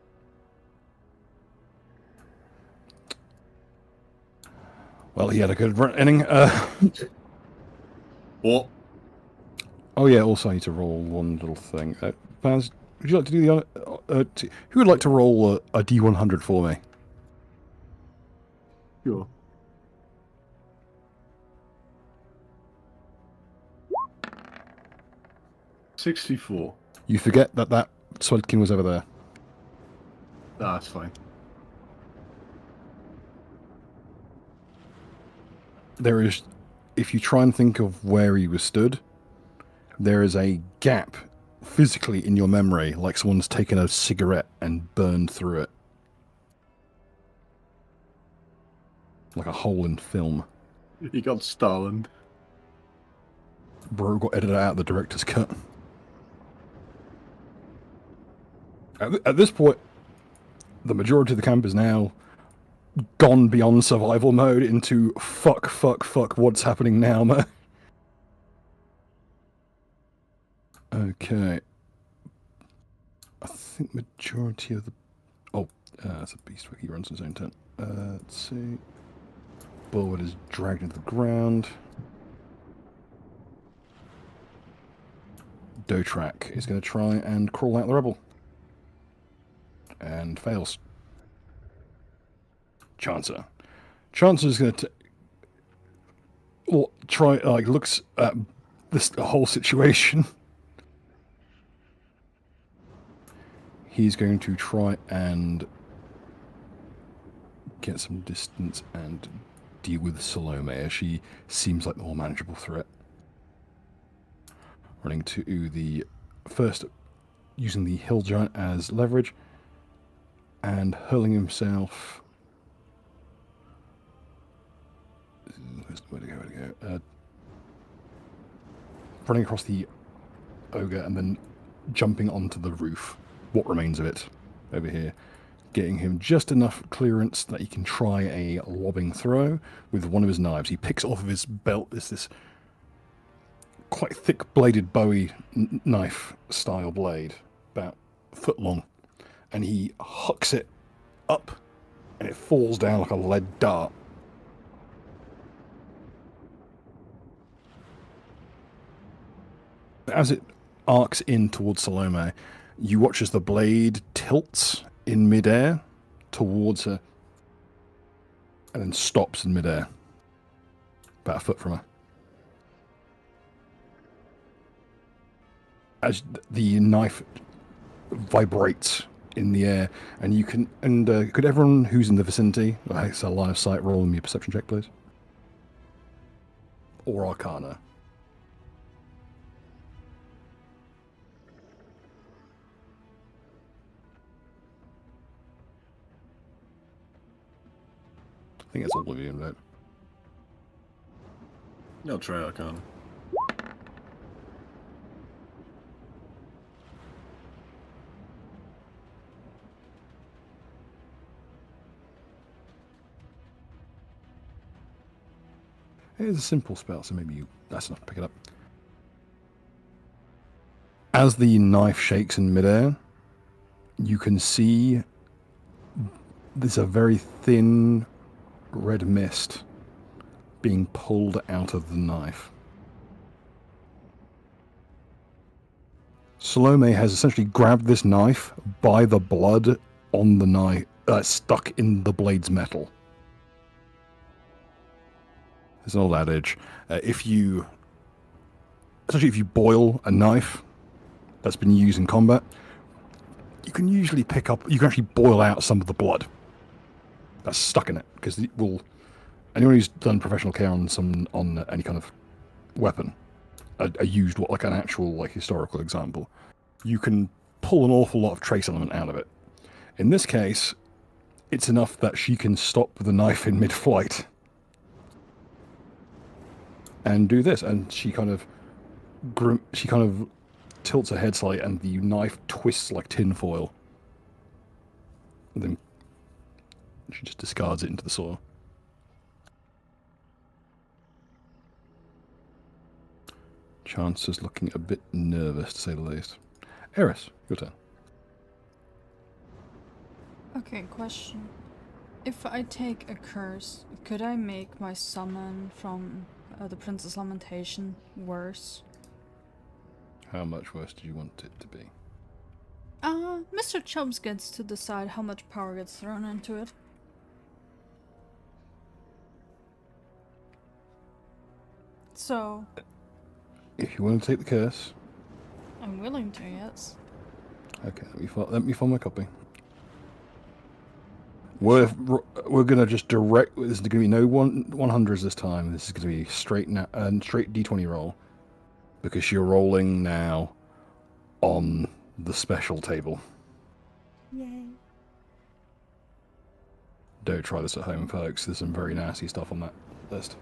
Well, he had a good inning. What? Oh yeah, also I need to roll one little thing. Vaz, would you like to do the... who would like to roll a D100 for me? Sure. $64. You forget that Swedkin was over there. Ah, that's fine. There is... If you try and think of where he was stood, there is a gap physically in your memory, like someone's taken a cigarette and burned through it. Like a hole in film. He got Stalin. Bro got edited out of the director's cut. At this point, the majority of the camp is now gone beyond survival mode into fuck, what's happening now, man? Okay. I think majority of the... Oh, it's a beast wiki, runs in his own tent. Let's see. Bulwark is dragged into the ground. Dotrak is going to try and crawl out the rubble. And fails. Chancer. Chancer's going to try, looks at this whole situation. He's going to try and get some distance and deal with Salome, as she seems like the more manageable threat. Running to the first, using the hill giant as leverage, and hurling himself. Where to go? Running across the ogre and then jumping onto the roof, what remains of it, over here. Getting him just enough clearance that he can try a lobbing throw with one of his knives. He picks off of his belt this quite thick-bladed Bowie knife style blade, about a foot long, and he hucks it up, and it falls down like a lead dart. As it arcs in towards Salome, you watch as the blade tilts in midair towards her and then stops in midair, about a foot from her. As the knife vibrates in the air, and you can, could everyone who's in the vicinity, it's a line of sight, roll me a perception check, please? Or Arcana. I think it's all of you in that. I'll try Arcana. It is a simple spell, so maybe that's enough to pick it up. As the knife shakes in midair, you can see there's a very thin red mist being pulled out of the knife. Salome has essentially grabbed this knife by the blood on the knife, stuck in the blade's metal. There's an old adage, if you boil a knife that's been used in combat, you can actually boil out some of the blood that's stuck in it, because anyone who's done professional care on any kind of weapon, a used like an actual like historical example, you can pull an awful lot of trace element out of it. In this case, it's enough that she can stop the knife in mid-flight and do this, and she kind of tilts her head slightly, and the knife twists like tinfoil, and then she just discards it into the soil. Chance is looking a bit nervous, to say the least. Eris, your turn. Okay, question. If I take a curse, could I make my summon from the Princess Lamentation worse? How much worse do you want it to be? Mr. Chubbs gets to decide how much power gets thrown into it. So, If you want to take the curse. I'm willing to, yes. Okay, let me find my copy. We're gonna just direct. This is gonna be no 100s this time. This is gonna be straight D20 roll, because you're rolling now on the special table. Yay. Don't try this at home, folks. There's some very nasty stuff on that list.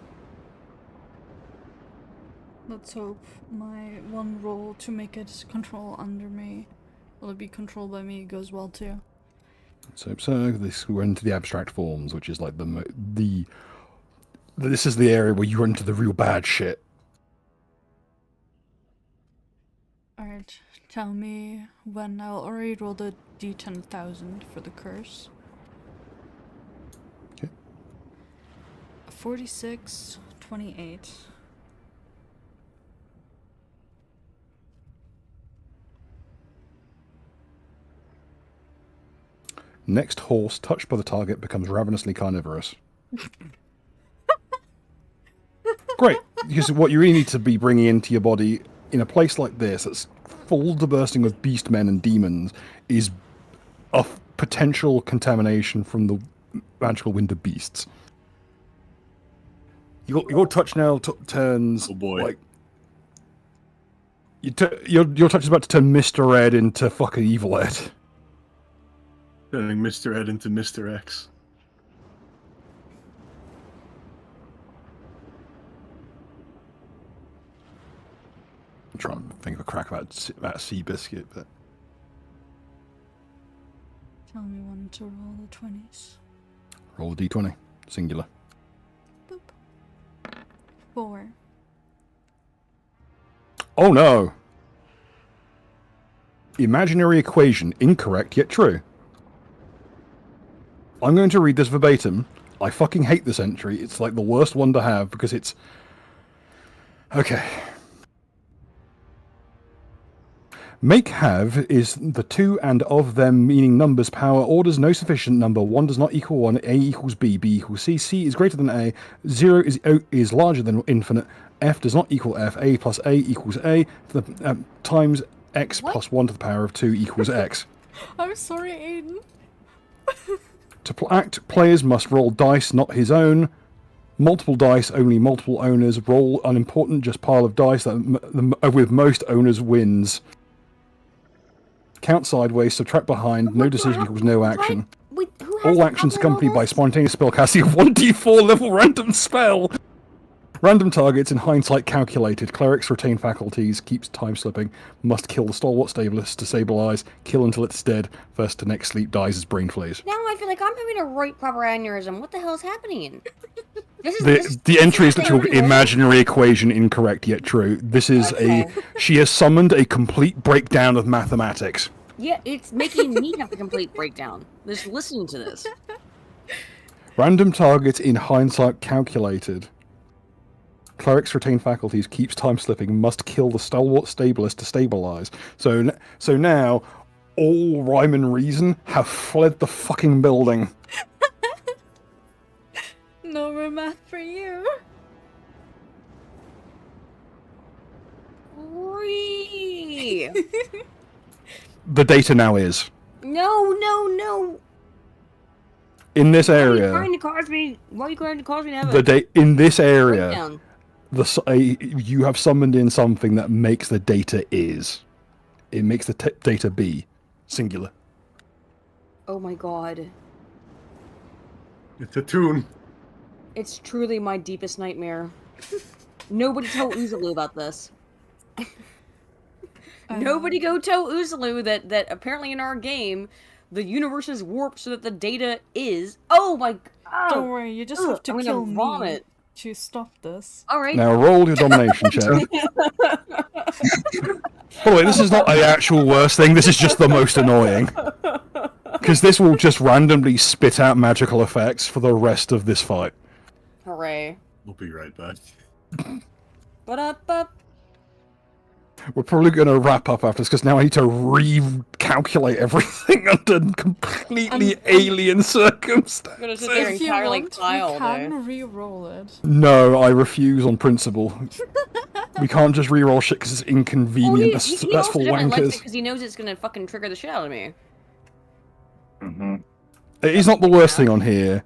Let's hope my one roll to make it control under me, will it be controlled by me, goes well too. So we're into the abstract forms, which is like this is the area where you run into the real bad shit. Alright, tell me when. I'll already roll the d10,000 for the curse. Okay. 46, 28. Next horse touched by the target becomes ravenously carnivorous. Great, because what you really need to be bringing into your body in a place like this that's full to bursting with beast men and demons is a potential contamination from the magical wind of beasts. Your touch now turns like your touch is about to turn Mr. Ed into fucking Evil Ed. Turning Mr. Ed into Mr. X. I'm trying to think of a crack about Seabiscuit, but Tell me when to roll the 20s. roll a d20, singular. Boop. 4. Oh no! Imaginary equation, incorrect yet true. I'm going to read this verbatim. I fucking hate this entry. It's like the worst one to have because it's... Okay. Make have is the two and of them meaning numbers power orders no sufficient number. 1 does not equal 1, A equals B, B equals C, C is greater than A, 0 is larger than infinite, F does not equal F, A plus A equals A, times X plus 1 to the power of 2 equals X. I'm sorry, Aiden. To act, players must roll dice not his own. Multiple dice, only multiple owners. Roll unimportant, just pile of dice that with most owners wins. Count sideways, subtract behind, no decision equals no action. Wait, who has All the actions power accompanied by levels? spontaneous spellcasting of 1d4 level random spell. Random targets in hindsight calculated. Clerics retain faculties, keeps time slipping, must kill the stalwart stabilist to stabilize, kill until it's dead, first to next sleep dies as brain flays. Now I feel like I'm having a right proper aneurysm. What the hell is happening? This The entry is this literally already rolled? imaginary equation incorrect yet true. This is she has summoned a complete breakdown of mathematics. Yeah, it's making me have a complete breakdown. Just listening to this. Random targets in hindsight calculated. Clerics retain faculties, keeps time slipping, must kill the stalwart stabilist to stabilize. So now, all rhyme and reason have fled the fucking building. No more math for you. Free. The data now is. No. In this Why are you area, trying to cause me? Why are you trying to cause me to have in this area, breakdown? you have summoned in something that makes the data is. It makes the data be. Singular. Oh my god. It's a tune. It's truly my deepest nightmare. Nobody tell Uzalu about this. Nobody go tell Uzalu that apparently in our game, the universe is warped so that the data is... Oh my god! Don't worry, you just have to I'm kill gonna me vomit. to stop this. Alright. Now roll your domination check. By the way, this is not the actual worst thing, this is just the most annoying. Because this will just randomly spit out magical effects for the rest of this fight. Hooray. We'll be right back. Ba-da-ba. We're probably going to wrap up after this, because now I need to recalculate everything under completely alien I'm circumstances. gonna sit there and If you calculate want, pi all we day. can re-roll it. No, I refuse on principle. We can't just reroll shit because it's inconvenient. That's for wankers. Because he knows it's gonna fucking trigger the shit out of me. It is not the worst thing on here.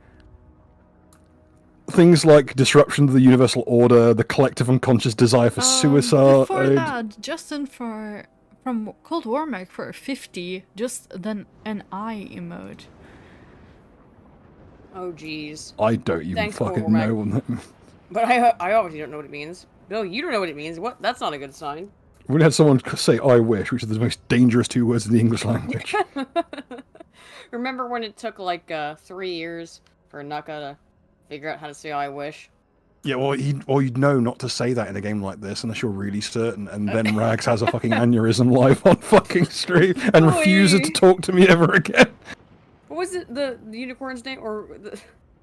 Things like disruption of the universal order, the collective unconscious desire for suicide. Before that, Justin from Cold War Mag for 50, just then an eye emote. Oh jeez. I don't even Thanks, fucking Cormac. know. But I obviously don't know what it means. Bill, you don't know what it means. What? That's not a good sign. We had someone say "I wish," which are the most dangerous 2 words in the English language. Remember when it took like 3 years for Naka to figure out how to say "I wish"? Yeah, well, you'd know not to say that in a game like this unless you're really certain, and then Rags has a fucking aneurysm live on fucking stream and refuses to talk to me ever again. What was it? The unicorn's name or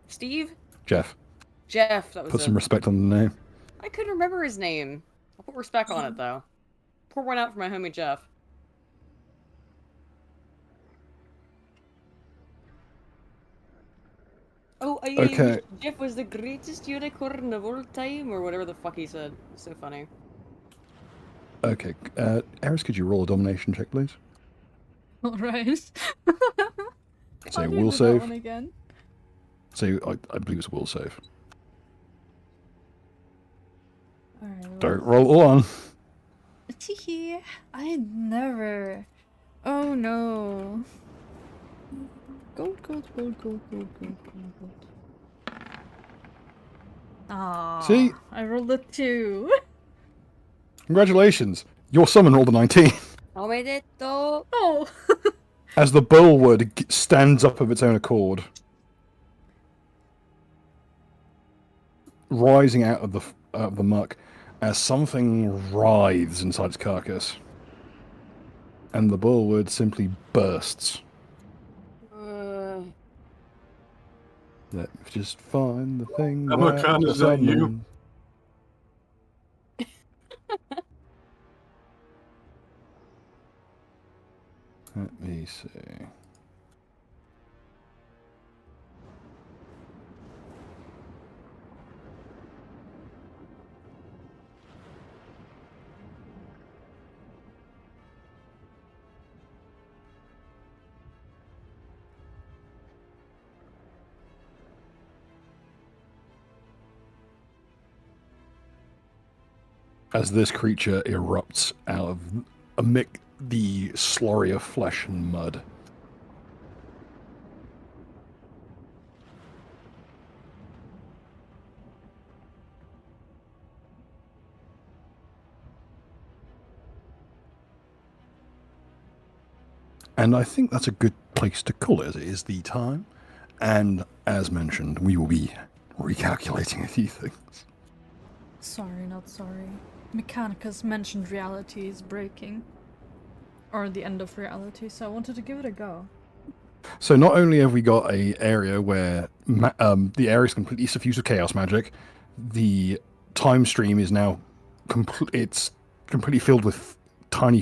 Steve? Jeff, Jeff. That was put it. some respect on the name. I couldn't remember his name. I'll put respect on it though. Pour one out for my homie Jeff. Okay. Jeff was the greatest unicorn of all time, or whatever the fuck he said. So funny. Okay. Eris, could you roll a domination check, please? Alright. Say How do you will do that save. one again? So I believe it's a will save. Alright, Don't roll on. Teehee. I never. Oh no. Gold, gold, gold, gold, gold, gold, gold, gold. Ah. See? I rolled a 2. Congratulations. Your summon rolled a 19. Omedeto. Oh. As the bullwood stands up of its own accord, rising out of the muck, as something writhes inside its carcass, and the bullwood simply bursts. Let me just find the thing. Amakan, is that you? summoned. Let me see. As this creature erupts out of amid the slurry of flesh and mud. And I think that's a good place to call it, as it is the time. And as mentioned, we will be recalculating a few things. Sorry, not sorry. Mechanica's mentioned reality is breaking. Or the end of reality, so I wanted to give it a go. So not only have we got a area where the area is completely suffused with chaos magic, the time stream is now it's completely filled with tiny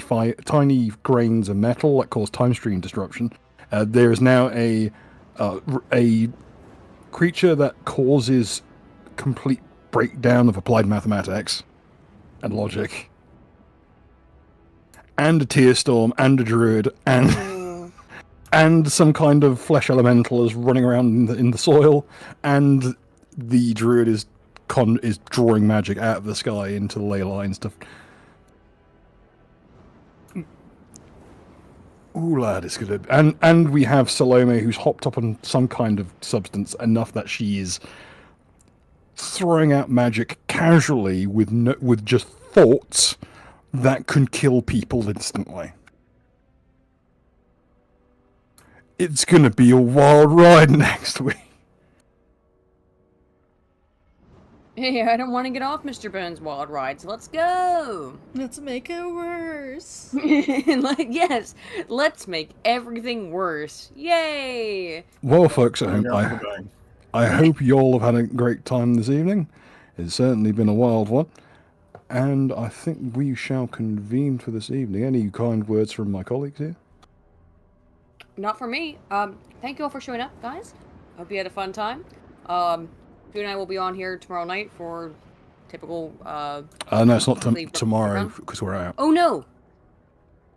grains of metal that cause time stream disruption. There is now a creature that causes complete breakdown of applied mathematics and logic, and a tear storm, and a druid, and some kind of flesh elemental is running around in the soil, and the druid is drawing magic out of the sky into the ley lines to. Ooh, lad, it's good. And we have Salome, who's hopped up on some kind of substance enough that she is throwing out magic casually with just thoughts that can kill people instantly. It's gonna be a wild ride next week. Hey, I don't want to get off Mr. Bones' wild ride, so let's go! Let's make it worse. Yes, let's make everything worse. Yay! Well, folks at home, I hope you all have had a great time this evening. It's certainly been a wild one. And I think we shall convene for this evening. Any kind words from my colleagues here? Not for me. Thank you all for showing up, guys. Hope you had a fun time. Drew and I will be on here tomorrow night for typical, No, it's not monthly tomorrow, run. because we're out. Oh no!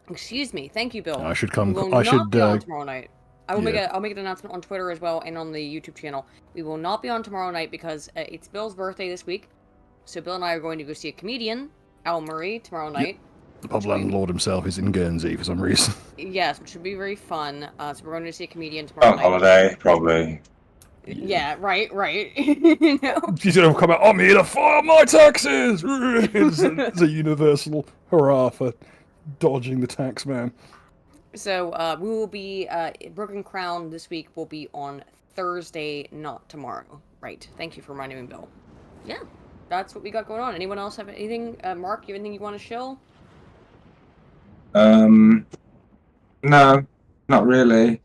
Excuse me. Thank you, Bill. I should come. We will I not should. be on tomorrow night. I'll make an announcement on Twitter as well and on the YouTube channel. We will not be on tomorrow night because it's Bill's birthday this week. So Bill and I are going to go see a comedian, Al Murray, tomorrow night. The pub landlord himself is in Guernsey for some reason. Yes, which should be very fun. So we're going to see a comedian tomorrow On night. holiday, probably. Yeah, right. You know? She's gonna come out. I'm here to file my taxes. It's a universal hurrah for dodging the tax man. So we will be Broken Crown this week will be on Thursday, not tomorrow. Right. Thank you for reminding me, Bill. Yeah, that's what we got going on. Anyone else have anything? Mark, you have anything you want to show? No, not really.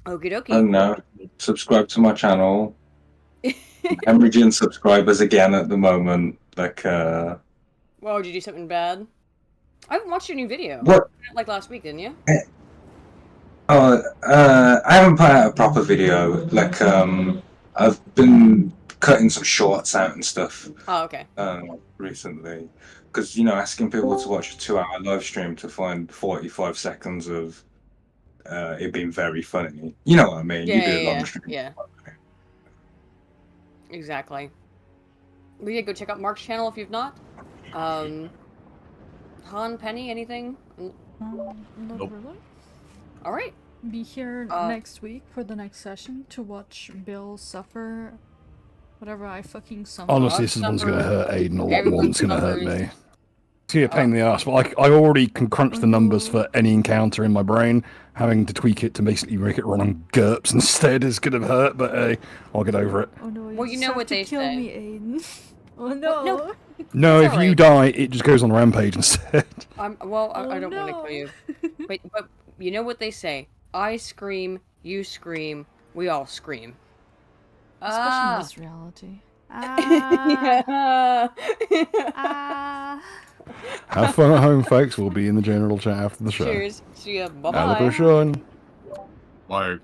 Okie I dokie. don't know. Subscribe to my channel. Hemorrhaging subscribers again at the moment. Well, did you do something bad? I haven't watched your new video. What? Like last week, didn't you? Oh, I haven't put out a proper video. Like, I've been cutting some shorts out and stuff Oh, okay. recently. Because, you know, asking people to watch a 2-hour live stream to find 45 seconds of it being very funny. You know what I mean? You do long streams. Yeah. Exactly. But yeah, go check out Mark's channel if you've not. Han, Penny, anything? Not Nope. really. All right. Be here Uh, next week for the next session to watch Bill suffer whatever I fucking suffer. Honestly, this one's going to hurt Aiden a lot more than it's going to hurt Everyone me. It's going to be a pain in the ass, but I already can crunch the numbers for any encounter in my brain. Having to tweak it to basically make it run on GURPS instead is going to hurt, but hey, I'll get over it. Oh no, Well, you know what they kill say. me, Aiden. Oh no. no. No, It's if you alright. die, it just goes on a rampage instead. I don't want to no. kill you. But you know what they say. I scream, you scream, we all scream. Especially in this reality. Ah. Ah. Have fun at home, folks. We'll be in the general chat after the show. Cheers. See ya. Have a Bye-bye. good one. Like.